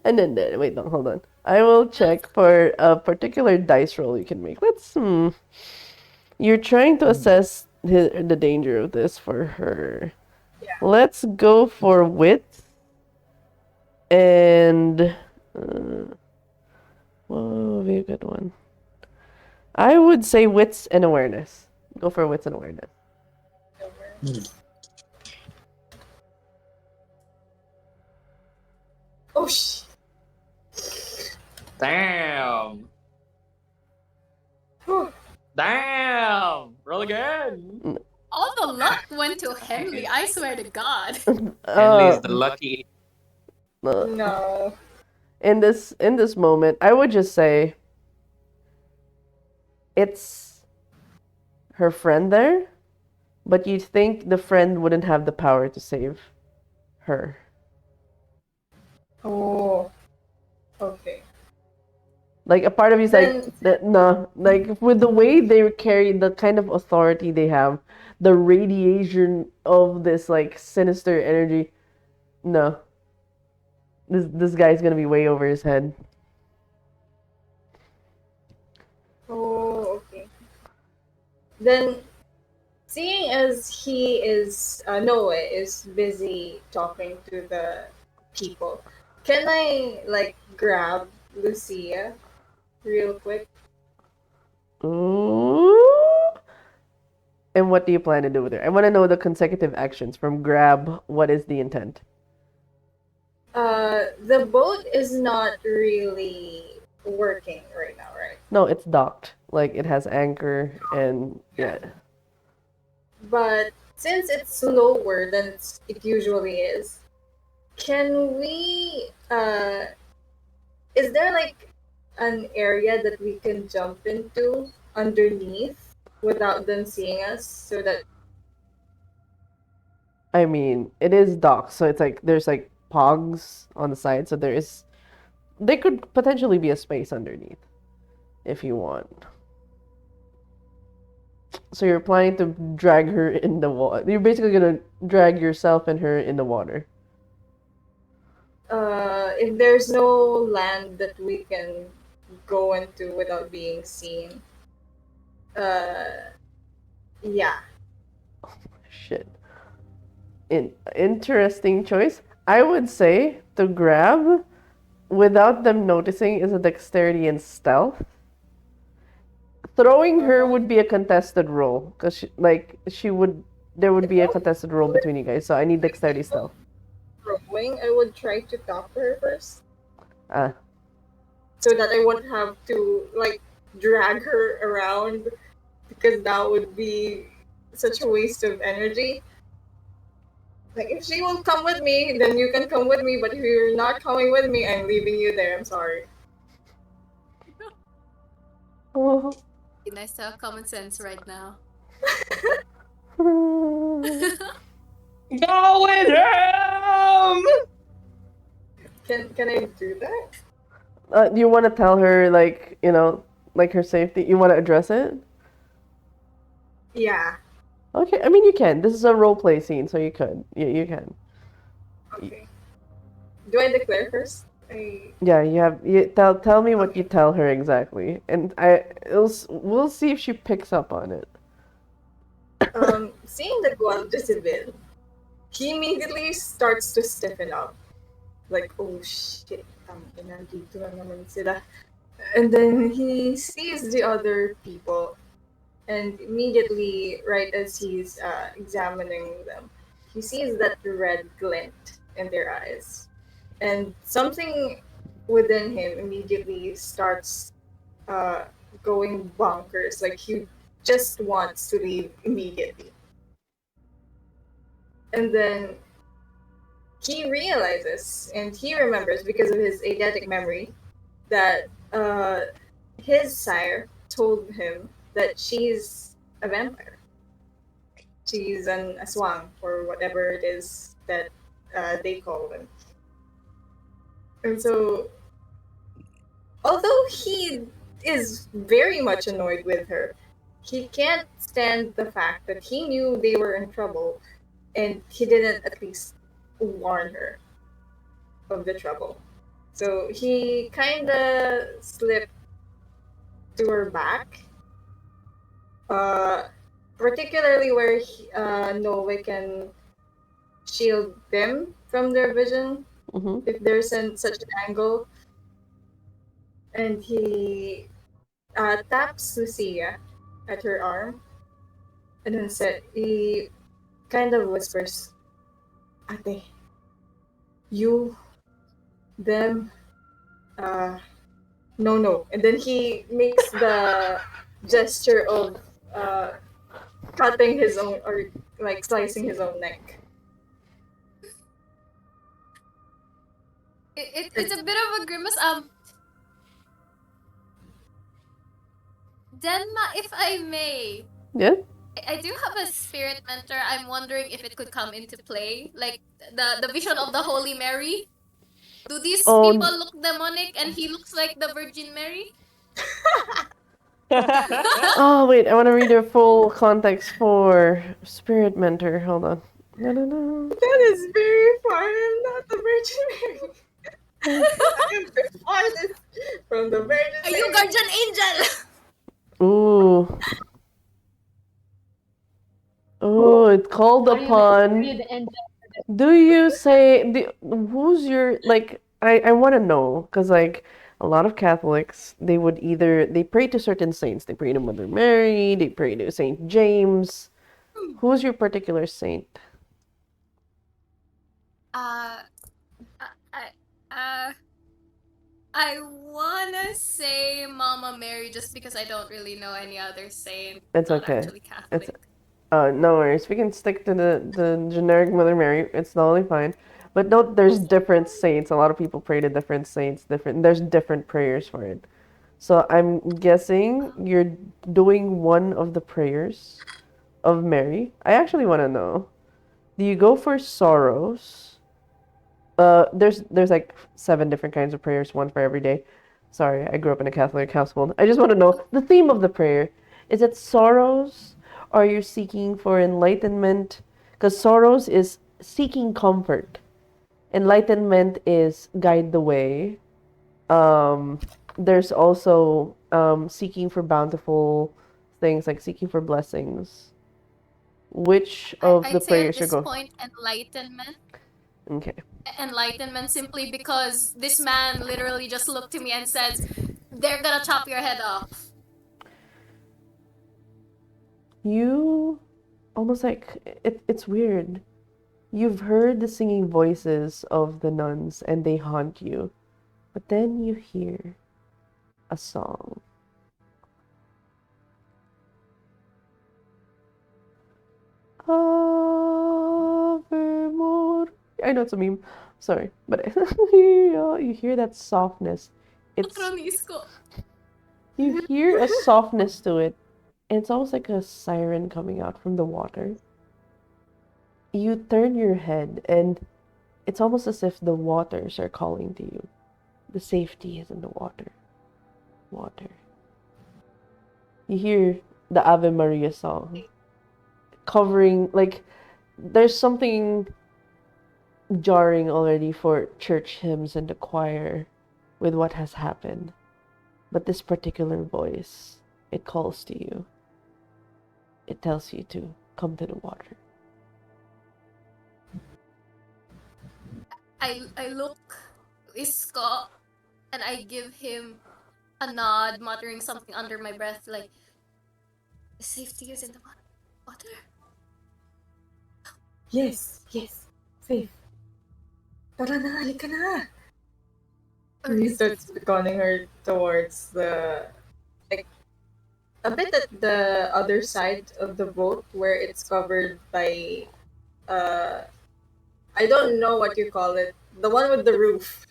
And then wait, no, hold on. I will check for a particular dice roll you can make. You're trying to assess the danger of this for her. Yeah. Let's go for wit and what would be a good one? I would say wits and awareness. Go for wits and awareness. Oh shit. Damn. Damn! Roll again! All the luck went to Henley, I swear to God. Henley's the lucky. No. In this moment, I would just say it's her friend there, but you'd think the friend wouldn't have the power to save her. Oh. Okay. Like a part of you's like no, like with the way they carry the kind of authority they have, the radiation of this like sinister energy. No, this guy's gonna be way over his head. Oh, okay. Then, seeing as Noah is busy talking to the people, can I like grab Lucia real quick? Ooh. And what do you plan to do with her? I want to know the consecutive actions from grab. What is the intent? The boat is not really working right now, right? No, it's docked. Like it has anchor and yeah. But since it's slower than it usually is, can we? Is there like an area that we can jump into underneath without them seeing us, so that? I mean, it is docked, so it's like there's like pogs on the side, so there could potentially be a space underneath if you want. So you're planning to drag her in the water. You're basically gonna drag yourself and her in the water. If there's no land that we can go into without being seen, yeah. Shit. Interesting choice. I would say to grab without them noticing is a dexterity and stealth. Throwing her would be a contested roll because there would be a contested roll between you guys. So I need dexterity stealth. Throwing, I would try to talk to her first, Ah, so that I won't have to like drag her around, because that would be such a waste of energy. Like, if she will come with me, then you can come with me, but if you're not coming with me, I'm leaving you there. I'm sorry. oh. Be nice to have common sense right now. Go with him! Can I do that? Do you want to tell her like like her safety? You want to address it? Yeah. Okay, I mean you can. This is a role play scene, so you could. You can. Okay. Do I declare first? Yeah, tell me what you tell her exactly, and we'll see if she picks up on it. Seeing the Guardia Civil, he immediately starts to stiffen up. Like, oh shit, nandito na naman sila. And then he sees the other people, and immediately, right as he's examining them, he sees that red glint in their eyes. And something within him immediately starts going bonkers. Like, he just wants to leave immediately. And then he realizes and he remembers, because of his eidetic memory, that his sire told him that she's a vampire. She's an aswang, or whatever it is that they call them. And so, although he is very much annoyed with her, he can't stand the fact that he knew they were in trouble and he didn't at least warn her of the trouble. So he kind of slipped to her back, particularly where Noe can shield them from their vision if there's such an angle. And he taps Lucia at her arm, and then he kind of whispers, "Ate, you, them, no." And then he makes the gesture of uh, cutting his own or like slicing his own neck. It's a bit of a grimace. Denma, if I may, Yeah? I do have a spirit mentor. I'm wondering if it could come into play, like the vision of the Holy Mary. Do these Oh, people look demonic, and he looks like the Virgin Mary? oh wait, I want to read the full context for Spirit Mentor. Hold on. No, no, no. That is very far. I'm not the Virgin Mary. I am the farthest from the Virgin Are Mary. you guardian angel? Ooh. Oh, it's called Are upon. you the angel? Do you say who's your like? I want to know because like a lot of Catholics, they would either they pray to certain saints. They pray to Mother Mary. They pray to Saint James. Who's your particular saint? Uh, I, uh, I wanna say Mama Mary just because I don't really know any other saint. It's Not okay. actually It's Catholic. no worries. We can stick to the generic Mother Mary. It's totally fine. But note, there's different saints. A lot of people pray to different saints. There's different prayers for it. So I'm guessing you're doing one of the prayers of Mary. I actually want to know. Do you go for sorrows? There's like 7 different kinds of prayers, one for every day. Sorry, I grew up in a Catholic household. I just want to know the theme of the prayer. Is it sorrows? Or are you seeking for enlightenment? Because sorrows is seeking comfort. Enlightenment is guide the way. Um, there's also seeking for bountiful things, like seeking for blessings. Which of the I'd say at prayers you this go? point, enlightenment. Okay. Enlightenment simply because this man literally just looked to me and says, "They're gonna chop your head off." You almost like it's weird. You've heard the singing voices of the nuns and they haunt you, but then you hear a song. Ave Mor. I know it's a meme. Sorry, but you hear that softness. It's Cronisco. you hear a softness to it, and it's almost like a siren coming out from the water. You turn your head, and it's almost as if the waters are calling to you. The safety is in the water. Water. You hear the Ave Maria song covering, like, there's something jarring already for church hymns and the choir with what has happened. But this particular voice, it calls to you. It tells you to come to the water. I look Isko and I give him a nod, muttering something under my breath like, "Safety is in the water." Yes, yes, safe. Tara na, halika na. He Alright. starts beckoning her towards the like a bit at the other side of the boat where it's covered by uh I don't know what you call it. The one with the roof.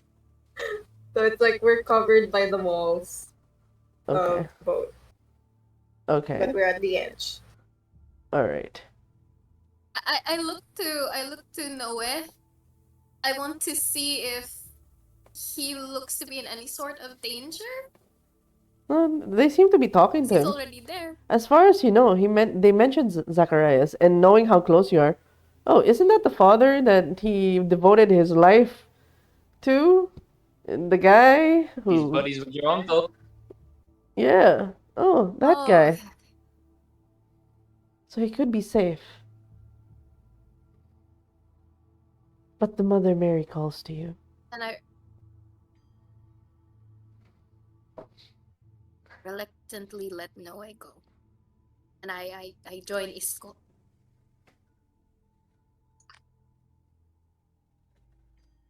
So it's like we're covered by the walls Okay. of the boat. Okay. But we're at the edge. Alright. I look to Noe. I want to see if he looks to be in any sort of danger. They seem to be talking to He's him. already there. As far as you know, they mentioned Zacharias, and knowing how close you are, oh, isn't that the father that he devoted his life to? The guy He's who, buddies with your uncle. yeah. Oh, that guy. Okay. So he could be safe. But the Mother Mary calls to you. And I reluctantly let Noe go. And I join Isko.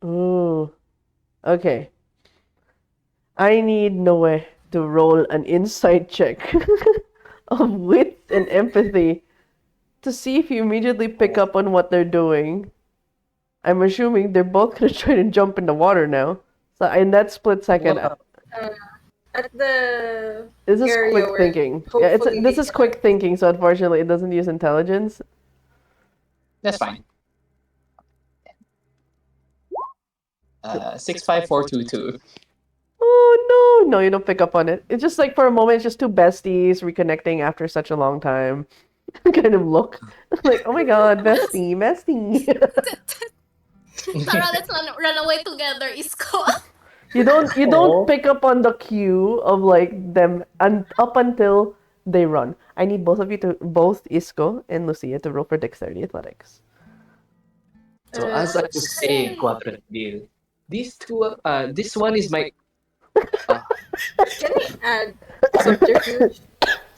Ooh. Okay. I need Noe to roll an insight check. of wit and empathy to see if you immediately pick up on what they're doing. I'm assuming they're both gonna try to jump in the water now. So in that split second, Well, At the this is area quick where thinking. Yeah, hopefully this they is quick cannot- thinking, so unfortunately it doesn't use intelligence. that's fine. 65422. Oh no, you don't pick up on it. It's just like for a moment, it's just two besties reconnecting after such a long time. Kind of look like, oh my god, bestie. Tara, let's run away together, Isko. You don't Aw. pick up on the cue of like them and up until they run. I need both of you to both Isco and Lucia to roll for dexterity athletics. So as I was saying, Quadrantil, these two, this one is my. Can I add subterfuge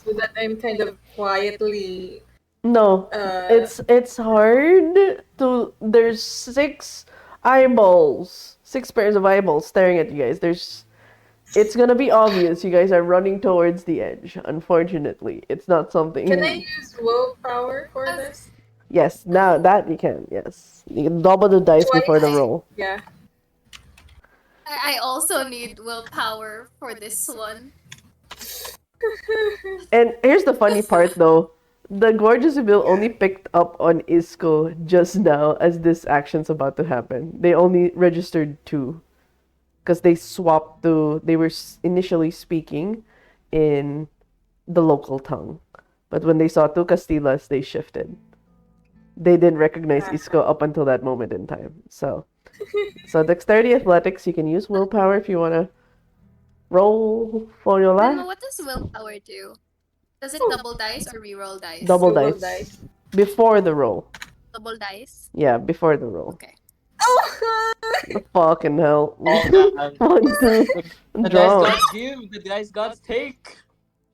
so that I'm kind of quietly No, it's hard to. There's six eyeballs, six pairs of eyeballs staring at you guys. It's gonna be obvious you guys are running towards the edge. Unfortunately, it's not something. Can I use willpower for this? Yes, now that you can. Yes, you can double the dice before the Twice? roll. Yeah. I also need willpower for this one. And here's the funny part, though. The gorgeous Bill only picked up on Isco just now as this action's about to happen. They only registered two. Because they swapped to... They were initially speaking in the local tongue. But when they saw two Castillas, they shifted. They didn't recognize Isco up until that moment in time. So dexterity athletics, you can use willpower if you want to roll for your Then life. what does willpower do? Does it double dice or reroll dice? Double Double dice. dice. Before the roll. Double dice? Yeah, before the roll. Okay. Oh! Fucking hell. Oh, One, two, the dice draw. gods give, the dice gods take.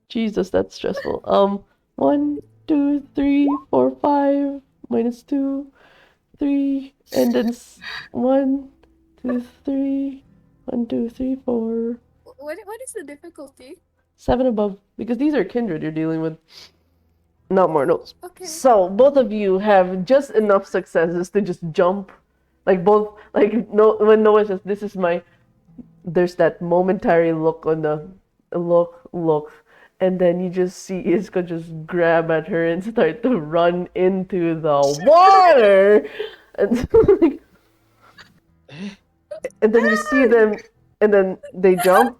Jesus, that's stressful. 1, 2, 3, 4, 5, minus 2, 3, and then 1, 2, 3, 1, 2, 3, 4, What is the difficulty? 7 above. Because these are kindred you're dealing with, not mortals. Okay. So both of you have just enough successes to just jump. Like both, like no, when Noah says, "This is my," there's that momentary look on the look, and then you just see Iska just grab at her and start to run into the water, and like, and then you see them, and then they jump,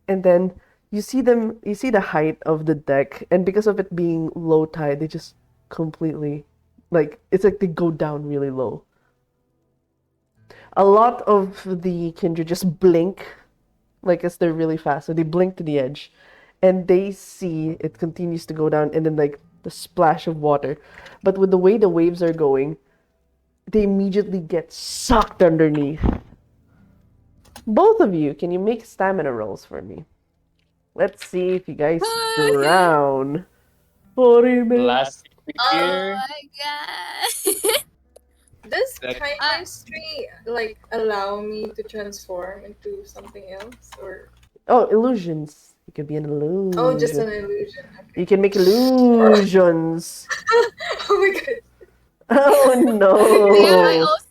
and then you see the height of the deck, and because of it being low tide, they just completely, like, it's like they go down really low. A lot of the kindred just blink, like as they're really fast, so they blink to the edge, and they see it continues to go down, and then like the splash of water, but with the way the waves are going, they immediately get sucked underneath. Both of you, can you make stamina rolls for me? Let's see if you guys drown. Last Oh year. my god. Does Like- chemistry like allow me to transform into something else, or Oh, illusions. It could be an illusion. oh, just an illusion? Okay. You can make illusions. Oh my god! Oh DM, I no. also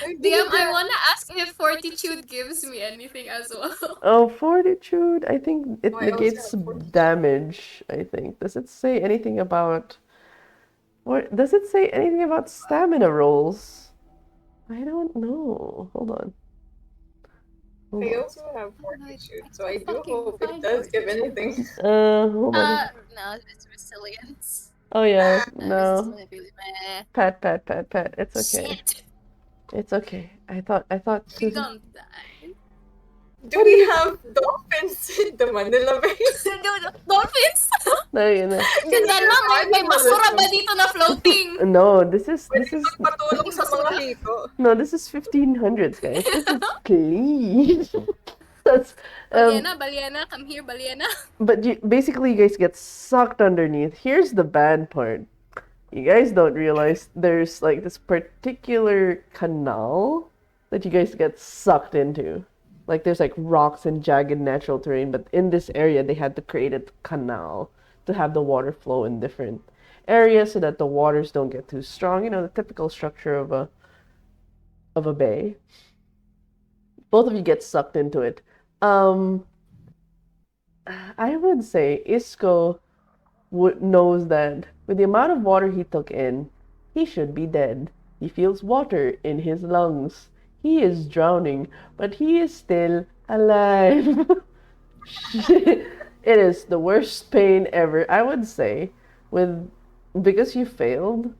I did DM, I that. wanna ask if fortitude gives me anything as well. Oh, fortitude. I think it Oh, I also negates have fortitude. damage, I think. Does it say anything about... What does it say anything about stamina rolls? I don't know. Hold on. Hold I on. also have fortitude, so I do Fucking hope fine it does give fortitude. anything. Hold on. No, it's resilience. Oh yeah, Uh, no. resilience really meh. Pat. It's okay. Shit. It's okay. I thought We don't die. Do we have dolphins in the Manila Bay? Dolphins? No, you know. Ganda na, may basura ba dito na floating? No, this is Patulong sa mga hito. no, this is 1500s, guys. This is clean. That's Baliana, come here, Baliana. but basically you guys get sucked underneath. Here's the bad part. You guys don't realize there's like this particular canal that you guys get sucked into. Like there's like rocks and jagged natural terrain, but in this area they had to create a canal to have the water flow in different areas so that the waters don't get too strong. You know, the typical structure of a bay. Both of you get sucked into it. Um, I would say Isco knows that with the amount of water he took in, he should be dead. He feels water in his lungs. He is drowning, but he is still alive. It is the worst pain ever. I would say, with because you failed,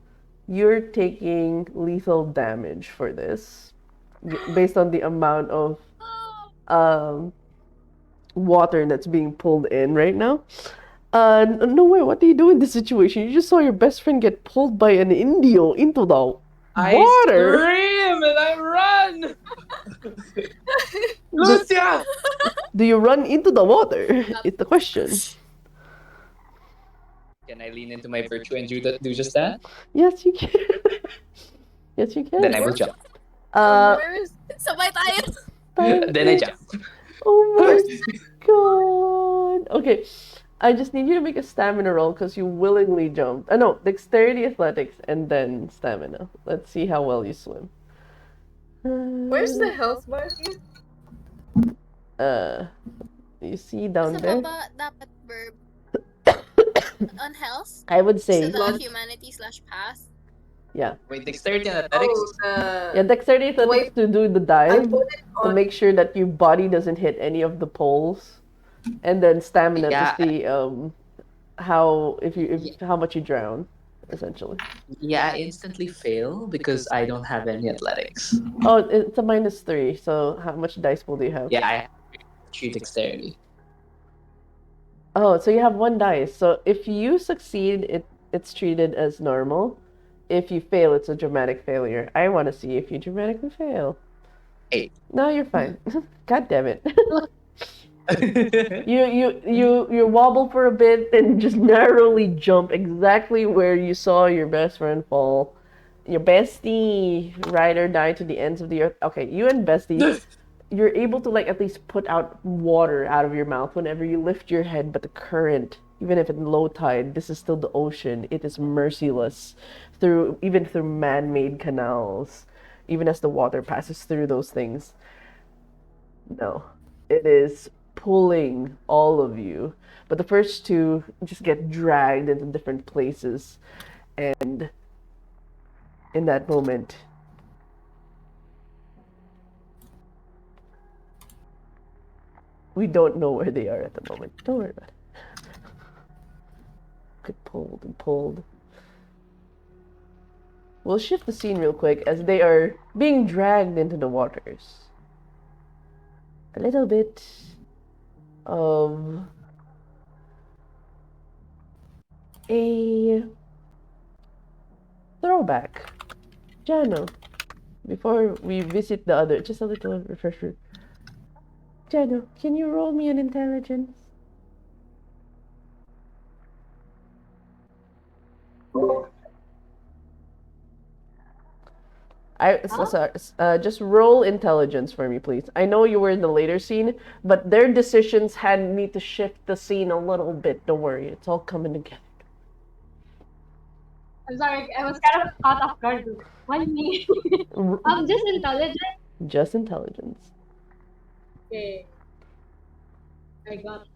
you're taking lethal damage for this, based on the amount of um water that's being pulled in right now. No way. What do you do in this situation? You just saw your best friend get pulled by an Indio into the I water. scream and I run. Do, Lucia! do you run into the water? It's the question. Can I lean into my virtue and do just that? Yes, you can. Yes, you can. Then I will jump. Where is Sabay tayo. Then I jump. Oh my god. Okay. I just need you to make a stamina roll because you willingly jumped. No, dexterity, athletics, and then stamina. Let's see how well you swim. where's the health bar here? You see down Sa there? baba, dapat verb. On health? I would Sa say, the humanity/path? yeah. Wait, dexterity and athletics? Yeah, dexterity, athletics to do the I dive, put it to on. make sure that your body doesn't hit any of the poles, and then stamina Yeah. to see how much you drown, essentially. Yeah, I instantly fail because I don't have any athletics. Oh, it's a -3. So how much dice pool do you have? Yeah, I have 3 dexterity. Oh, so you have one dice. So if you succeed, it's treated as normal. If you fail, it's a dramatic failure. I want to see if you dramatically fail. 8. No, you're fine. God damn it. You wobble for a bit and just narrowly jump exactly where you saw your best friend fall. Your bestie ride or die to the ends of the earth. Okay, you and bestie, you're able to like at least put out water out of your mouth whenever you lift your head, but the current, even if it's low tide, this is still the ocean. It is merciless even through man-made canals, even as the water passes through those things. No, it is pulling all of you. But the first two just get dragged into different places. And in that moment, we don't know where they are at the moment. Don't worry about it. Get pulled and pulled. We'll shift the scene real quick as they are being dragged into the waters. A little bit of a throwback. Jano, before we visit the other, just a little refresher. Jano, can you roll me an intelligence? Just roll intelligence for me, please. I know you were in the later scene, but their decisions had me to shift the scene a little bit. Don't worry, it's all coming together. I'm sorry, I was kind of caught off guard. Why me? Just intelligent. Just intelligence. Okay. I got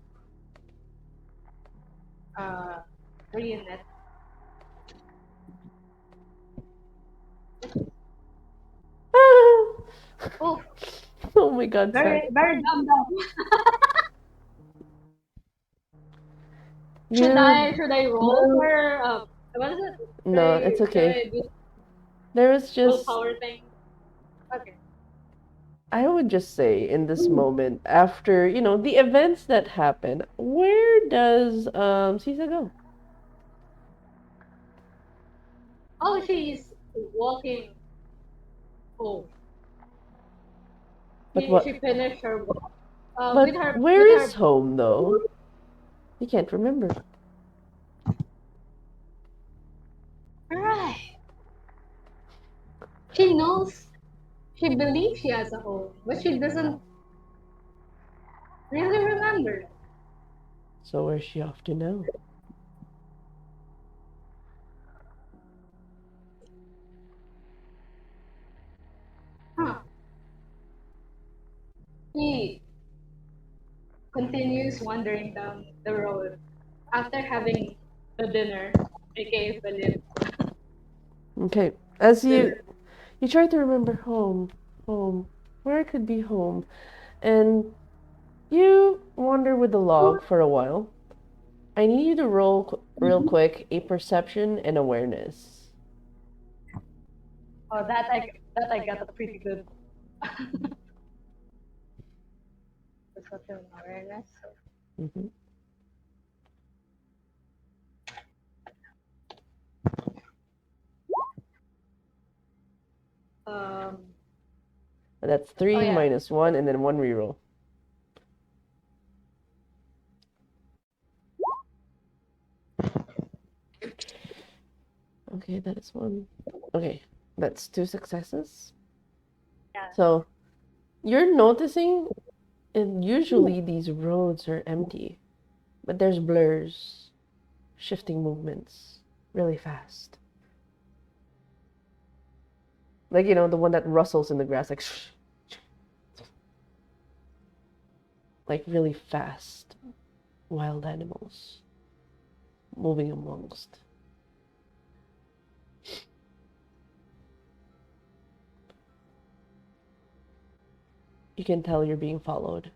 3 in it. Oh, Oh my god, very sad. very dumb. You- Should I roll for what is it? No, Should I- it's should okay. I do There was just willpower thing? Okay. I would just say in this moment, after, the events that happen, where does Sisa go? Oh, she's walking home. But what? She finished her walk. But where with is home though? You can't remember. Right. She knows. She believes she has a home, but she doesn't really remember. So where's she off to now? Huh. He continues wandering down the road after having the dinner, aka Philip. Okay. As you try to remember home, where could be home, and you wander with the log for a while. I need you to roll real quick a perception and awareness. Oh, that I got a pretty good perception awareness. Mm-hmm. Um. That's three Oh yeah. minus one, and then one reroll. Okay, that is one. Okay, that's two successes. Yeah. So you're noticing, and usually these roads are empty, but there's blurs, shifting movements, really fast. Like, the one that rustles in the grass, like really fast wild animals moving amongst. You can tell you're being followed.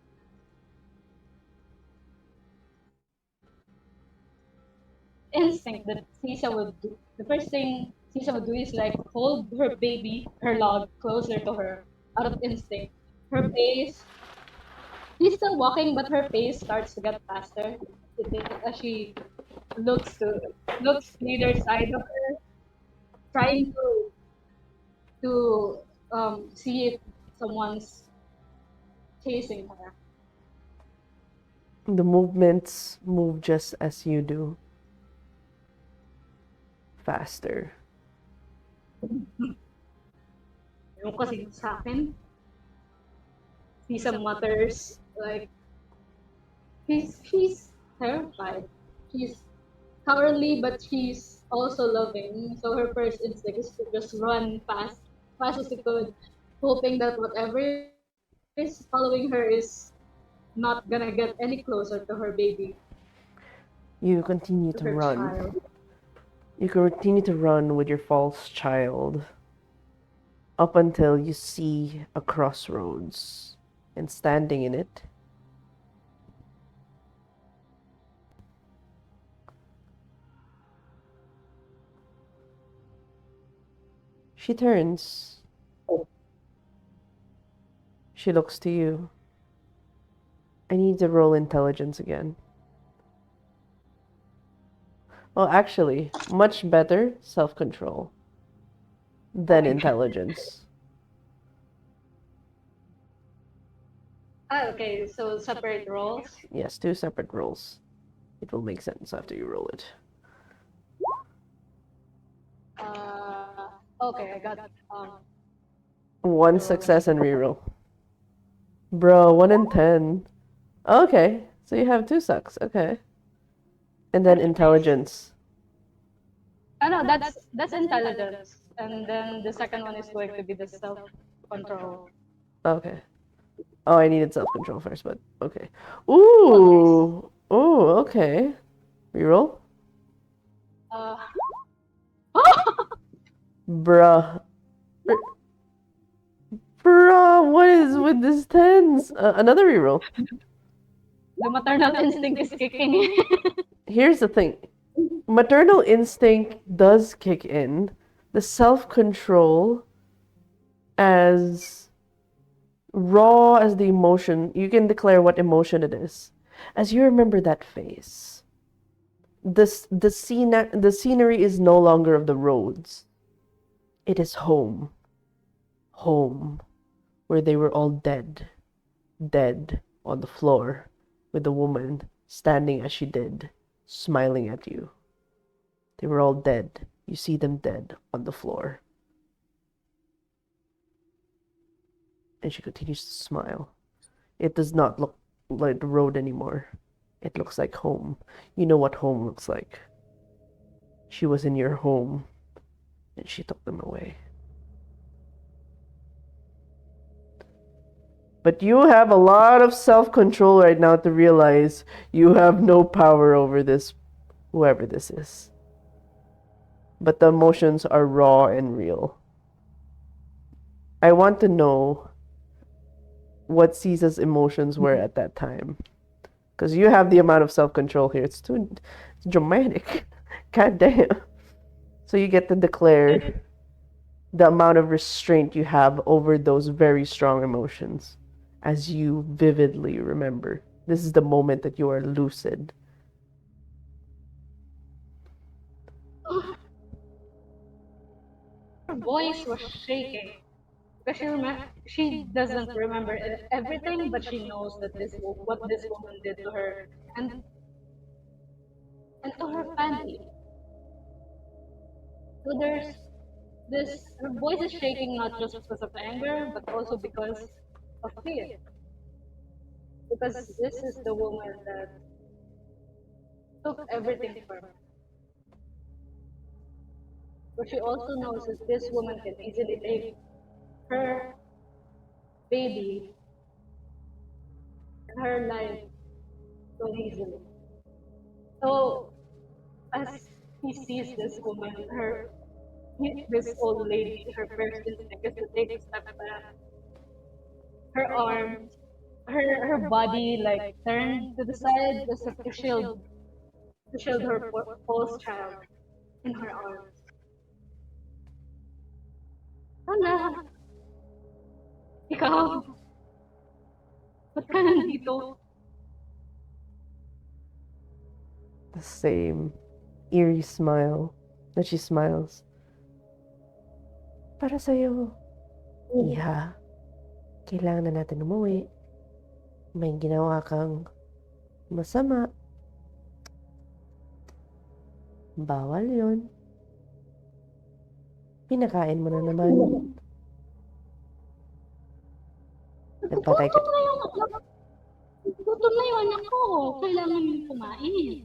Instinct that Sisa would do. The first thing Sisa would do is like hold her baby, her log, closer to her out of instinct. Her pace, she's still walking, but her pace starts to get faster. As she looks to either side of her, trying to see if someone's chasing her. The movements move just as you do, faster. Yung kasi sa akin, Sisa mutters like she's terrified. She's cowardly, but she's also loving. So her first instinct is to just run fast as she could, hoping that whatever is following her is not gonna get any closer to her baby, You continue to to her run. child. You continue to run with your false child up until you see a crossroads. And standing in it, she turns. She looks to you. I need to roll intelligence again. Well, actually, much better self-control than intelligence. Ah, okay. So separate roles. Yes, two separate rolls. It will make sense after you roll it. Okay, I got One the roll. success and reroll. Bro, 1 in 10. Okay, so you have two sucks. Okay. And then intelligence. Oh no, that's intelligence, and then the second one is going to be the self control. Okay. Oh, I needed self-control first, but okay. Oh, Ooh. Ooh, okay. Reroll. nice. Bruh. Bruh, what is with this tens? Another reroll. The maternal instinct is kicking in. Here's the thing. Maternal instinct does kick in. The self-control, as raw as the emotion, you can declare what emotion it is. As you remember that face, the scenery is no longer of the roads. It is home. Home, where they were all dead. Dead on the floor, with the woman standing as she did, smiling at you. They were all dead. You see them dead on the floor. And she continues to smile. It does not look like the road anymore. It looks like home. You know what home looks like. She was in your home, and she took them away. But you have a lot of self-control right now to realize you have no power over this, whoever this is. But the emotions are raw and real. I want to know what Caesar's emotions were at that time. Because you have the amount of self-control here. It's too dramatic. God damn. So you get to declare the amount of restraint you have over those very strong emotions as you vividly remember. This is the moment that you are lucid. Her voice was shaking because she doesn't remember everything, but she knows that what this woman did to her and and to her family. So there's this. Her voice is shaking not just because of anger, but also because of fear. Because this is the woman that took everything from her. But she also knows that this woman can easily take her baby and her life so easily. So as he sees this woman, this old lady, her first instinct is to take a step back. Her arms, her body like turned to the side as if to shield her false child in her arms. Anak, ikaw, ba't ka nandito? The same eerie smile that she smiles. Para sa'yo, iha. Kailangan na natin umuwi. May ginawa kang masama. Bawal yon. Pinakain mo na naman. Nagpatay ka. Gutom na yung anak ko. Kailangan yung kumain.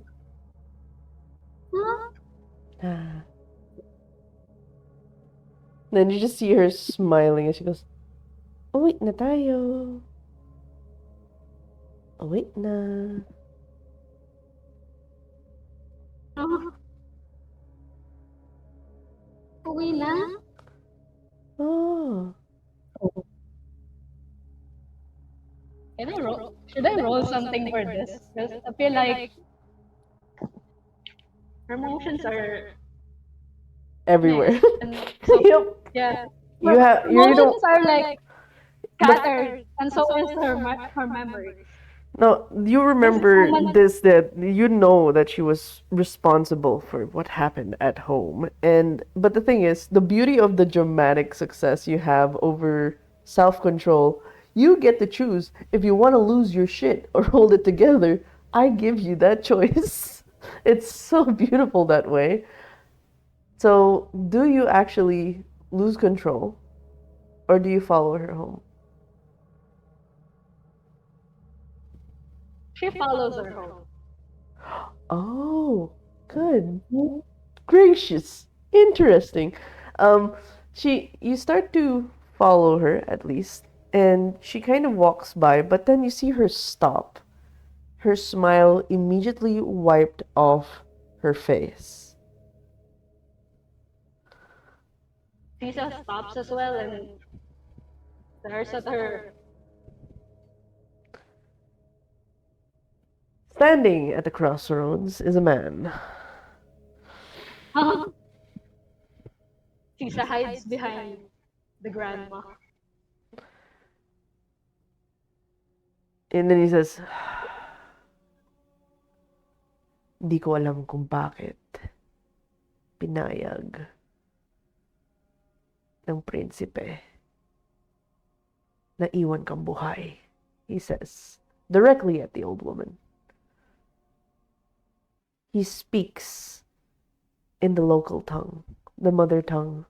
Ha? Ah. Then you just see her smiling and she goes, uwi na tayo. Uwi na. Uwi na? Oh. Should I roll something for this? Because I feel like her emotions are Everywhere. mixed. And so, Yep. yeah. You have, you Emotions don't, are like scattered, and so is her memory. no, you remember woman- this, that you know that she was responsible for what happened at home. But the thing is, the beauty of the dramatic success you have over self-control, you get to choose if you want to lose your shit or hold it together. I give you that choice. It's so beautiful that way. So, do you actually lose control or do you follow her home? She follows her home. Oh, good. Gracious. Interesting. You start to follow her at least, and she kind of walks by, but then you see her stop. Her smile immediately wiped off her face. Lisa stops as well and stares at her. Standing at the crossroads is a man. Huh? Lisa hides behind the grandma. And then he says, di ko alam kung bakit pinayag ng prinsipe na iwan kang buhay, he says, directly at the old woman. He speaks in the local tongue, the mother tongue,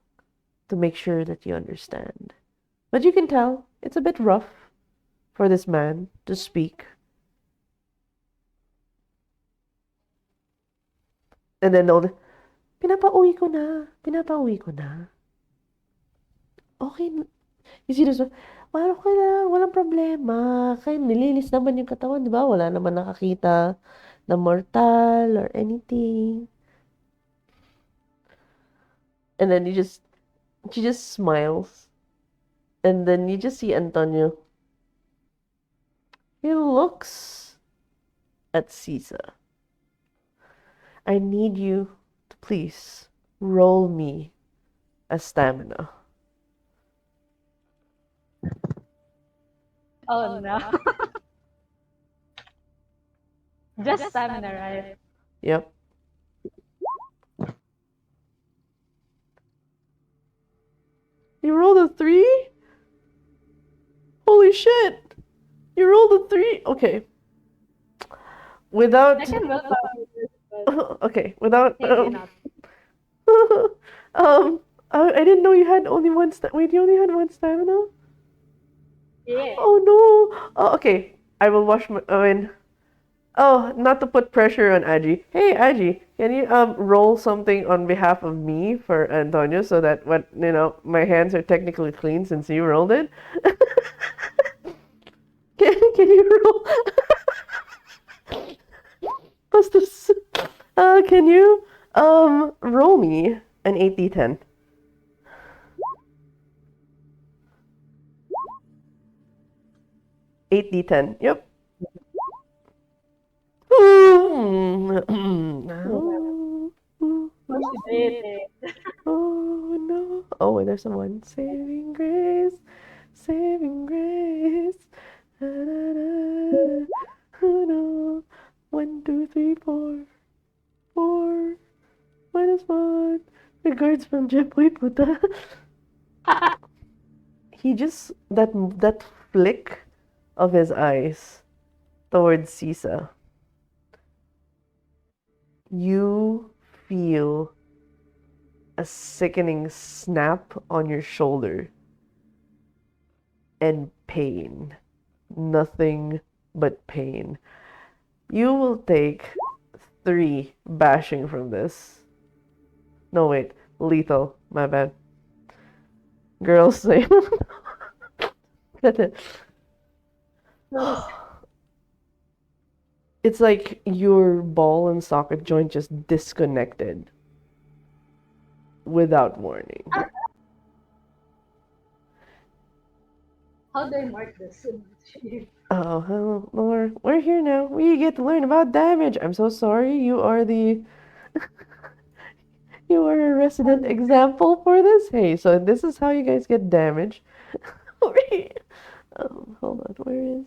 to make sure that you understand. But you can tell it's a bit rough for this man to speak And then they'll, pinapauwi ko na, pinapauwi ko na. Okay, you see this one? Well, okay lang, walang problema. Kaya nilinis naman yung katawan, di ba? Wala naman nakakita na mortal or anything. And then she just smiles. And then you just see Antonio. He looks at Caesar. I need you to please roll me a stamina. Oh no. Just stamina, right? Yep. You rolled a 3? Holy shit! You rolled a 3? Okay. Without. I can willpower this, but Okay, without. maybe not. I didn't know you had only one. Wait, you only had one stamina? Yeah. Oh no! Oh, okay. I will wash my. I mean. Oh, not to put pressure on Aji. Hey, Aji, can you roll something on behalf of me for Antonio so that my hands are technically clean since you rolled it? Can you roll? Pastos, can you roll me an 8d10? 8d10. Yep. Motivated. Oh no. Oh, wait, there's someone. Saving grace. Saving grace. Da, da, da, da. Oh no. 1, 2, 3, 4. 4. -1. Regards from Jepoy Puta. He just, that flick of his eyes towards Sisa. You feel a sickening snap on your shoulder and pain. Nothing but pain. You will take 3 bashing from this. No, wait. Lethal. My bad. Girls say. It's like your ball and socket joint just disconnected without warning. How do I mark this? Oh, hello, Laura. We're here now. We get to learn about damage. I'm so sorry. You are the. You are a resident example for this. Hey, so this is how you guys get damage. Over here. Hold on. Where is.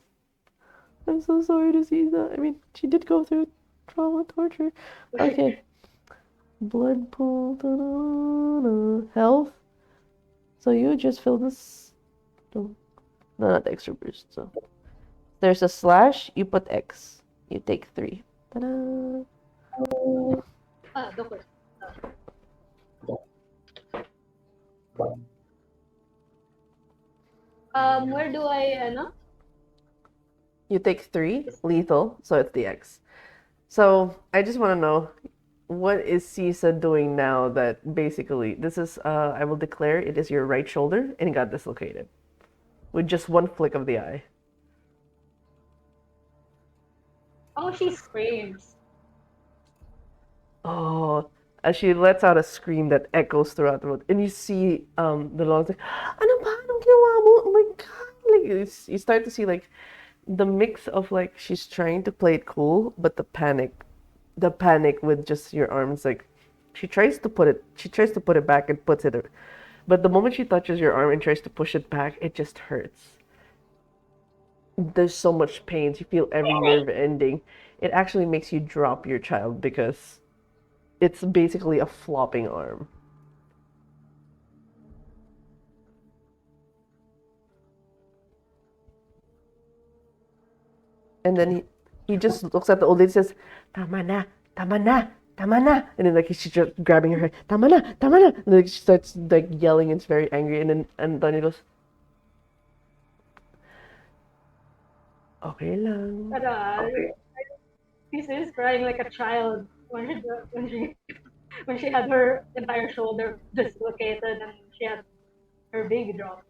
I'm so sorry to see that. I mean, she did go through trauma, torture. Okay. Blood pool. Da-da-da. Health. So you just fill this. No, not the extra burst. So there's a slash. You put X. You take 3. Ta-da. Go first. Where do I, You take 3 lethal, so it's the X. So I just want to know, what is Sisa doing now that basically this is I will declare it is your right shoulder and it got dislocated with just one flick of the eye. Oh, she screams. Oh, as she lets out a scream that echoes throughout the road, and you see the lungs like, ano ba? Anong ginawa mo? Oh my god! Like you start to see like the mix of like she's trying to play it cool, but the panic with just your arms like she tries to put it back and puts it, but the moment she touches your arm and tries to push it back, it just hurts. There's so much pain. You feel every nerve ending. It actually makes you drop your child because it's basically a flopping arm. And then he just looks at the old lady and says, Tama na, tama na, tama na. And then like she's just grabbing her head, Tama na, tama na. And then she starts like yelling and it's very angry. And then he goes, Okay lang. This is crying like a child. when she had her entire shoulder dislocated and she had her baby dropped.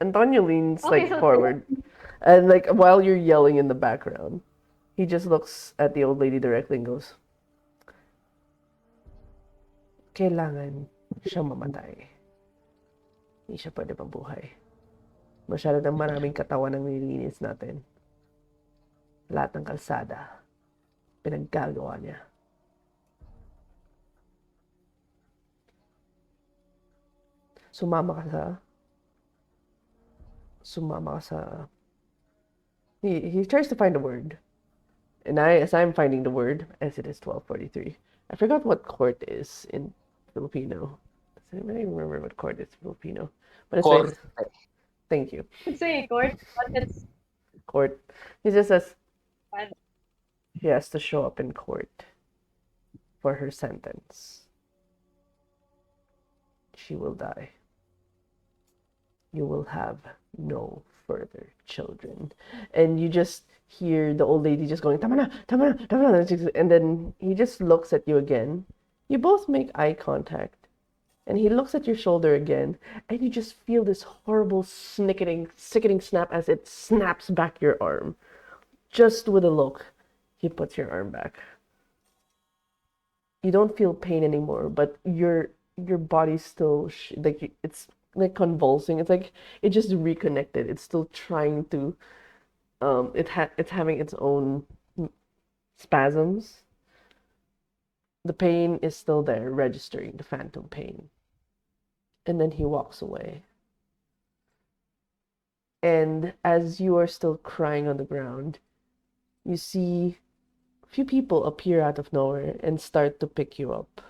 Antonio leans Okay, like so forward, and like while you're yelling in the background, he just looks at the old lady directly and goes, "Kailangan siyang mamatay. Hindi siya pwede mabuhay. Masyado ng maraming katawan ang nililinis natin. Lahat ng kalsada, pinaggagawa niya. Sumama ka sa... Sumama ka sa... He tries to find a word. And as I'm finding the word, as it is 12:43, I forgot what court is in Filipino. Does anybody remember what court is in Filipino? But it's Corte. thank you. it's a court, but it's Court. He just says fine. she has to show up in court for her sentence. She will die. You will have no further children. And you just hear the old lady just going, tama na, tama na, tama na. And then he just looks at you again. You both make eye contact. And he looks at your shoulder again. And you just feel this horrible, sickening snap as it snaps back your arm. Just with a look, he puts your arm back. You don't feel pain anymore, but your body's still like it's like convulsing. It's like it just reconnected. It's still trying to it's having its own spasms. The pain is still there, registering the phantom pain. And then he walks away. And as you are still crying on the ground, you see a few people appear out of nowhere and start to pick you up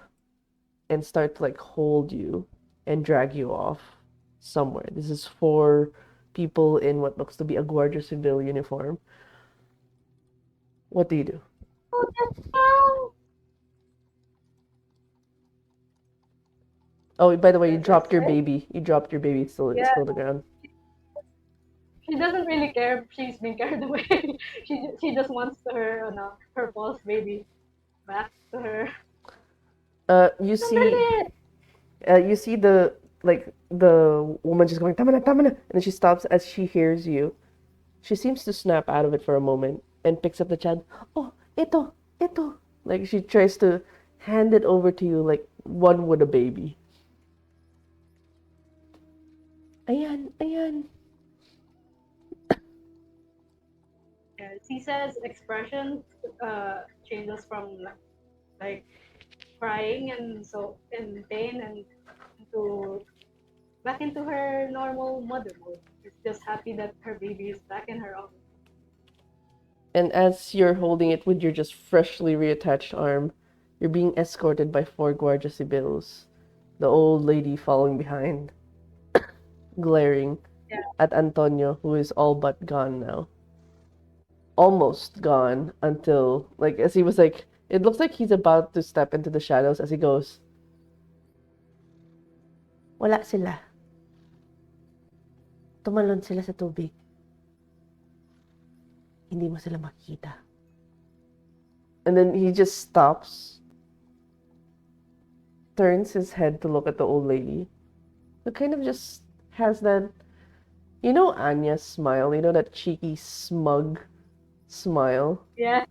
and start to like hold you and drag you off somewhere. This is 4 people in what looks to be a Guardia Civil uniform. What do you do? Oh, by the way, you dropped your baby. You dropped your baby. It's still on the ground. She doesn't really care if she's being carried away. she just wants her her false baby back to her. You see the woman just going tama na, and then she stops as she hears you. She seems to snap out of it for a moment and picks up the child. Oh, ito. Like she tries to hand it over to you like one would a baby. Ayan. Yeah, Cisa's expression changes from like crying and so in pain and into back into her normal mother mode. She's just happy that her baby is back in her arms. And as you're holding it with your just freshly reattached arm, you're being escorted by 4 Guardia Civils. The old lady following behind, glaring at Antonio, who is all but gone now. Almost gone until, like, as he was like, it looks like he's about to step into the shadows as he goes, wala sila. Tumalon sila sa tubig. Hindi mo sila makita. And then he just stops, turns his head to look at the old lady, who kind of just has that, you know, Anya's smile, you know, that cheeky, smug smile. Yeah.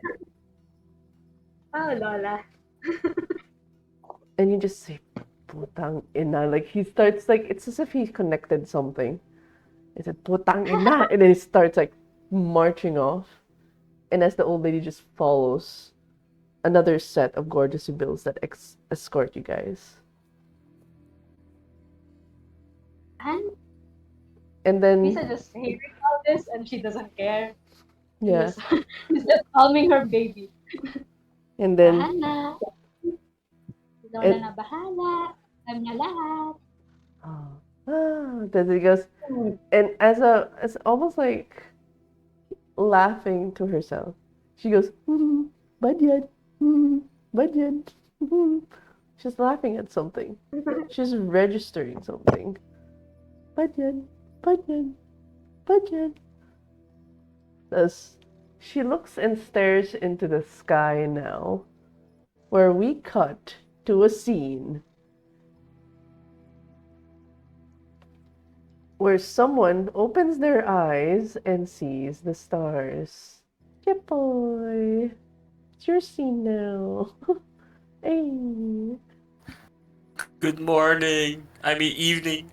Oh, Lola. And you just say, putang ina. Like, he starts, like, it's as if he connected something. He said, putang ina. And then he starts, like, marching off. And as the old lady just follows another set of gorgeous civils that escort you guys. And then... Lisa just hearing all this and she doesn't care. Yeah. She's just calming her baby. And then... Bahala. Lola na bahala. Alam niya lahat. Then he goes, and as almost like laughing to herself, she goes, Badyan, Badyan. She's laughing at something. She's registering something. Badyan, Badyan, Badyan. As She looks and stares into the sky now, where we cut to a scene where someone opens their eyes and sees the stars. Yep, boy. It's your scene now. Hey. Good morning. I mean evening.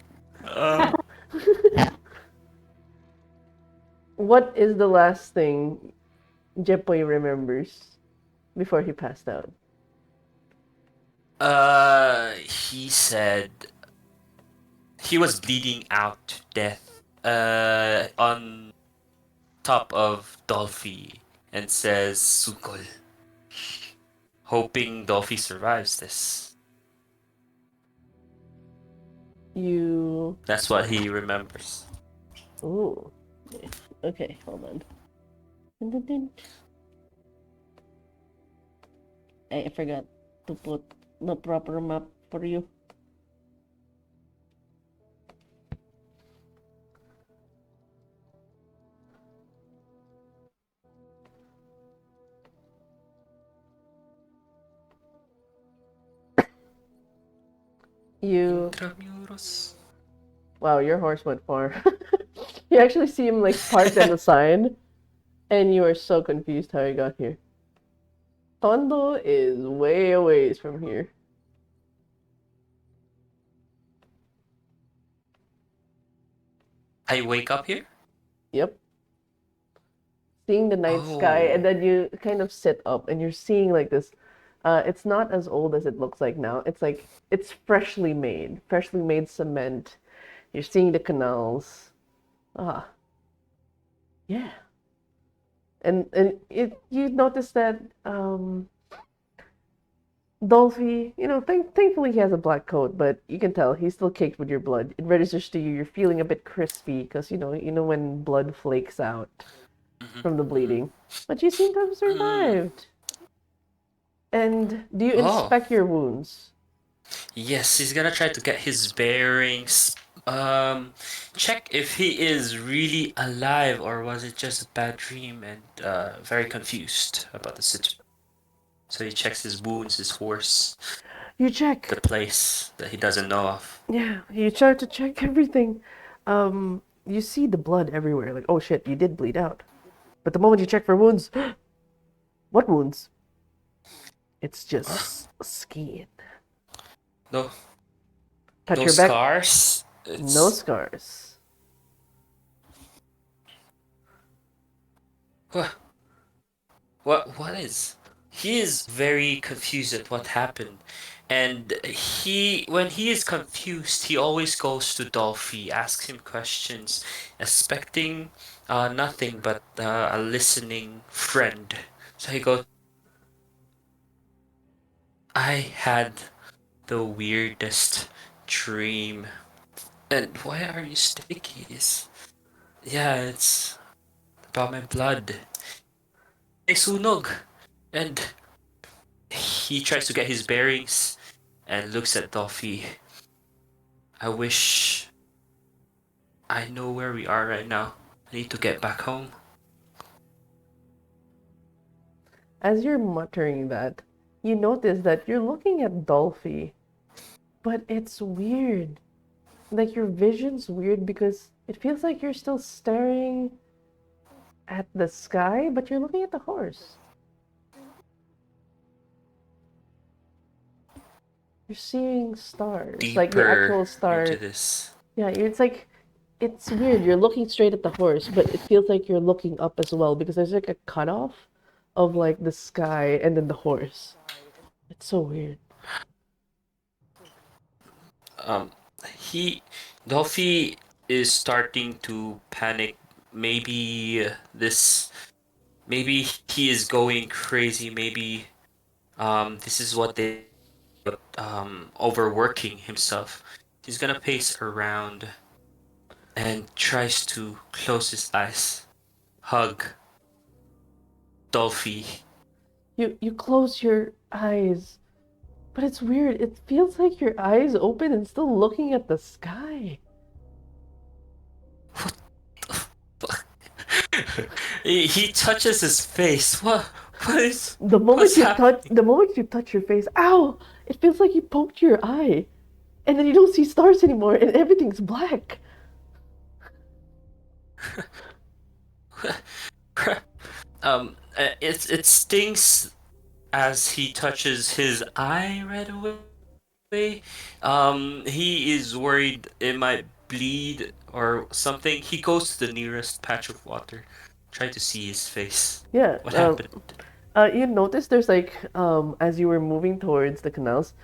What is the last thing Jepoy remembers before he passed out? He said he was bleeding out to death. On top of Dolphy, and says Sukol, hoping Dolphy survives this. That's what he remembers. Ooh. Okay, hold on. I forgot to put the proper map for you. Intramuros. Wow, your horse went far. You actually see him like parked on the side, and you are so confused how he got here. Tondo is way away from here. I wake up here? Yep. Seeing the night sky, and then you kind of sit up, and you're seeing like this. It's not as old as it looks like now. It's like it's freshly made cement. You're seeing the canals. Yeah. And you notice that Dolphy, thankfully he has a black coat, but you can tell he's still caked with your blood. It registers to you. You're feeling a bit crispy because you know when blood flakes out from the bleeding. But you seem to have survived. And do you inspect your wounds? Yes, he's gonna try to get his bearings. Check if he is really alive or was it just a bad dream and very confused about the situation. So he checks his wounds, his horse. You check the place that he doesn't know of. Yeah, you try to check everything. You see the blood everywhere. Like, oh shit, you did bleed out. But the moment you check for wounds, what wounds? It's just skin. No. Touch no your back. Scars? No scars. What is? He is very confused at what happened. And when he is confused, he always goes to Dolphy, asks him questions, expecting nothing but a listening friend. So he goes, I had the weirdest dream. And why are you sticky? Yeah, it's about my blood. Hey, sunog. And he tries to get his bearings and looks at Dolphy. I wish I know where we are right now. I need to get back home. As you're muttering that, you notice that you're looking at Dolphy, but it's weird. Like your vision's weird because it feels like you're still staring at the sky, but you're looking at the horse. You're seeing stars, Deeper like the actual star. into this. Yeah, it's weird. You're looking straight at the horse, but it feels like you're looking up as well because there's like a cutoff of like the sky and then the horse. It's so weird. Dolphy is starting to panic. Maybe maybe he is going crazy. Maybe this is what they overworking himself. He's gonna pace around and tries to close his eyes, hug Dolphy. You close your eyes, but it's weird. It feels like your eyes open and still looking at the sky. He touches his face. What is The moment what's you touch, happening? the moment you touch your face, ow! It feels like you poked your eye, and then you don't see stars anymore, and everything's black. It stings as he touches his eye right away. He is worried it might bleed or something. He goes to the nearest patch of water, try to see his face. Yeah. What happened? You notice there's like as you were moving towards the canals,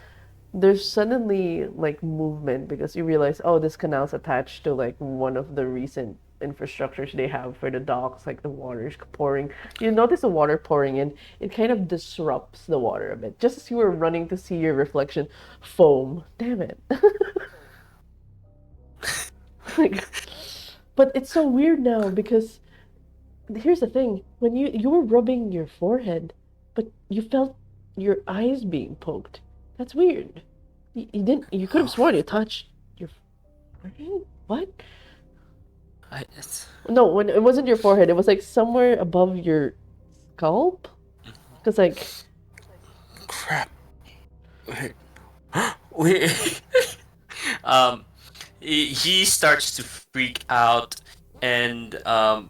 there's suddenly like movement because you realize, oh, this canal's attached to like one of the recent infrastructures they have for the docks, like the water's pouring. You notice the water pouring in, it kind of disrupts the water a bit. Just as you were running to see your reflection foam. Damn it. Like, but it's so weird now because here's the thing: when you were rubbing your forehead, but you felt your eyes being poked. That's weird. You didn't. You could have Oh, sworn you touched your forehead. What? it's, No, when it wasn't your forehead. It was like somewhere above your scalp. Cause like, crap. Wait. Wait. um, he starts to freak out, and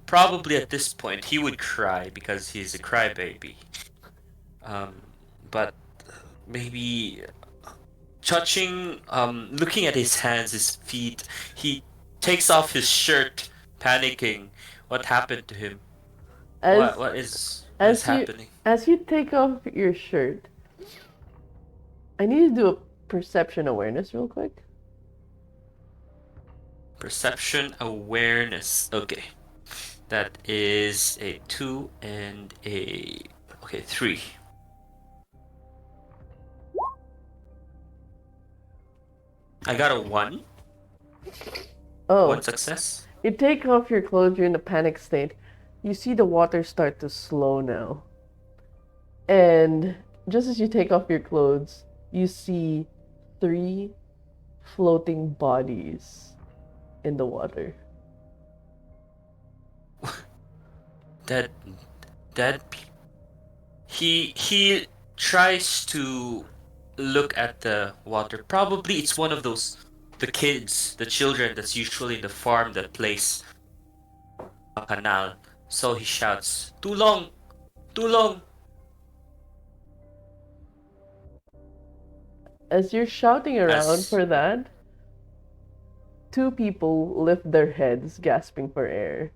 probably at this point he would cry because he's a crybaby. Um, but maybe touching, looking at his hands, his feet, he takes off his shirt, panicking. What happened to him? as What is as you happening? as you take off your shirt, I need to do a perception awareness real quick. Perception awareness. Okay, that is a 2 and a okay 3. I got a 1. Oh, One success. you take off your clothes. You're in a panic state. You see the water start to slow now. And just as you take off your clothes, you see 3 floating bodies in the water. Dead, dead. He tries to look at the water. Probably it's one of those the children that's usually in the farm that plays a canal. So he shouts, "Tulong, tulong!" As you're shouting around As for that, 2 people lift their heads, gasping for air.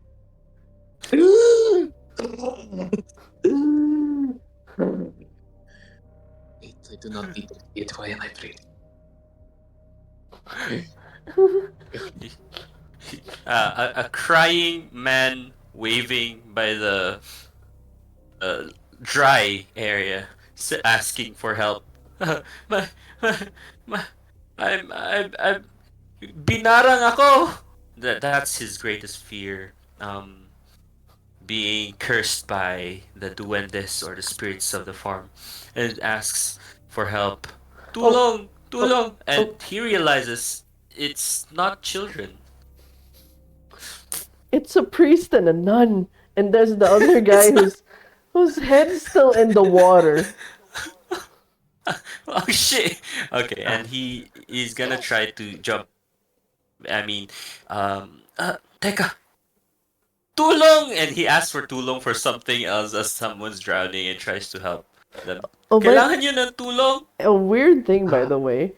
I do not need to see it. Why am I breathing? a crying man waving by the uh, dry area, asking for help. my, my, my, I'm binarang ako. That's his greatest fear. Um, being cursed by the duendes or the spirits of the farm, and asks for help. Oh, Tulong, oh, tulong, and oh, he realizes it's not children. it's a priest and a nun, and there's the other guy It's not. whose head's still in the water. Oh shit. Okay, and he's gonna try to jump. I mean, teka, tulong, and he asks for tulong for something else as someone's drowning and tries to help them. Oh, but Kailangan nyo ng tulong? a weird thing, by the way,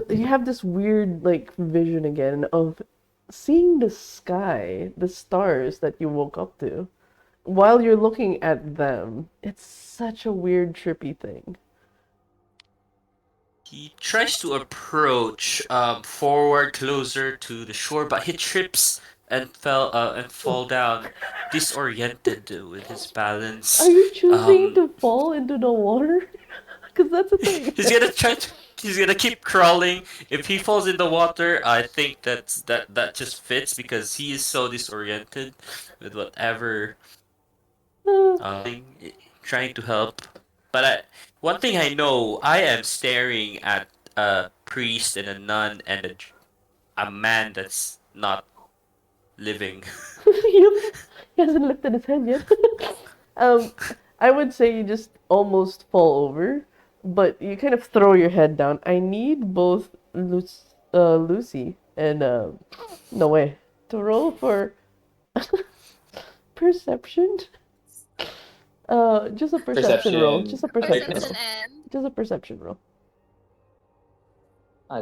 you have this weird like vision again of seeing the sky, the stars that you woke up to, while you're looking at them. It's such a weird, trippy thing. He tries to approach forward closer to the shore, but he trips and fall down, disoriented with his Are balance. you choosing Um, to fall into the water? Because that's the thing. he's gonna try to. He's gonna keep crawling. If he falls in the water, I think that just fits because he is so disoriented with whatever trying to help. But one thing I know, I am staring at a priest and a nun and a man that's not living. you, He hasn't lifted his head yet. um, I would say you just almost fall over, but you kind of throw your head down. I need both Lucy and no way to roll for perception. Just a perception roll. Perception. Just a A perception perception roll. and Just a perception roll.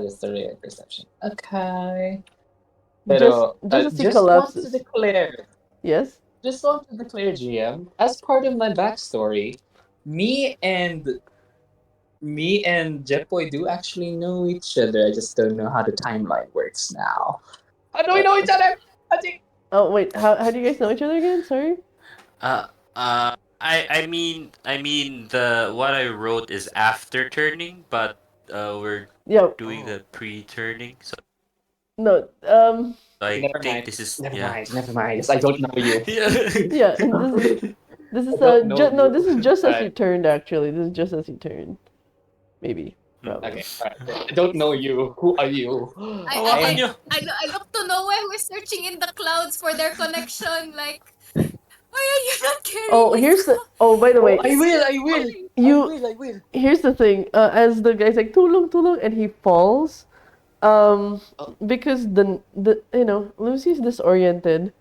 Just a real perception. Okay. Just Pero, just as he just want to collapses. declare, Yes. just want to declare, GM, as part of my backstory, me and Jepoy do actually know each other. I just don't know how the timeline works now. How do we know each other? I think. Oh wait, how do you guys know each other again? Sorry. Uh, I mean, the what I wrote is after turning, but we're Yeah. doing the pre-turning, so No. I Never think mind. this is Never yeah. mind. Never mind. I don't know you. Yeah. And this is I don't know no. you. This is just as you Alright. turned. Actually, this is just as you turned. Maybe. Probably. Okay. Alright. I don't know you. Who are you? Hawakan And nyo. I look to Noah who is searching in the clouds for their connection. Like, why are you not carrying Oh, his here's the. Oh, by the way, I will. I will. You- I will. here's the thing. As the guy's like tulong tulong, and he falls. Because the Lucy's disoriented,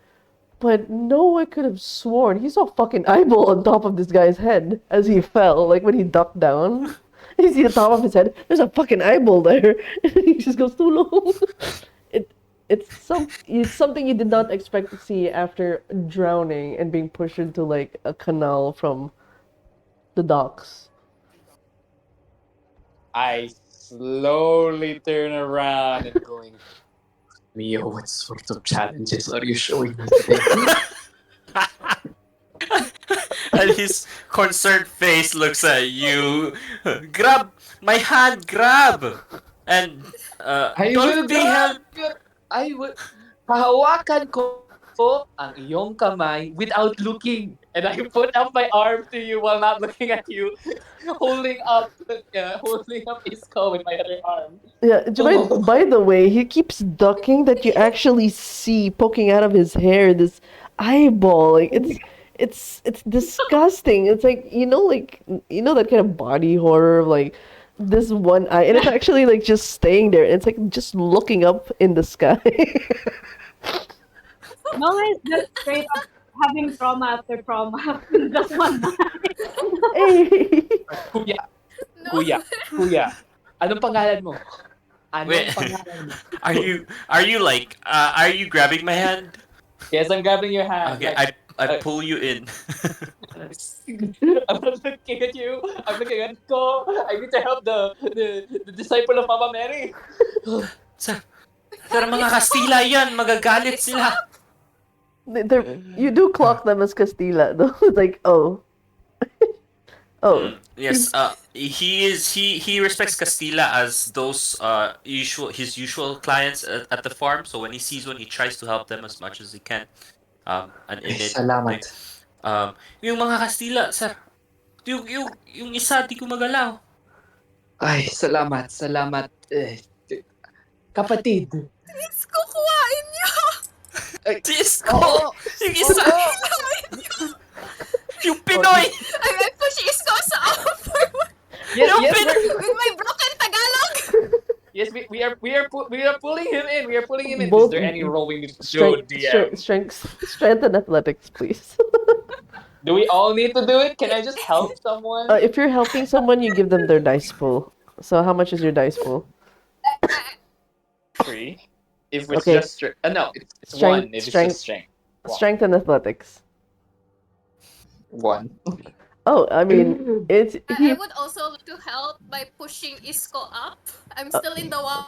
but Noah could have sworn he saw a fucking eyeball on top of this guy's head as he fell. Like when he ducked down, you see the top of his head. There's a fucking eyeball there, and he just goes tulong. It's something you did not expect to see after drowning and being pushed into like a canal from the docks. I slowly turn around and going, Mio, what sort of challenges are you showing me today? And his concerned face looks at you. Grab my hand, grab, and I don't will be held. I will hahawakan ko ang iyong kamay without looking. And I put up my arm to you while not looking at you, holding up Isco with my other arm. Yeah, by the way, he keeps ducking that you actually see poking out of his hair this eyeball. Like it's disgusting. It's like that kind of body horror of like this one eye, and it's actually like just staying there. It's like just looking up in the sky. Noah is just straight up having trauma after trauma in just one night. Hey. Kuya, No. kuya. Anong pangalan mo? Wait. Anong pangalan mo? Are you grabbing my hand? Yes, I'm grabbing your hand. Okay, I pull you in. I'm not looking at you. I'm looking at Ko. I need to help the disciple of Mama Mary. Sir, mga Kastila yan, magagalit sila. You do clock them as Castilla though. It's like oh. Yes, he respects Castilla as those his usual clients at the farm. So when he sees one, he tries to help them as much as he can. And in it, Salamat. yung mga Kastila, sir, yung isa di ko magalaw. Ay, salamat. Kapatid. Please, kukuhain niyo. Tis ko! Yung isa! Yung Pinoy! I push Isko sa forward Yes, with my broken Tagalog. yes, we are pulling him in. We are pulling him in. Both- Is there any role we need to do, Strength, DM? strength and athletics, please. Do we all need to do it? Can I just help someone? If you're helping someone, you give them their dice pool. So how much is your dice pool? 3. If it's Okay. just no, it's Strength- 1. If it's strength. just strength. Wow. Strength and athletics. 1. Oh, I mean, it's I would also like to help by pushing Isko up. I'm still in the water.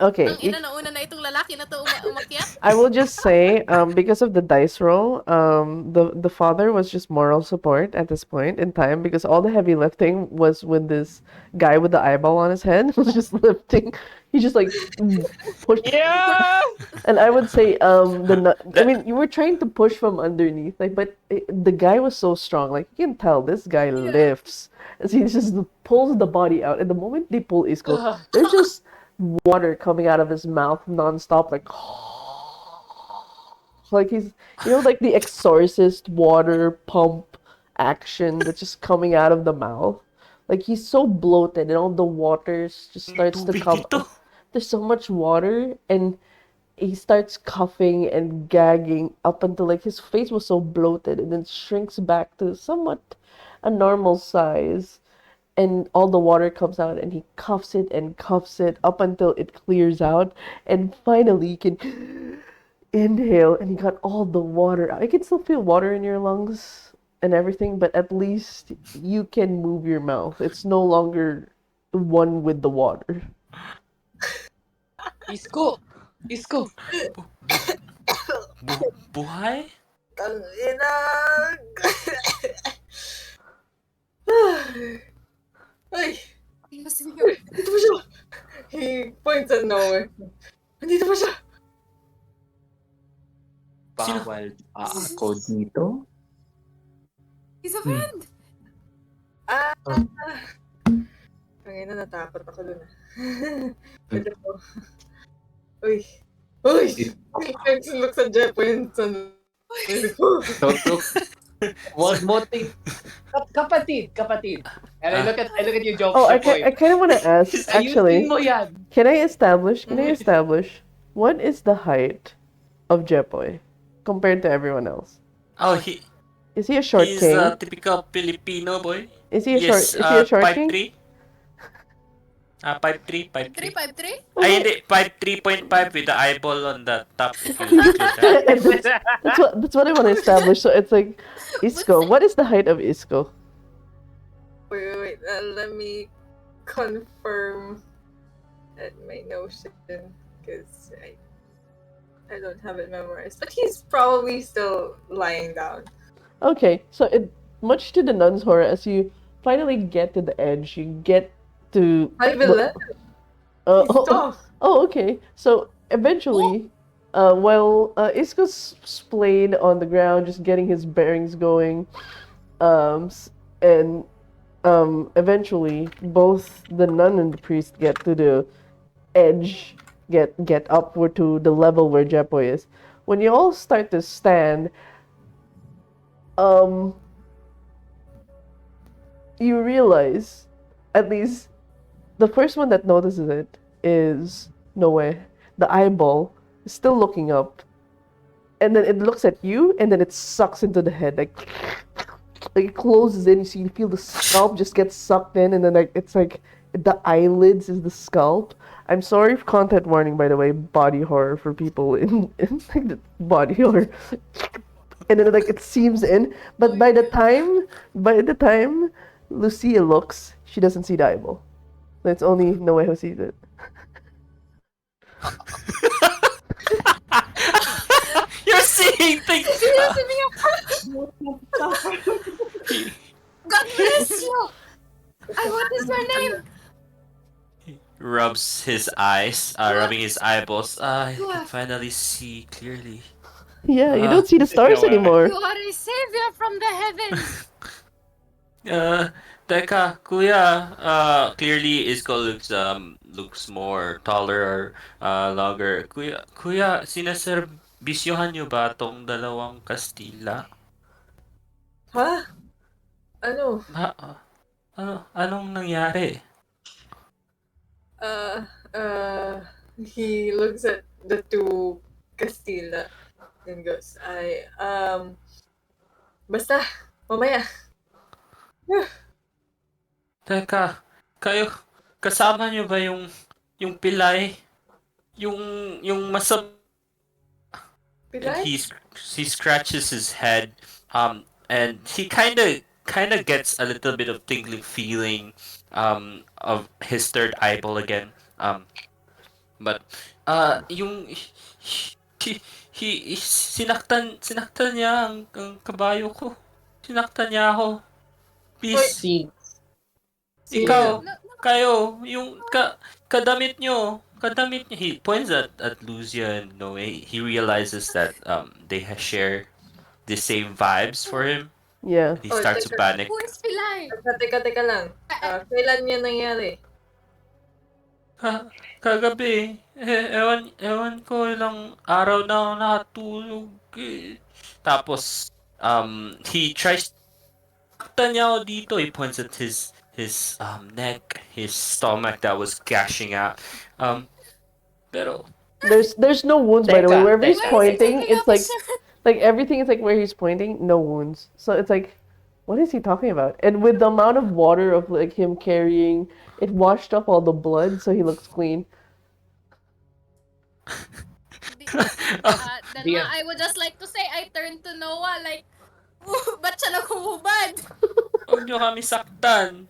Okay, Ang ina na una na itong lalaki na to umakyat. I will just say, because of the dice roll, the father was just moral support at this point in time because all the heavy lifting was with this guy with the eyeball on his head was just lifting. He just like pushed. Yeah. And I would say, I mean, you were trying to push from underneath, like, but the guy was so strong. Like you can tell, this guy lifts. And so he just pulls the body out. And the moment they pull Isco, there's just water coming out of his mouth nonstop, like Like he's, like the exorcist water pump action that's just coming out of the mouth. Like he's so bloated and all the waters just May starts to tubig come. dito. There's so much water and he starts coughing and gagging up until like his face was so bloated and then shrinks back to somewhat a normal size and all the water comes out and he cuffs it up until it clears out and finally you can inhale and he got all the water out. I can still feel water in your lungs and everything, but at least you can move your mouth. It's no longer one with the water. Isko! Isko! Buhay? Tangina! Ay! Ayusin niyo. Dito pa siya! He points at nowhere. Nandito pa siya! Bawal pa ako dito. He's a friend. Tangina, natakot ako dun. Ito po. Uy! Uy! Thanks, looks at Jepo yun. Don't look. What motive? Kapatid. And I look at you, Joe. Oh, I kind of want to ask, actually, Ayusin mo yan. can I establish what is the height of Jepoy compared to everyone else? Oh, Is he a short he's king? a typical Filipino boy. Is he a Yes, short king? 5'3". 5'3". 353? Ay, hindi. 5'3.5 with the eyeball on the top. If you include that. That's what I want to establish. So it's like Isko. What is the height of Isko? Wait. Let me confirm at my notion because I don't have it memorized. But he's probably still lying down. Okay, so much to the nun's horror, as you finally get to the edge, you get to. I've been left. Okay. So eventually, while Isko's splayed on the ground, just getting his bearings going, and eventually both the nun and the priest get to the edge, get upward to the level where Jepo is. When you all start to stand, you realize, at least the first one that notices it is Noe. The eyeball is still looking up, and then it looks at you, and then it sucks into the head, like it closes in. You feel the scalp just get sucked in, and then it's like the eyelids is the scalp. I'm sorry for content warning, by the way, body horror for people in like the body horror. And then like it seams in, but by the time Lucia looks, she doesn't see the eyeball. It's only Noe who sees it. You're seeing things. God bless you! What is your name? Rubs his eyes, rubbing his eyeballs. I can finally see clearly. Yeah, you don't see the stars anymore. You are a savior from the heavens! Teka, kuya, clearly Isko looks more taller or longer. Kuya, sinaserbisyohan niyo ba tong dalawang Kastila? Huh? Ano? Anong nangyari? He looks at the two Castilla and goes, basta, mamaya. Teka, kayo, kasama niyo ba yung pilay? Yung masab... And Pilay? he scratches his head, and he kind of gets a little bit of tingling feeling, of his third eyeball again. But yung sinaktan niya ang kabayo ko. Sinaktan niya ako. Please. Ikaw, kayo, yung kadamit nyo. He points at Lucia and Noe. He realizes that they share the same vibes for him. Yeah. He starts to panic. Who is Pilay? Teka lang. Kailan niya nangyari? Kagabi, ewan ko ilang araw na ako nakatulog eh. Tapos, he tries saktan niya ako dito. He points at his neck, his stomach that was gashing out. Pero, There's no wounds, by the way. Teka, Wherever he's Why teka, is he teka. pointing, taking it's off his like shirt? everything is like where he's pointing, no wounds. So it's like, what is he talking about? And with the amount of water of like him carrying, it washed off all the blood, so he looks clean. The, then ma, DM, I would just like to say, I turned to Noah like, ba't siya naghubad? huwag niyo kami saktan.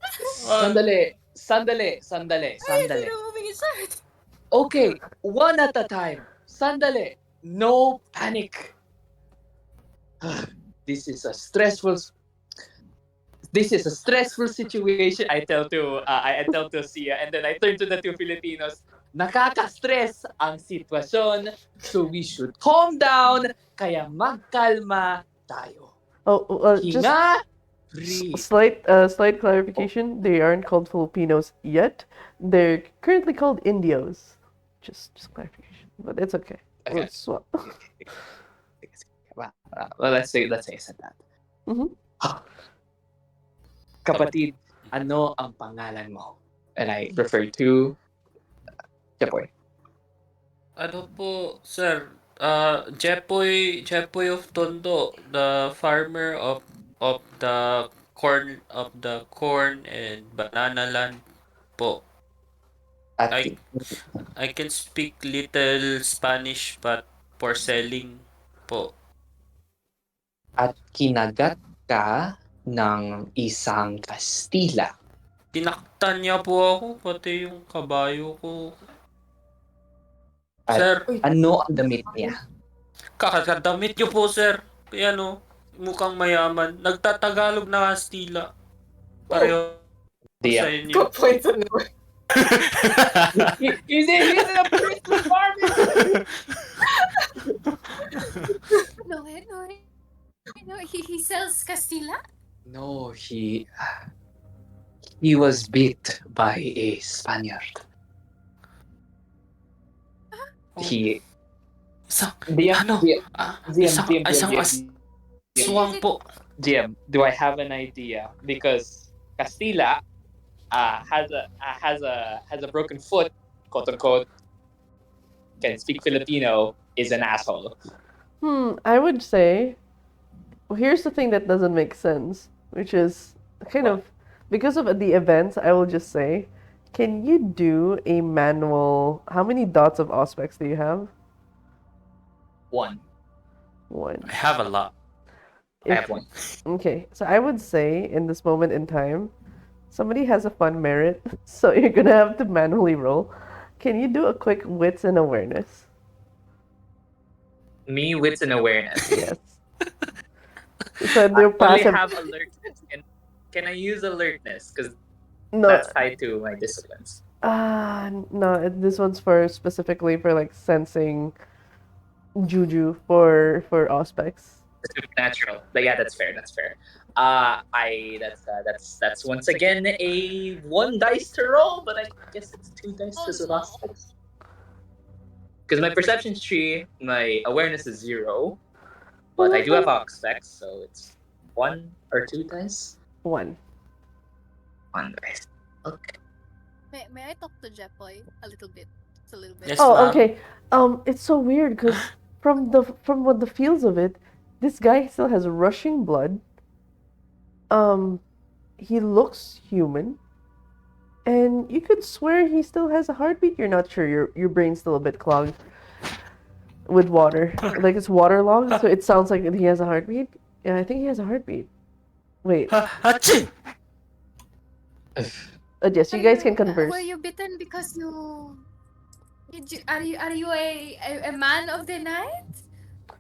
Wag. sandali, sandali, sandali, Why is he sandali. removing his shirt? Okay, one at a time. Sandali. No panic. This is a stressful situation. I tell to Sia, and then I turn to the two Filipinos. Nakaka-stress ang sitwasyon, so we should calm down, kaya magkalma tayo. Oh, just Hinga, breathe. slight clarification. They aren't called Filipinos yet. They're currently called Indios. Just clarification, but it's okay. Okay. Let's swap. Well, let's say I said that. Mhm. Kapatid, ano ang pangalan mo? And I refer to Jepoy. Ano po, sir? Jepoy of Tondo, the farmer of the corn and banana land po. At, I can speak little Spanish but for selling po. at kinagat ka ng isang Kastila. Tinaktan niya po ako, pati yung kabayo ko. At Sir, ano ang damit niya? kakadamit niyo po, sir. Kaya mukhang mayaman. Nagtatagalog na Kastila. Pareho Diya. sa inyo. Put points on the He's in a priestly farming. No, he sells Castilla? No, he was beat by a Spaniard. He Isang, DM, ano? DM, Isang DM. aswang po. GM, do I have an idea? Because Castilla has a broken foot, quote unquote. Can speak Filipino, is an asshole. I would say, well, here's the thing that doesn't make sense, which is kind of because of the events. I will just say, can you do a manual? How many dots of aspects do you have? One. One. I have a lot. I have one. Okay, so I would say in this moment in time, somebody has a fun merit, so you're gonna have to manually roll. Can you do a quick wits and awareness? Me, wits and awareness. Yes. So I they'll only pass have alertness. Can I use alertness? Because No, that's tied to my disciplines. no. This one's for specifically for like sensing juju for aspects. Supernatural. But yeah, that's fair. That's fair. That's once again a one dice to roll, but I guess it's two dice because of aspects. Because my perception's 3, my awareness is 0, but I do have aspects, so it's 1 or 2 dice. One. 1 dice. Okay. May I talk to Jepoy a little bit? Just a little bit. Yes, Oh, ma'am. okay. It's so weird because from what the feels of it, this guy still has rushing blood. He looks human, and you could swear he still has a heartbeat. You're not sure. Your brain's still a bit clogged with water, like it's waterlogged, so it sounds like he has a heartbeat. Yeah, I think he has a heartbeat. Wait, Achoo! yes, you guys can converse. Were you bitten because are you a man of the night?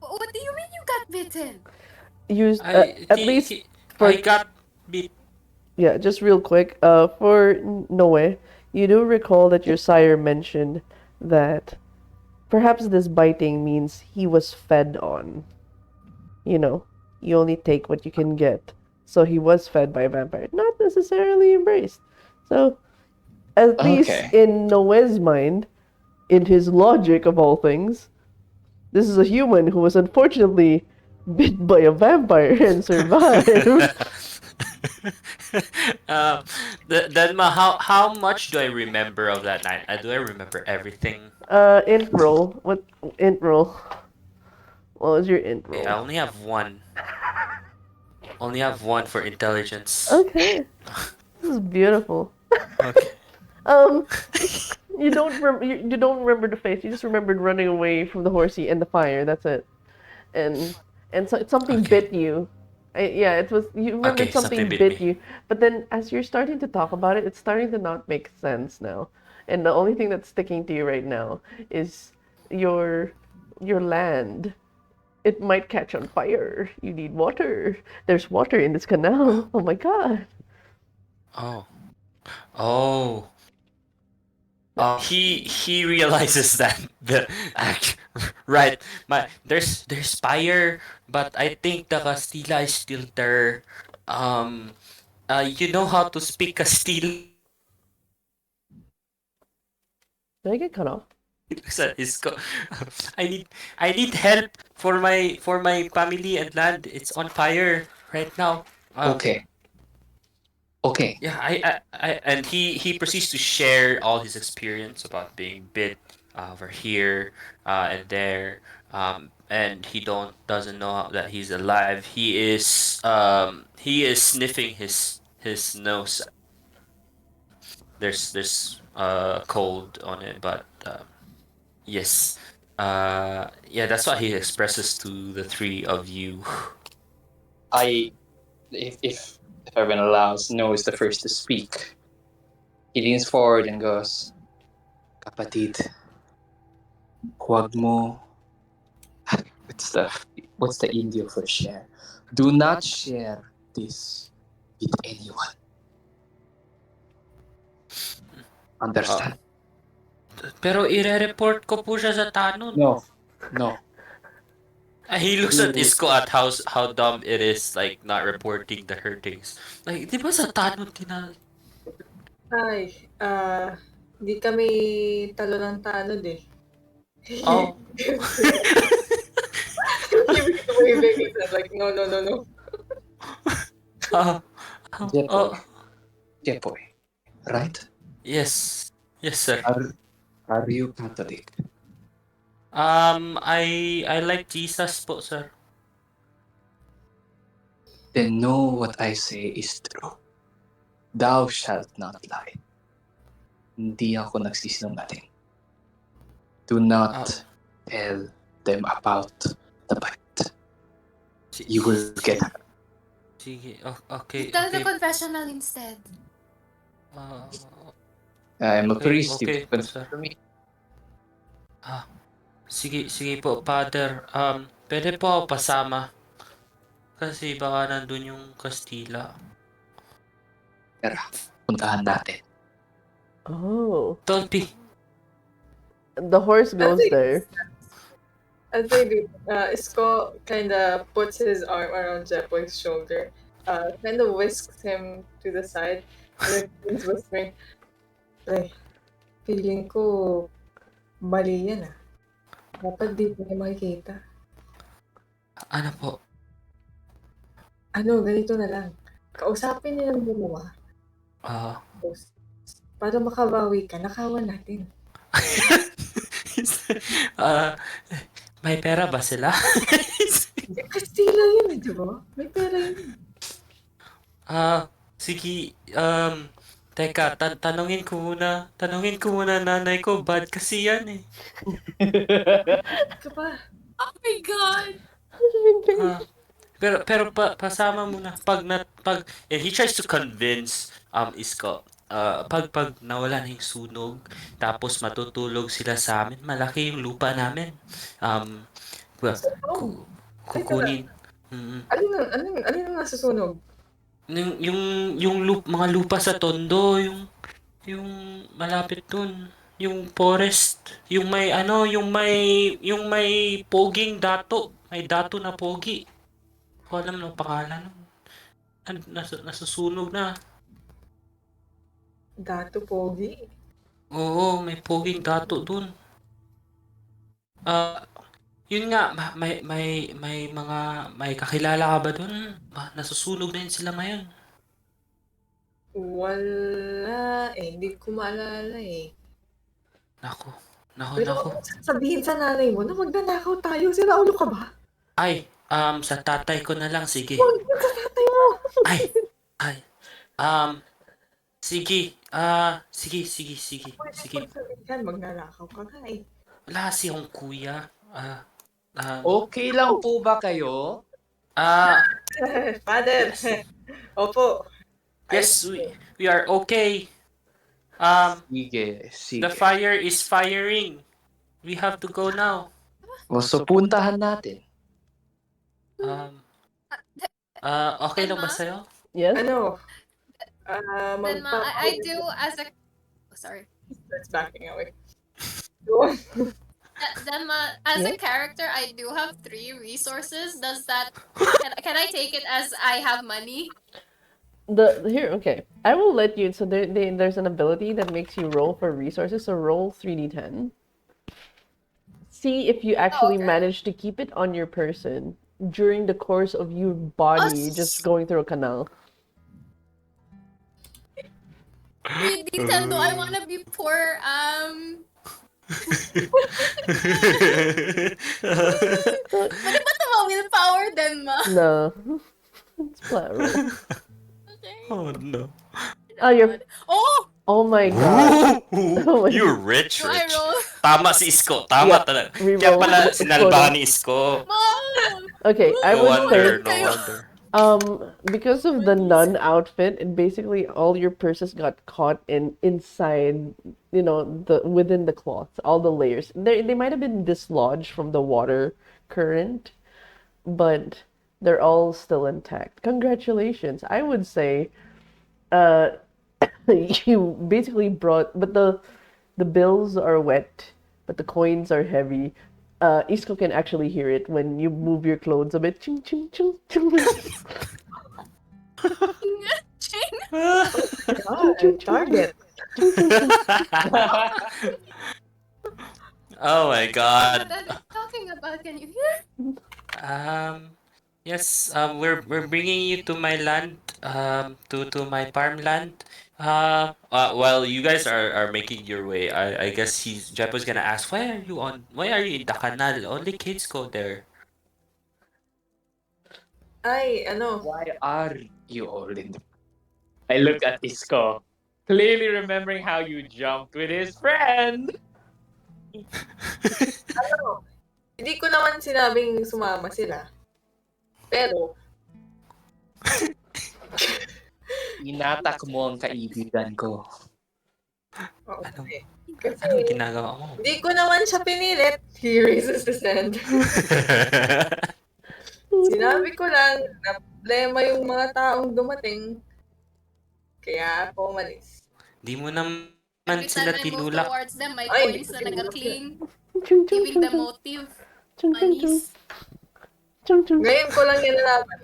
What do you mean you got bitten? Use I at least I got beat. yeah, just real quick. For Noe, you do recall that your sire mentioned that perhaps this biting means he was fed on. You know, you only take what you can get. So he was fed by a vampire, not necessarily embraced. So At least Okay. in Noe's mind, in his logic of all things, this is a human who was unfortunately bit by a vampire and survived. um, then how much do I remember of that night? Do I remember everything? Int roll. What int roll? What was your int Okay, I roll? only have one. Only have one for intelligence. Okay, this is beautiful. Okay. Um, you don't remember the face. You just remembered running away from the horsey and the fire. That's it. And so something Okay. bit you. Yeah, it was you remembered Okay, something something bit bit me. you. But then as you're starting to talk about it, it's starting to not make sense now. And the only thing that's sticking to you right now is your your land. It might catch on fire. You need water. There's water in this canal. Oh my god. Oh. Oh. He realizes that the right, there's fire, but I think the Castilla is still there. Um, you know how to speak Castilla? Did I get cut off? He looks at his I need I need help for my family and land. It's on fire right now. Okay. Okay. Yeah, and he proceeds to share all his experience about being bit over here and there, and he doesn't know that he's alive. He is sniffing his nose. There's cold on it, but yes, yeah, that's what he expresses to the three of you. I if everyone allows, No is the first to speak. He leans forward and goes, Kapatid, huwag mo. What's the what's the Indio for share? Do not share this with anyone. Understand? Pero ire-report ko po siya sa tanod. No. No. He looks at Isko at how dumb it is, like not reporting the hurtings. Like, di ba sa tanod Ay, di kami talo ng tanod eh. Oh. Waving his like, no, no, no, no. Jepoy. Jepoy. Right? Yes. Yes, sir. Are you Catholic? I like Jesus po, sir. Then know what I say is true. Thou shalt not lie. Hindi ako nagsisinungaling. Do not tell them about the bite. You will get hurt. Sige, okay. Tell the Okay. confessional instead. I'm a Okay, priest. okay You po, can sir. for me. Sige po, Father. Pwede po ako pasama. Kasi baka nandun yung Kastila. Tara, puntahan natin. Oh. Don't be. The horse goes there. As they do, Isko kind of puts his arm around Jepoy's shoulder, kind of whisks him to the side, and then he's whispering, like, feeling ko, mali yan ah. Dapat di ko na makikita. Ano po? Ano, ganito na lang. Kausapin nilang dalawa. Para makabawi ka, nakawan natin. May pera ba sila? Kastila yun eh, di ba? May pera yun. Sige, teka, tanungin ko muna nanay ko, bad kasi yan eh. Ka pa. Oh my god! Pero pasama muna and he tries to convince Isko, pag nawala na yung sunog, tapos matutulog sila sa amin, malaki yung lupa namin. Kukunin. Alin ang nasusunog? Yung mga lupa sa Tondo, yung malapit dun, yung forest, yung may poging dato, may dato na pogi. Ko alam ng pangalan. Nasusunog na. Dato Pogi. Oo, may poging dato dun. Yun nga, may kakilala ka ba dun? Nasusunog na yun sila ngayon. Wala eh. Hindi ko maalala eh. Nako, Pero nako. sabihin sa nanay mo na magnanakaw tayo. Sira ulo ka ba? Ay, sa tatay ko na lang, sige. Huwag yun sa tatay mo. Ay, sige, sige. Pag sabihin magnanakaw ka nga eh. Wala kasi akong kuya. Okay lang po ba kayo? Father. Opo. Yes, we are okay. Sige. The fire is firing. We have to go now. So, puntahan natin. Okay lang ba sa'yo? Yes? Ano? Then I do as a sorry. That's backing away. Then as a character, I do have 3 resources. Does that can I take it as I have money? Okay. I will let you. So there's an ability that makes you roll for resources. So roll 3d10. See if you actually okay. manage to keep it on your person during the course of your body just going through a canal. 3d10, do I want to be poor? Pwede ba ito willpower din, ma? No. It's flat roll. Okay. Oh no. Oh, you're. Oh my god. Oh my You're rich. Do I roll? Tama si Isko. Tama Yeah, talaga. reroll. Kaya pala sinalbahan ni Isko. Mom! Okay, I No would say wonder. because of the nun outfit, and basically all your purses got caught inside, within the cloth, all the layers. They might have been dislodged from the water current, but they're all still intact. Congratulations. I would say you basically brought, but the bills are wet, but the coins are heavy. Isko can actually hear it when you move your clothes a bit. Ching, ching, ching, ching. Target. Oh my god. What are they talking about? Can you hear? Yes, we're bringing you to my land, to my farmland. While you guys are making your way, I guess Jepo's gonna ask, why are you in the canal? Only kids go there. Ay, ano? Why are you all in the... I look at Isko, clearly remembering how you jumped with his friend. Ano? Hindi ko naman sinabing sumama sila. Pero, Inatak mo ang kaibigan ko. okay. Anong ginagawa mo? Hindi ko naman siya pinilit. He raises his hand. Sinabi ko lang na problema yung mga taong dumating. Kaya ako umalis. Di mo naman Every sila time I move tinulak. towards them, my Ay, coins na nagka-cling, Chung, chung, giving chung, the chung. motive. Chung, chung, chung. Monies. Chung, chung. Ngayon ko lang yan nalaman.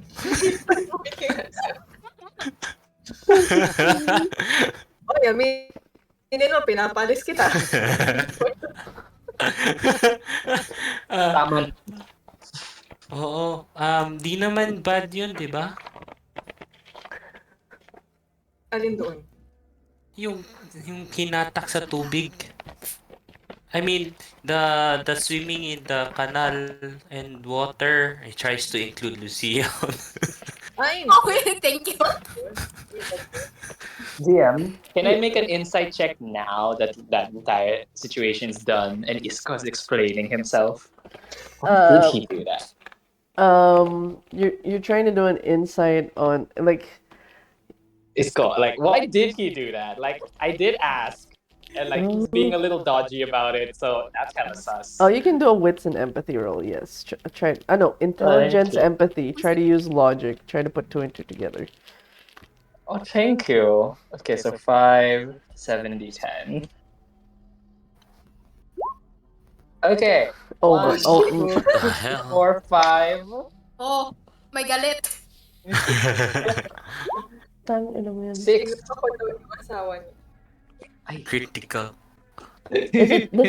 Oy, aminin mo, pinapalis kita. Tama. Oo, di naman bad yun, di ba? Alin doon? Yung kinatak sa tubig. I mean, the swimming in the canal and water, it tries to include Lucia. Ay, Okay, thank you. DM, can I make an insight check now that that entire situation is done and Isko is explaining himself? Why did he do that? You're trying to do an insight on Isko, like, why did he do that? Like, I did ask, and like he's being a little dodgy about it, so that's kind of sus. Oh, you can do a wits and empathy roll. Yes, try. I know intelligence, Thank you. empathy. Try to use logic. Try to put 2 and 2 together. Oh, thank you. Okay, so 5, 7, D10. Okay. Over. 1, 2, The hell? 4, 5. Oh, may galit. Tang ina mo yan. 6. ako daw yung asawa niya. Critical. Was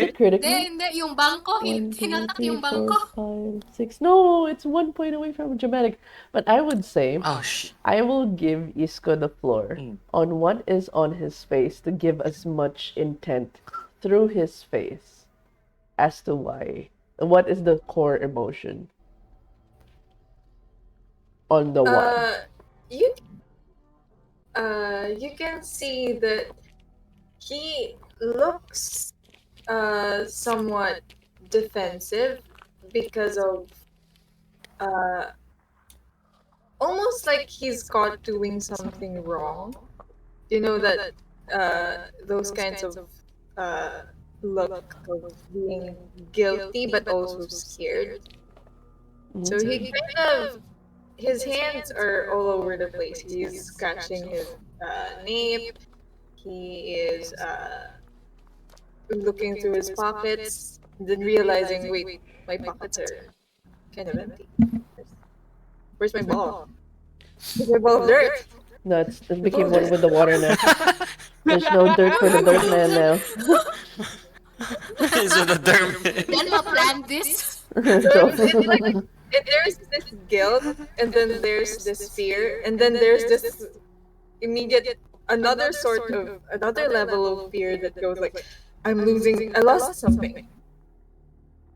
it critical? Hindi, yung bangko, One, two, hinatak three, yung four, bangko. 5, 6. No, it's 1 point away from dramatic. But I would say Oh, shit. I will give Isko the floor on what is on his face to give as much intent through his face as to why. What is the core emotion on the one? You you can see that he looks somewhat defensive because of almost like he's caught doing something wrong. You know that those kinds of look of being guilty but also scared. So he kind of his hands are all over the place. He's scratching his nape. He is looking through his pockets, then realizing, wait, my pockets are kind of empty. Where's my ball? Where's my ball of dirt? No, it became one with the water now. There's no dirt for the dirt man now. So the term. Delma planned this. So it's like there's this guilt, and then there's this fear, and then there's this immediate another level of fear that goes like, I lost something.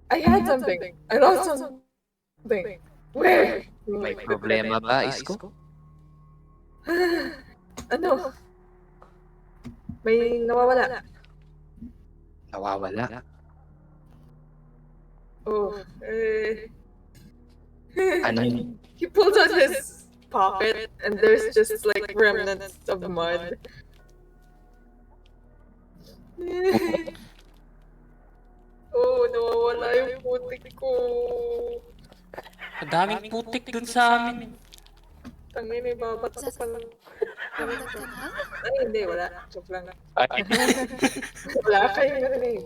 I had something. I lost something. Where? May problema ba, Isko? Ano? May nawawala. Nawawala. Oh, Ano yun? he pulls out his pocket and there's just like remnants of mud. Oh, nawawala yung putik ko. Daming putik dun sa amin. Tangin, may babato pa lang. Ay, hindi, wala. Joke lang. Ay, Wala kayong narinig.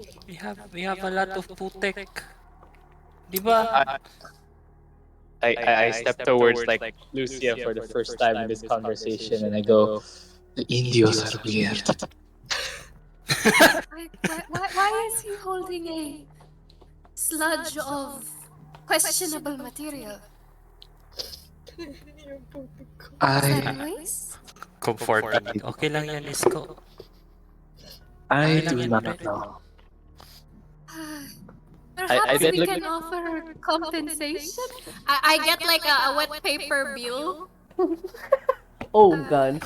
We have a lot of putik. Di ba? I step towards like Lucia for the first time in this conversation and I go, the Indios are weird. Why is he holding a sludge of questionable material? Anyways? Comforting. Okay lang yan, Isko. I do do not not know. Perhaps did we look- can offer compensation. I get like a wet paper bill. Oh god.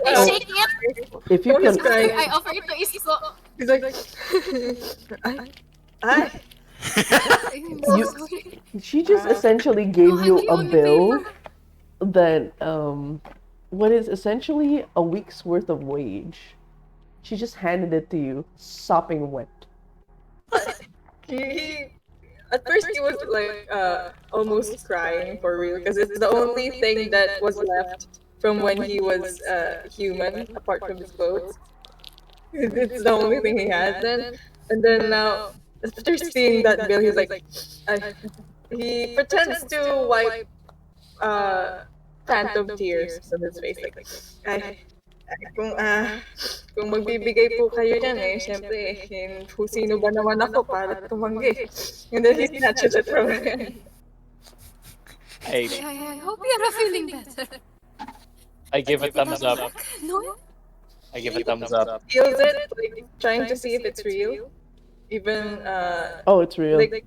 I shake it. If you can, I offer it to Isko. He's like, ay. I'm so You- sorry. she just essentially gave you Honey, a only bill paper. that what is essentially a week's worth of wage. She just handed it to you, sopping wet. He at first he was like almost crying for real because it's the only thing that was left from when he was human apart from his clothes. It's the only thing he had then, and then now after seeing that bill, he's like, he pretends to wipe phantom tears from his face like, ay, kung magbibigay po kayo dyan syempre, kung sino ba naman ako para tumanggi. And then he snatches it from him. I hope you're feeling better. I give a thumbs up. No? I give a thumbs up. Feels it, like, trying to see if it's real. Even, Oh, it's real. like,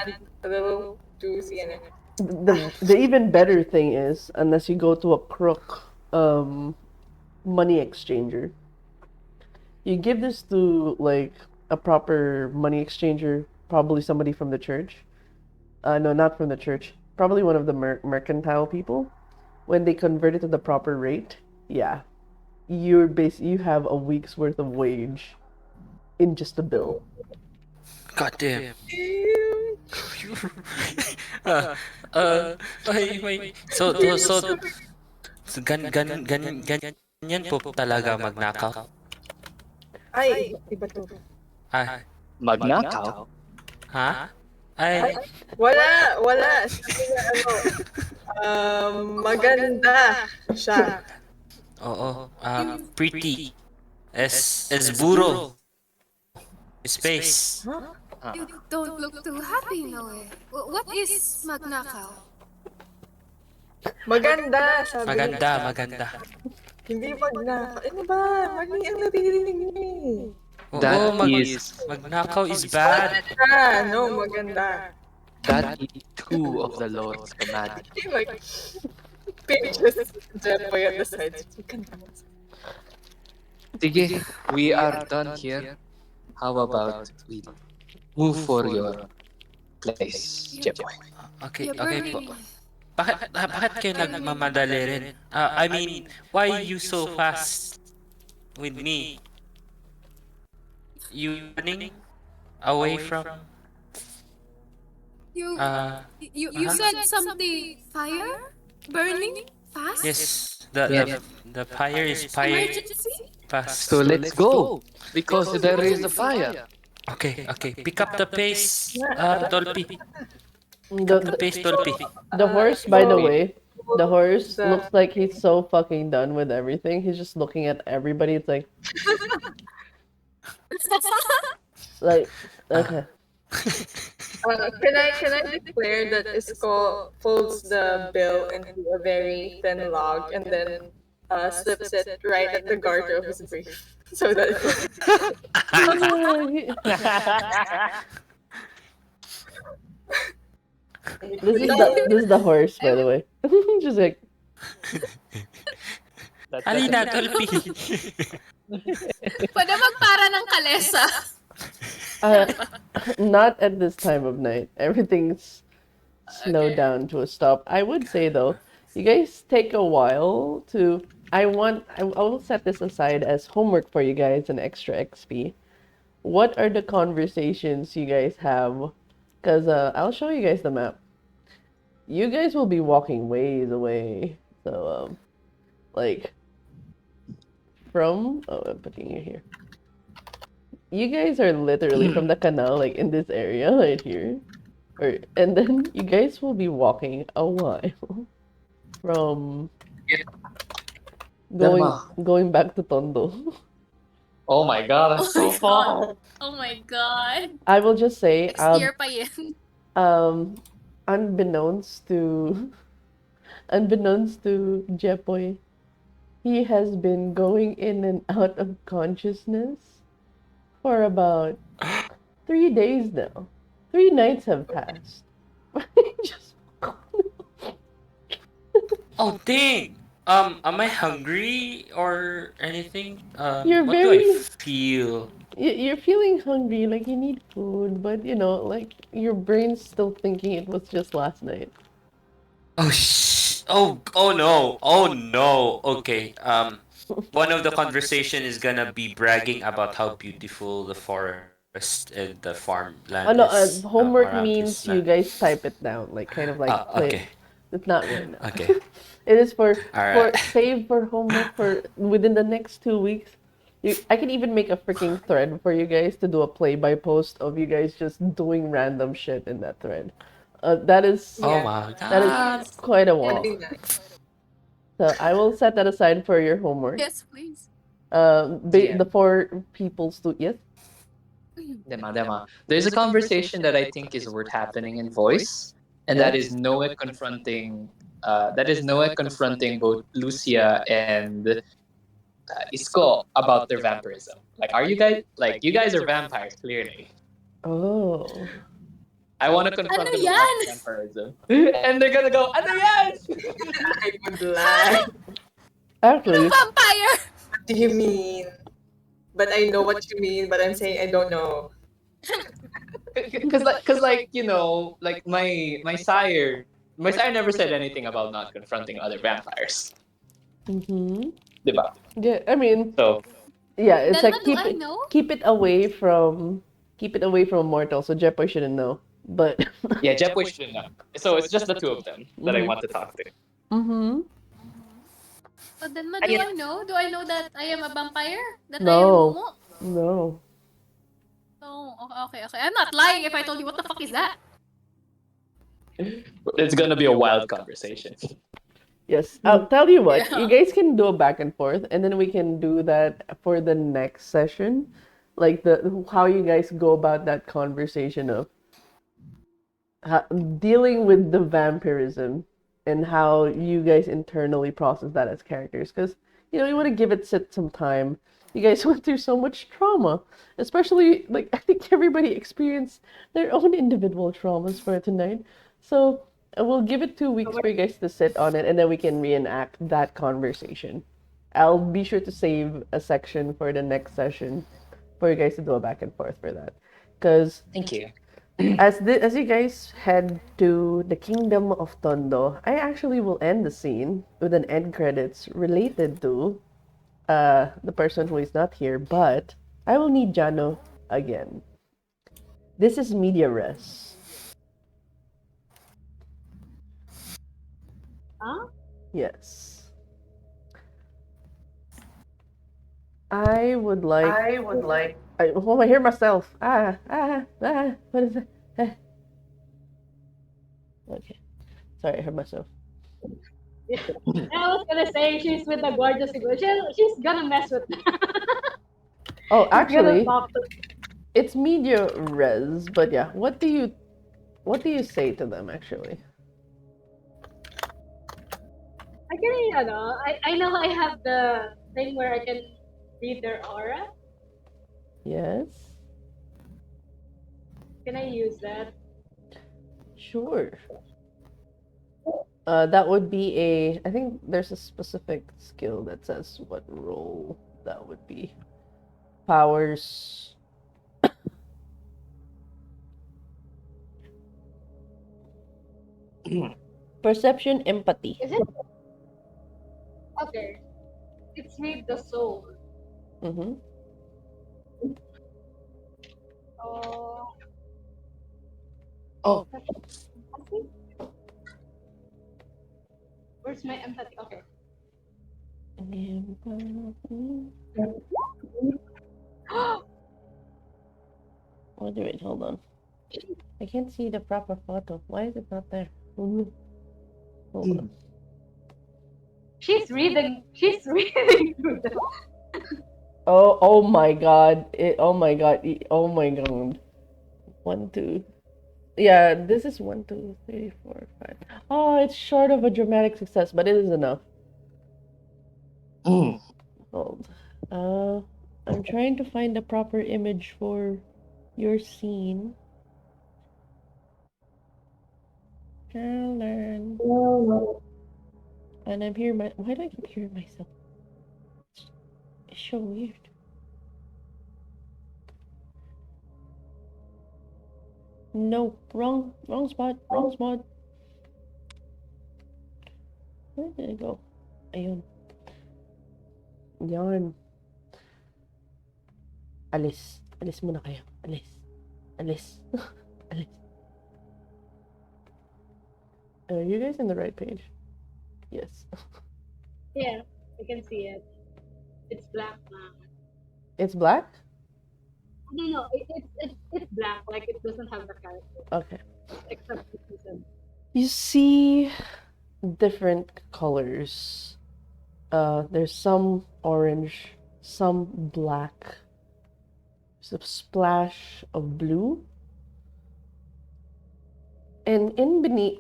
and a little to see in it. The even better thing is, unless you go to a crook money exchanger, you give this to like a proper money exchanger, probably somebody from the church. No, not from the church. Probably one of the mercantile people. When they convert it to the proper rate, yeah, you have a week's worth of wage in just a bill. God damn. May. So ganyan po talaga magnakaw. Ay, iba to. Ah, Magnakaw? ha? Ay, Wala. Sabi nga, maganda siya. oo. Pretty. Es burro. Space. Ah, You don't look too happy, Noe. What is magnakaw? Maganda, sabi niya. Maganda, maganda. Hindi magnakaw. Ano ba? Mali ang naririnig niyo eh. Oo, that is magnakaw is bad. No, maganda. that is two of the Lord's commandments. He like pictures Jeffoy at the sides. Maganda. Sige, we are done here. How about we move for your place, Jepoy? Okay, You're okay po. burning. Bakit kayo nagmamadali rin? I mean, why you so fast with me? You running away from You uh you said something fire? Burning? Fast? yes, Yes. the fire is fire Emergency? fast. So let's go because there is a fire. Okay, okay. Pick up the pace, Dolphy. The, The the, pace, Dolphy. the horse, by the So, way, the horse the- looks like he's so fucking done with everything. He's just looking at everybody. It's like, okay. can I declare that Isko folds the bill into a very thin log and then slips it right at the garter of his brief so that it will This is the horse, by the way. Just like Halina, Dolphy. Pwede magpara ng kalesa. uh, not at this time of night. Everything's slowed down to a stop. I would say though, you guys take a while to. I will set this aside as homework for you guys and extra XP. What are the conversations you guys have? Because I'll show you guys the map. You guys will be walking ways away. So, like, I'm putting you here. You guys are literally from the canal, like in this area right here. And then you guys will be walking a while from going back to Tondo. Oh my god, that's so far. Oh my god. I will just say, Next year pa yan. unbeknownst to Jepoy, he has been going in and out of consciousness for about 3 days now. 3 nights have passed. Just Oh, dang. Am I hungry or anything? You're What do I very- feel? you're feeling hungry, like you need food, but like your brain's still thinking it was just last night. Oh no. Oh no. Okay. One of the conversation is gonna be bragging about how beautiful the forest and the farmland is. Homework around means his you land. guys type it down, like kind of like play. Okay. It's not right now. Okay. It is for Alright. save for homework for within the next 2 weeks. I can even make a freaking thread for you guys to do a play-by post of you guys just doing random shit in that thread. That is Oh Yeah. my that god. is quite a That'd wall. be nice. So I will set that aside for your homework. Yes, please. Yeah. The 4 people's to yes. Dema. There's a conversation that I think is worth happening in voice, and that is Noah confronting. Noah confronting both Lucia and Isko about their vampirism. Like, are you guys you guys are vampires clearly? Oh. I want to confront Ano them yan? about vampirism, and they're gonna go, "Ano yan?" I would lie. Actually, Vampire! What do you mean? But I know what you mean, but I'm saying I don't know. Because my sire never said anything about not confronting other vampires. Diba? yeah, I mean, So yeah, it's Then like what do I know? keep it away from mortal. So Jepoy shouldn't know. But yeah, Jepoy shouldn't know. So it's just the two of them that I want to talk to. But then what do I know? Do I know that I am a vampire? That I am No. Momo? No. Oh, okay. I'm not lying if I told you what the fuck is that. It's gonna be a wild conversation. Yes, I'll tell you what, you Yeah. guys can do a back and forth, and then we can do that for the next session. Like how you guys go about that conversation of how, dealing with the vampirism and how you guys internally process that as characters. Because, you want to give it some time. You guys went through so much trauma, especially, like, I think everybody experienced their own individual traumas for tonight. So, we'll give it 2 weeks for you guys to sit on it, and then we can reenact that conversation. I'll be sure to save a section for the next session for you guys to do a back and forth for that. Because Thank you. as you guys head to the kingdom of Tondo, I actually will end the scene with an end credits related to the person who is not here, but I will need Jano again. This is media res. Huh? Yes. I would like. I hear myself. What is it? Okay. Sorry, I heard myself. Yeah. I was gonna say she's with the gorgeous people. She's gonna mess with them. Oh, She's gonna actually, talk to. it's media res, but yeah. What do you say to them actually? I can, I know I have the thing where I can read their aura. Yes. Can I use that? Sure. That would be I think there's a specific skill that says what role that would be. Powers. Perception, empathy. Is it okay? It's read the soul. Mm-hmm. Oh, Oh, empathy? Where's my empathy? Okay. Wait, hold on. I can't see the proper photo. Why is it not there? Hold on. She's reading. She's reading through them. Oh my god. Oh my god. Oh my god. 1, 2. Yeah, this is 1, 2, 3, 4, 5. Oh, it's short of a dramatic success, but it is enough. Hold. Uh, I'm trying to find the proper image for your scene. Caroline. And I'm hearing why do I keep hearing myself? It's so weird. No, wrong spot, wrong spot. Where did it go? Ayun. Yan. Alis. Alis muna kayo. Alis. Alis. Alis. Are you guys in the right page? Yes. Yeah, I can see it. It's black now. It's black? No, it's black. Like it doesn't have the character Okay. except the season. You see different colors. There's some orange, some black. There's a splash of blue. And in beneath,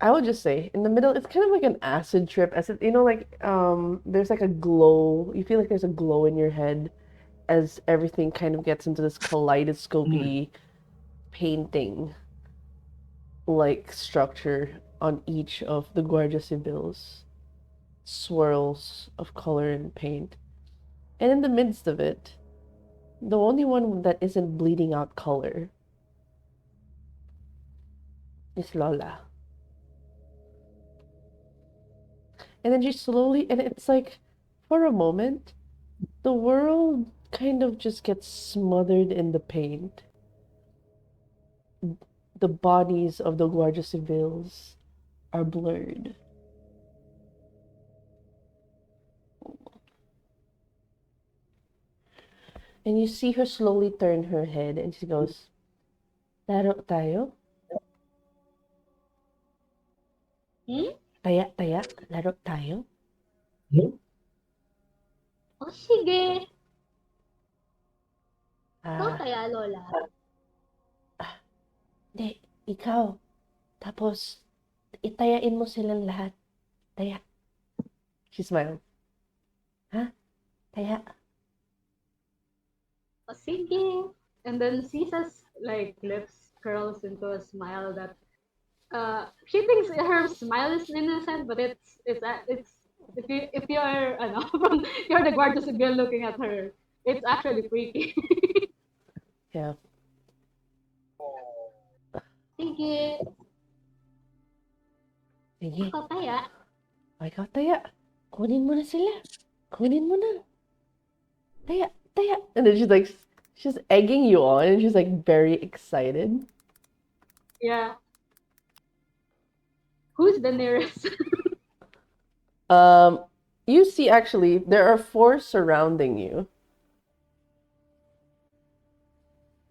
I would just say, in the middle, it's kind of like an acid trip. There's like a glow. You feel like there's a glow in your head as everything kind of gets into this kaleidoscopy painting like structure on each of the Guardia Civils. Swirls of color and paint. And in the midst of it, the only one that isn't bleeding out color is Lola. And then she slowly, and it's like, for a moment, the world kind of just gets smothered in the paint. The bodies of the Guardia Civils are blurred. And you see her slowly turn her head and she goes, Laro tayo? Hmm? Taya, laro tayo? O sige. Ikaw Ah, kaya, Lola? di, ikaw. Tapos, itayain mo silang lahat. Taya. She smiled. Ha? Taya. O sige. And then Sisa's like lips curls into a smile that she thinks her smile is innocent, but it's if you're from you're the Guardia Civil looking at her, it's actually freaky. Yeah. Sige, Sige. ako kaya. O, ikaw, Taya. Kunin mo na sila. Kunin mo na. Taya, Taya. And then she's egging you on, and she's like very excited. Yeah. Who's the nearest? You see, actually, there are 4 surrounding you.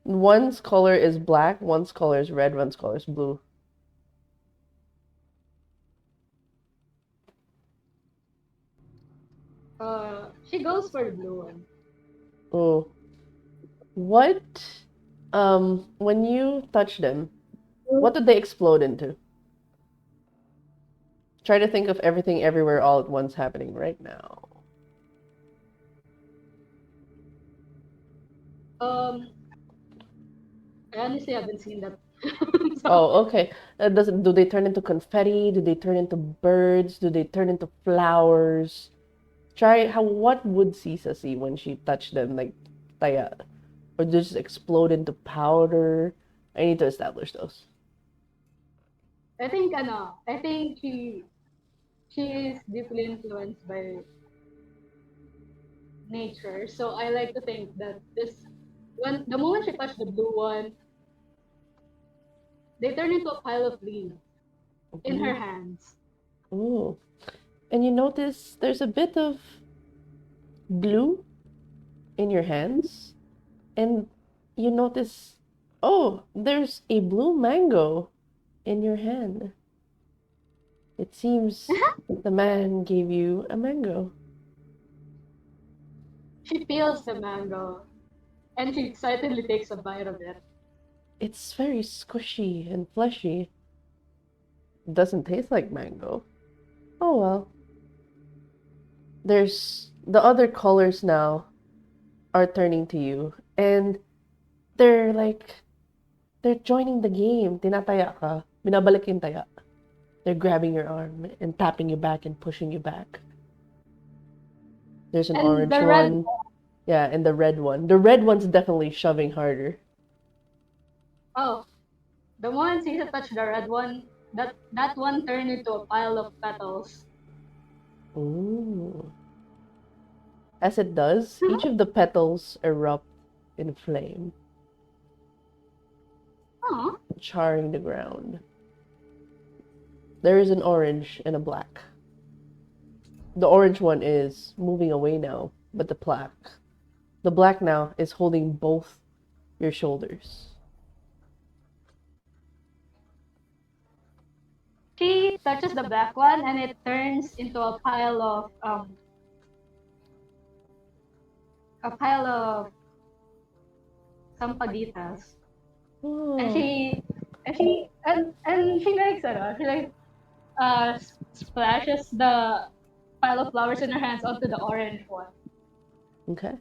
One's color is black, one's color is red, one's color is blue. She goes for the blue one. Oh. What, when you touch them, what did they explode into? Try to think of everything everywhere all at once happening right now. I honestly haven't seen that. So, Oh, okay. Do they turn into confetti? Do they turn into birds? Do they turn into flowers? What would Sisa see when she touched them, like, taya? Or just explode into powder? I need to establish those. I think she is deeply influenced by nature. So I like to think that when the moment she touched the blue one, they turn into a pile of leaves in her hands. Ooh. And you notice there's a bit of blue in your hands, and you notice, oh, there's a blue mango in your hand. It seems the man gave you a mango. She peels the mango and she excitedly takes a bite of it. It's very squishy and fleshy. It doesn't taste like mango. Oh well. There's the other colors now are turning to you, and they're like they're joining the game. Tinataya ka. Binabalik yung taya. They're grabbing your arm and tapping you back and pushing you back. There's an And orange the red one. Yeah, and the red one. The red one's definitely shoving harder. oh, the moment Caesar touched the red one, that one turned into a pile of petals. Ooh. As it does, each of the petals erupt in flame, Oh, charring the ground. There is an orange and a black. The orange one is moving away now, but the black now is holding both your shoulders. she touches the black one and it turns into a pile of sampaditas. And Oh, she likes splashes the pile of flowers in her hands onto the orange one. okay.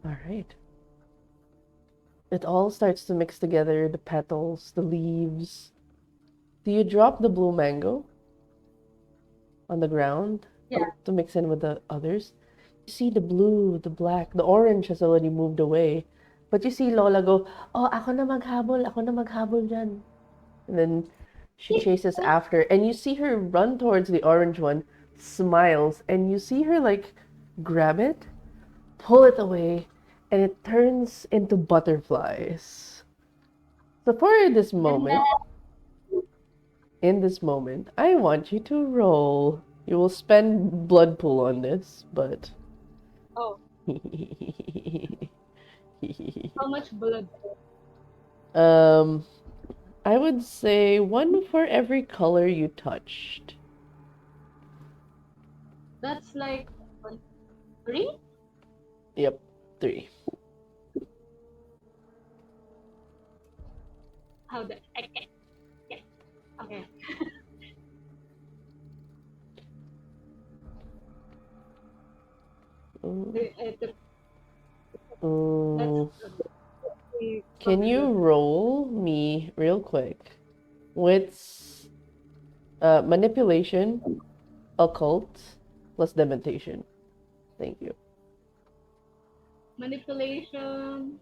All right. It all starts to mix together, the petals, the leaves. Do you drop the blue mango on the ground Yeah. to mix in with the others? You see the blue, the black, the orange has already moved away. But you see Lola go, oh, ako na maghabol dyan. And then she chases after, and you see her run towards the orange one, smiles, and you see her like grab it, pull it away, and it turns into butterflies. So for this moment, in this moment, I want you to roll. You will spend blood pool on this, but Oh, how much blood? um I would say 1 for every color you touched. That's like 3? Yep, 3. How the okay. Yeah. Okay. Mm, That's mm. the Can you roll me real quick with manipulation, occult, plus dementation? Thank you. manipulation?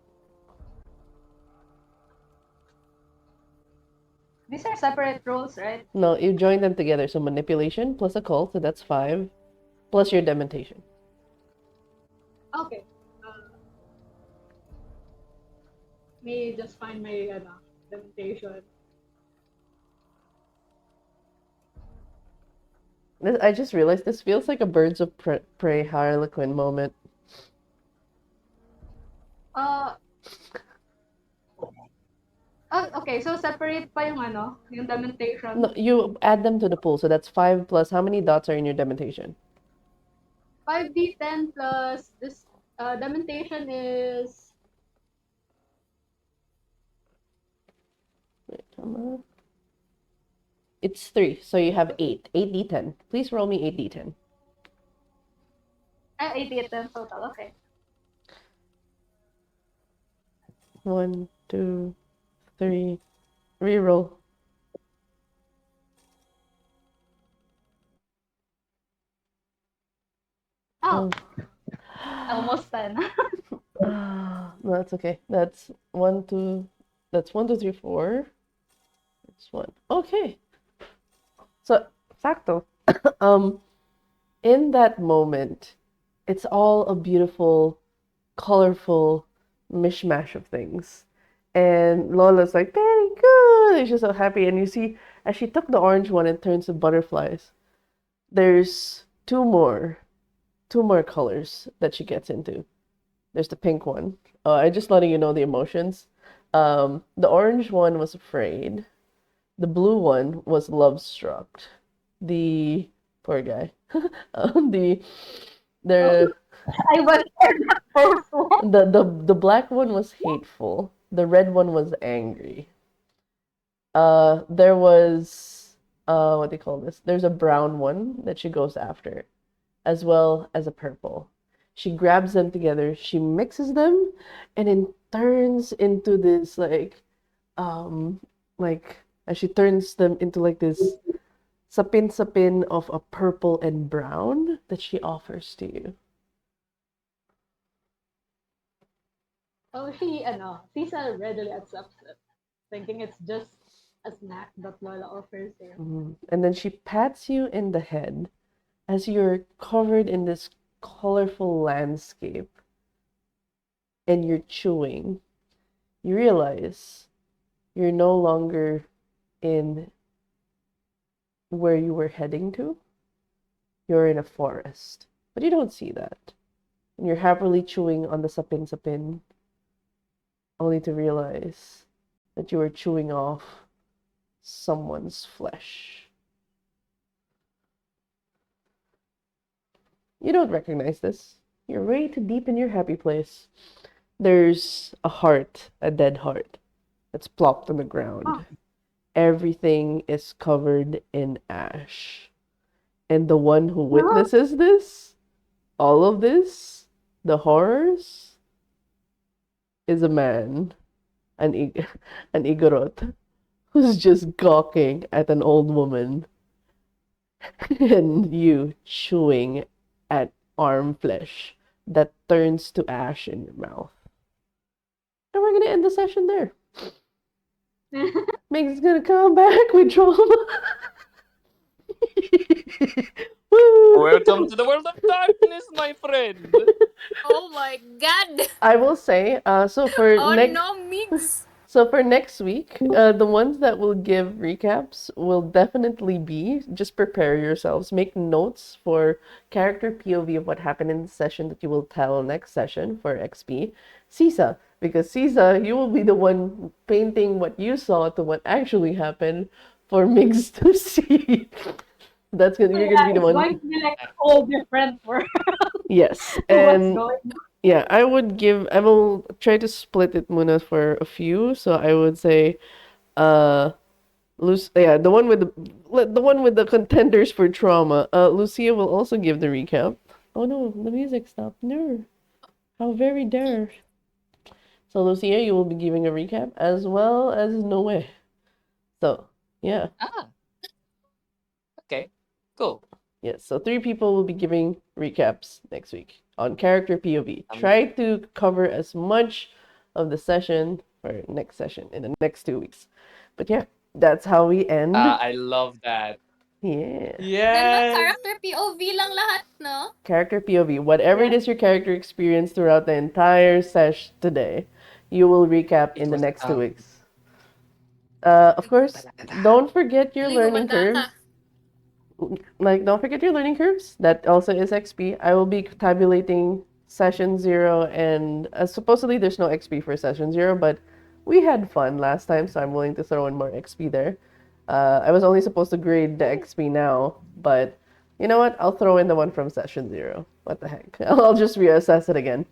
These are separate roles, right? No, you join them together. So manipulation plus occult, so that's 5, plus your dementation. Okay. May just find my demonstration. I just realized this feels like a Birds of Prey Harlequin moment. Uh, okay. So separate pa yung demonstration. No, you add them to the pool, so that's 5 plus how many dots are in your dementation? 5d10 plus this demonstration is Wait, it's 3, so you have 8. 8d10. Please roll me 8d10. 8d10 total. Okay. 1, 2, 3. Reroll. Oh, almost 10. No, that's okay. That's 1, 2. That's 1, 2, 3, 4. That's 1. Okay. So, facto. In that moment, it's all a beautiful, colorful mishmash of things. And Lola's like, very good. And she's so happy. And you see, as she took the orange one and turns to butterflies, there's two more colors that she gets into. There's the pink one. I just letting you know the emotions. The orange one was afraid. The blue one was love struck. The poor guy. The the I went for the first one. the black one was hateful. The red one was angry. There was what do you call this? There's a brown one that she goes after, as well as a purple. She grabs them together, she mixes them, and then turns into this like as she turns them into like this sapin of a purple and brown that she offers to you. Oh, Sisa readily accepts it, thinking it's just a snack that Lola offers him. And then she pats you in the head as you're covered in this colorful landscape and you're chewing. You realize you're no longer in where you were heading to. You're in a forest. But you don't see that. And you're happily chewing on the sapin, only to realize that you were chewing off someone's flesh. You don't recognize this. You're way too deep in your happy place. There's a heart, a dead heart, that's plopped on the ground. Oh. Everything is covered in ash. And the one who witnesses this, all of this, the horrors, is a man, an Igorot, who's just gawking at an old woman and you chewing at arm flesh that turns to ash in your mouth. And we're gonna end the session there. Meg's gonna come back with drama. Woo! Welcome to the world of darkness, my friend. Oh my god! I will say, so for Oh next no, Migs! So for next week, the ones that will give recaps will definitely be, just prepare yourselves, make notes for character POV of what happened in the session that you will tell next session for XP. Sisa, Because Sisa, you will be the one painting what you saw to what actually happened for Migs to see. You're gonna be the It's one. going to be like a whole different world. Yes, What's and going on? yeah, I will try to split it muna for a few. So I would say, the one with the contenders for trauma. Lucia will also give the recap. Oh no, the music stopped. No, how very dare. So Lucia, you will be giving a recap as well as Noe. So yeah, Ah, okay. Cool. yes. So three people will be giving recaps next week on character POV. Um, Try to cover as much of the session or next session in the next 2 weeks. But yeah, that's how we end. I love that. Yeah. Yes. Character POV lang lahat, no? Character POV. Whatever it Yeah. is your character experienced throughout the entire sesh today, you will recap It in the was next 2 weeks. Of course, don't forget your Ligo learning Mandaka. curves. Like, don't forget your learning curves. That also is XP. I will be tabulating session 0, and supposedly there's no XP for session 0, but we had fun last time, so I'm willing to throw in more XP there. I was only supposed to grade the XP now, but you know what? I'll throw in the one from session 0. What the heck? I'll just reassess it again.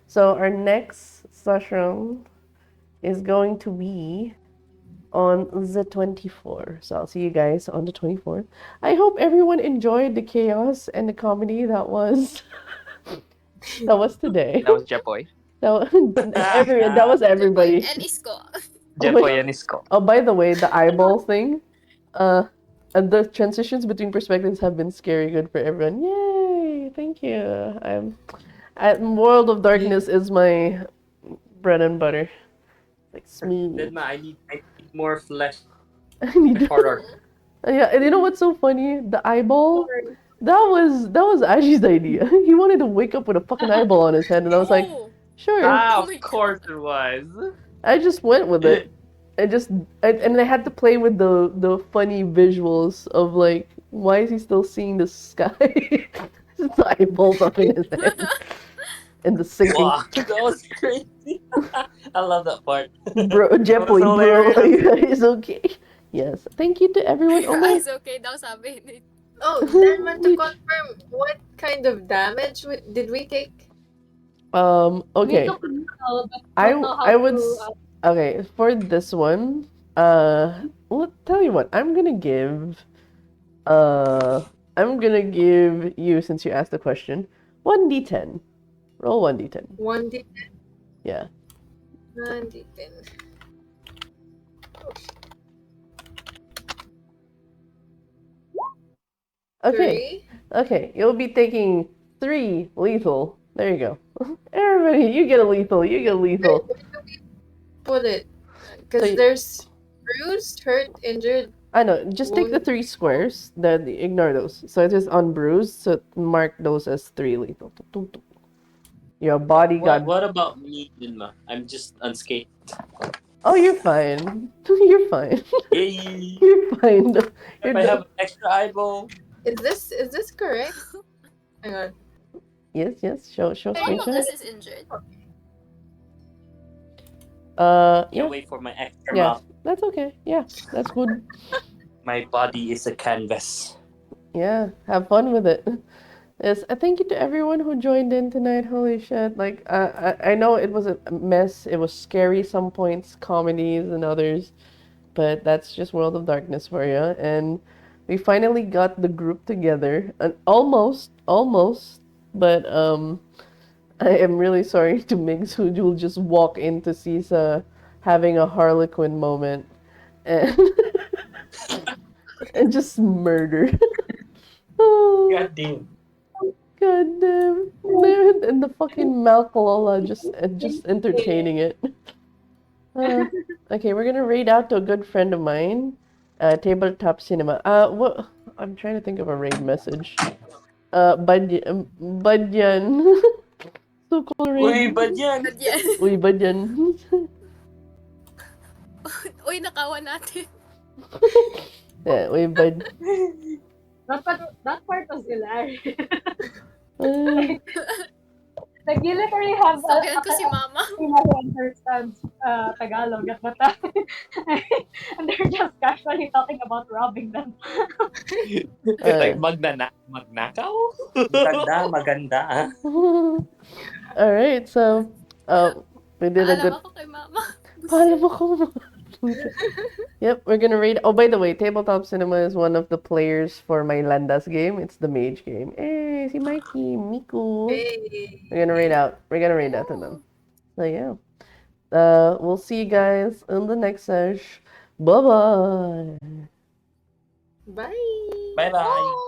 So our next session is going to be on the 24th. So I'll see you guys on the 24th. I hope everyone enjoyed the chaos and the comedy that was today. That was Jepoy. That was everybody. And Isko. Jepoy and Isko. Oh, by the way, the eyeball thing, and the transitions between perspectives have been scary good for everyone. Yay! Thank you. World of Darkness is my bread and butter. Like smooth. Then I need more flesh I need horror. Yeah, and you know what's so funny? The eyeball. That was Ashi's idea. He wanted to wake up with a fucking eyeball on his head, and I was like, Oh, sure. Ah, Oh my of course it was. I just went with it. And I had to play with the funny visuals of like, why is he still seeing the sky? Just the eyeballs up in his head, and the sinking. Wow, that was crazy. I love that part. Bro, Jepoy, bro, hilarious. is okay. Yes, thank you to everyone. Oh my, it's okay daw sabi ni. Oh, then want to confirm what kind of damage did we take? okay. We took little, but I don't know how I would to. okay for this one. Well, tell you what, I'm gonna give you, since you asked the question, 1d10. Roll 1d10. 1d10. Yeah. 1d10. Okay. Okay. You'll be taking 3 lethal. There you go. Everybody, you get a lethal. You get a lethal. Where do we put it? Because So there's bruised, hurt, injured. I know. Just take the 3 squares. Ignore those. So it is unbruised. So mark those as 3 lethal. Your body got. What about me, Linma? I'm just unscathed. Oh, you're fine. You're fine. Yay! You're fine. If I have an extra eyeball. Is this correct? Hang on. Yes. Show Any of screenshot. us is injured. Can't Yeah. wait for my extra Yeah. mouth. That's okay. Yeah, that's good. My body is a canvas. Yeah, have fun with it. Yes, thank you to everyone who joined in tonight. Holy shit! Like, I know it was a mess. It was scary some points, comedies and others, but that's just World of Darkness for you. And we finally got the group together, and almost, but I am really sorry to Migs, who will just walk into Sisa having a Harlequin moment and and just murder. Oh, God damn. God damn. And the fucking Malcolola just entertaining it. Okay, we're gonna raid out to a good friend of mine. Tabletop Cinema. What? I'm trying to think of a raid message. Badyan. Sukol Uy, raid. but yan. But yeah. Uy, badyan. Uy, nakawan natin. Yeah, uy, bad. That part was hilarious. Uh, Like you literally have Sabihan ko si mama. Filipina who understands Tagalog at the time. And they're just casually talking about robbing them. Like, Uh, magnakaw? Maganda, maganda. all right, so we did a Paalam good. ako kay mama. Paalam Busit. ako. Yep, we're gonna rate. Oh, by the way, Tabletop Cinema is one of the players for my Landas game. It's the mage game. Hey, si Mikey, Miku. We're gonna rate out. We're gonna rate out to them. So yeah. We'll see you guys in the next sesh. Bye bye. Bye. Bye-bye.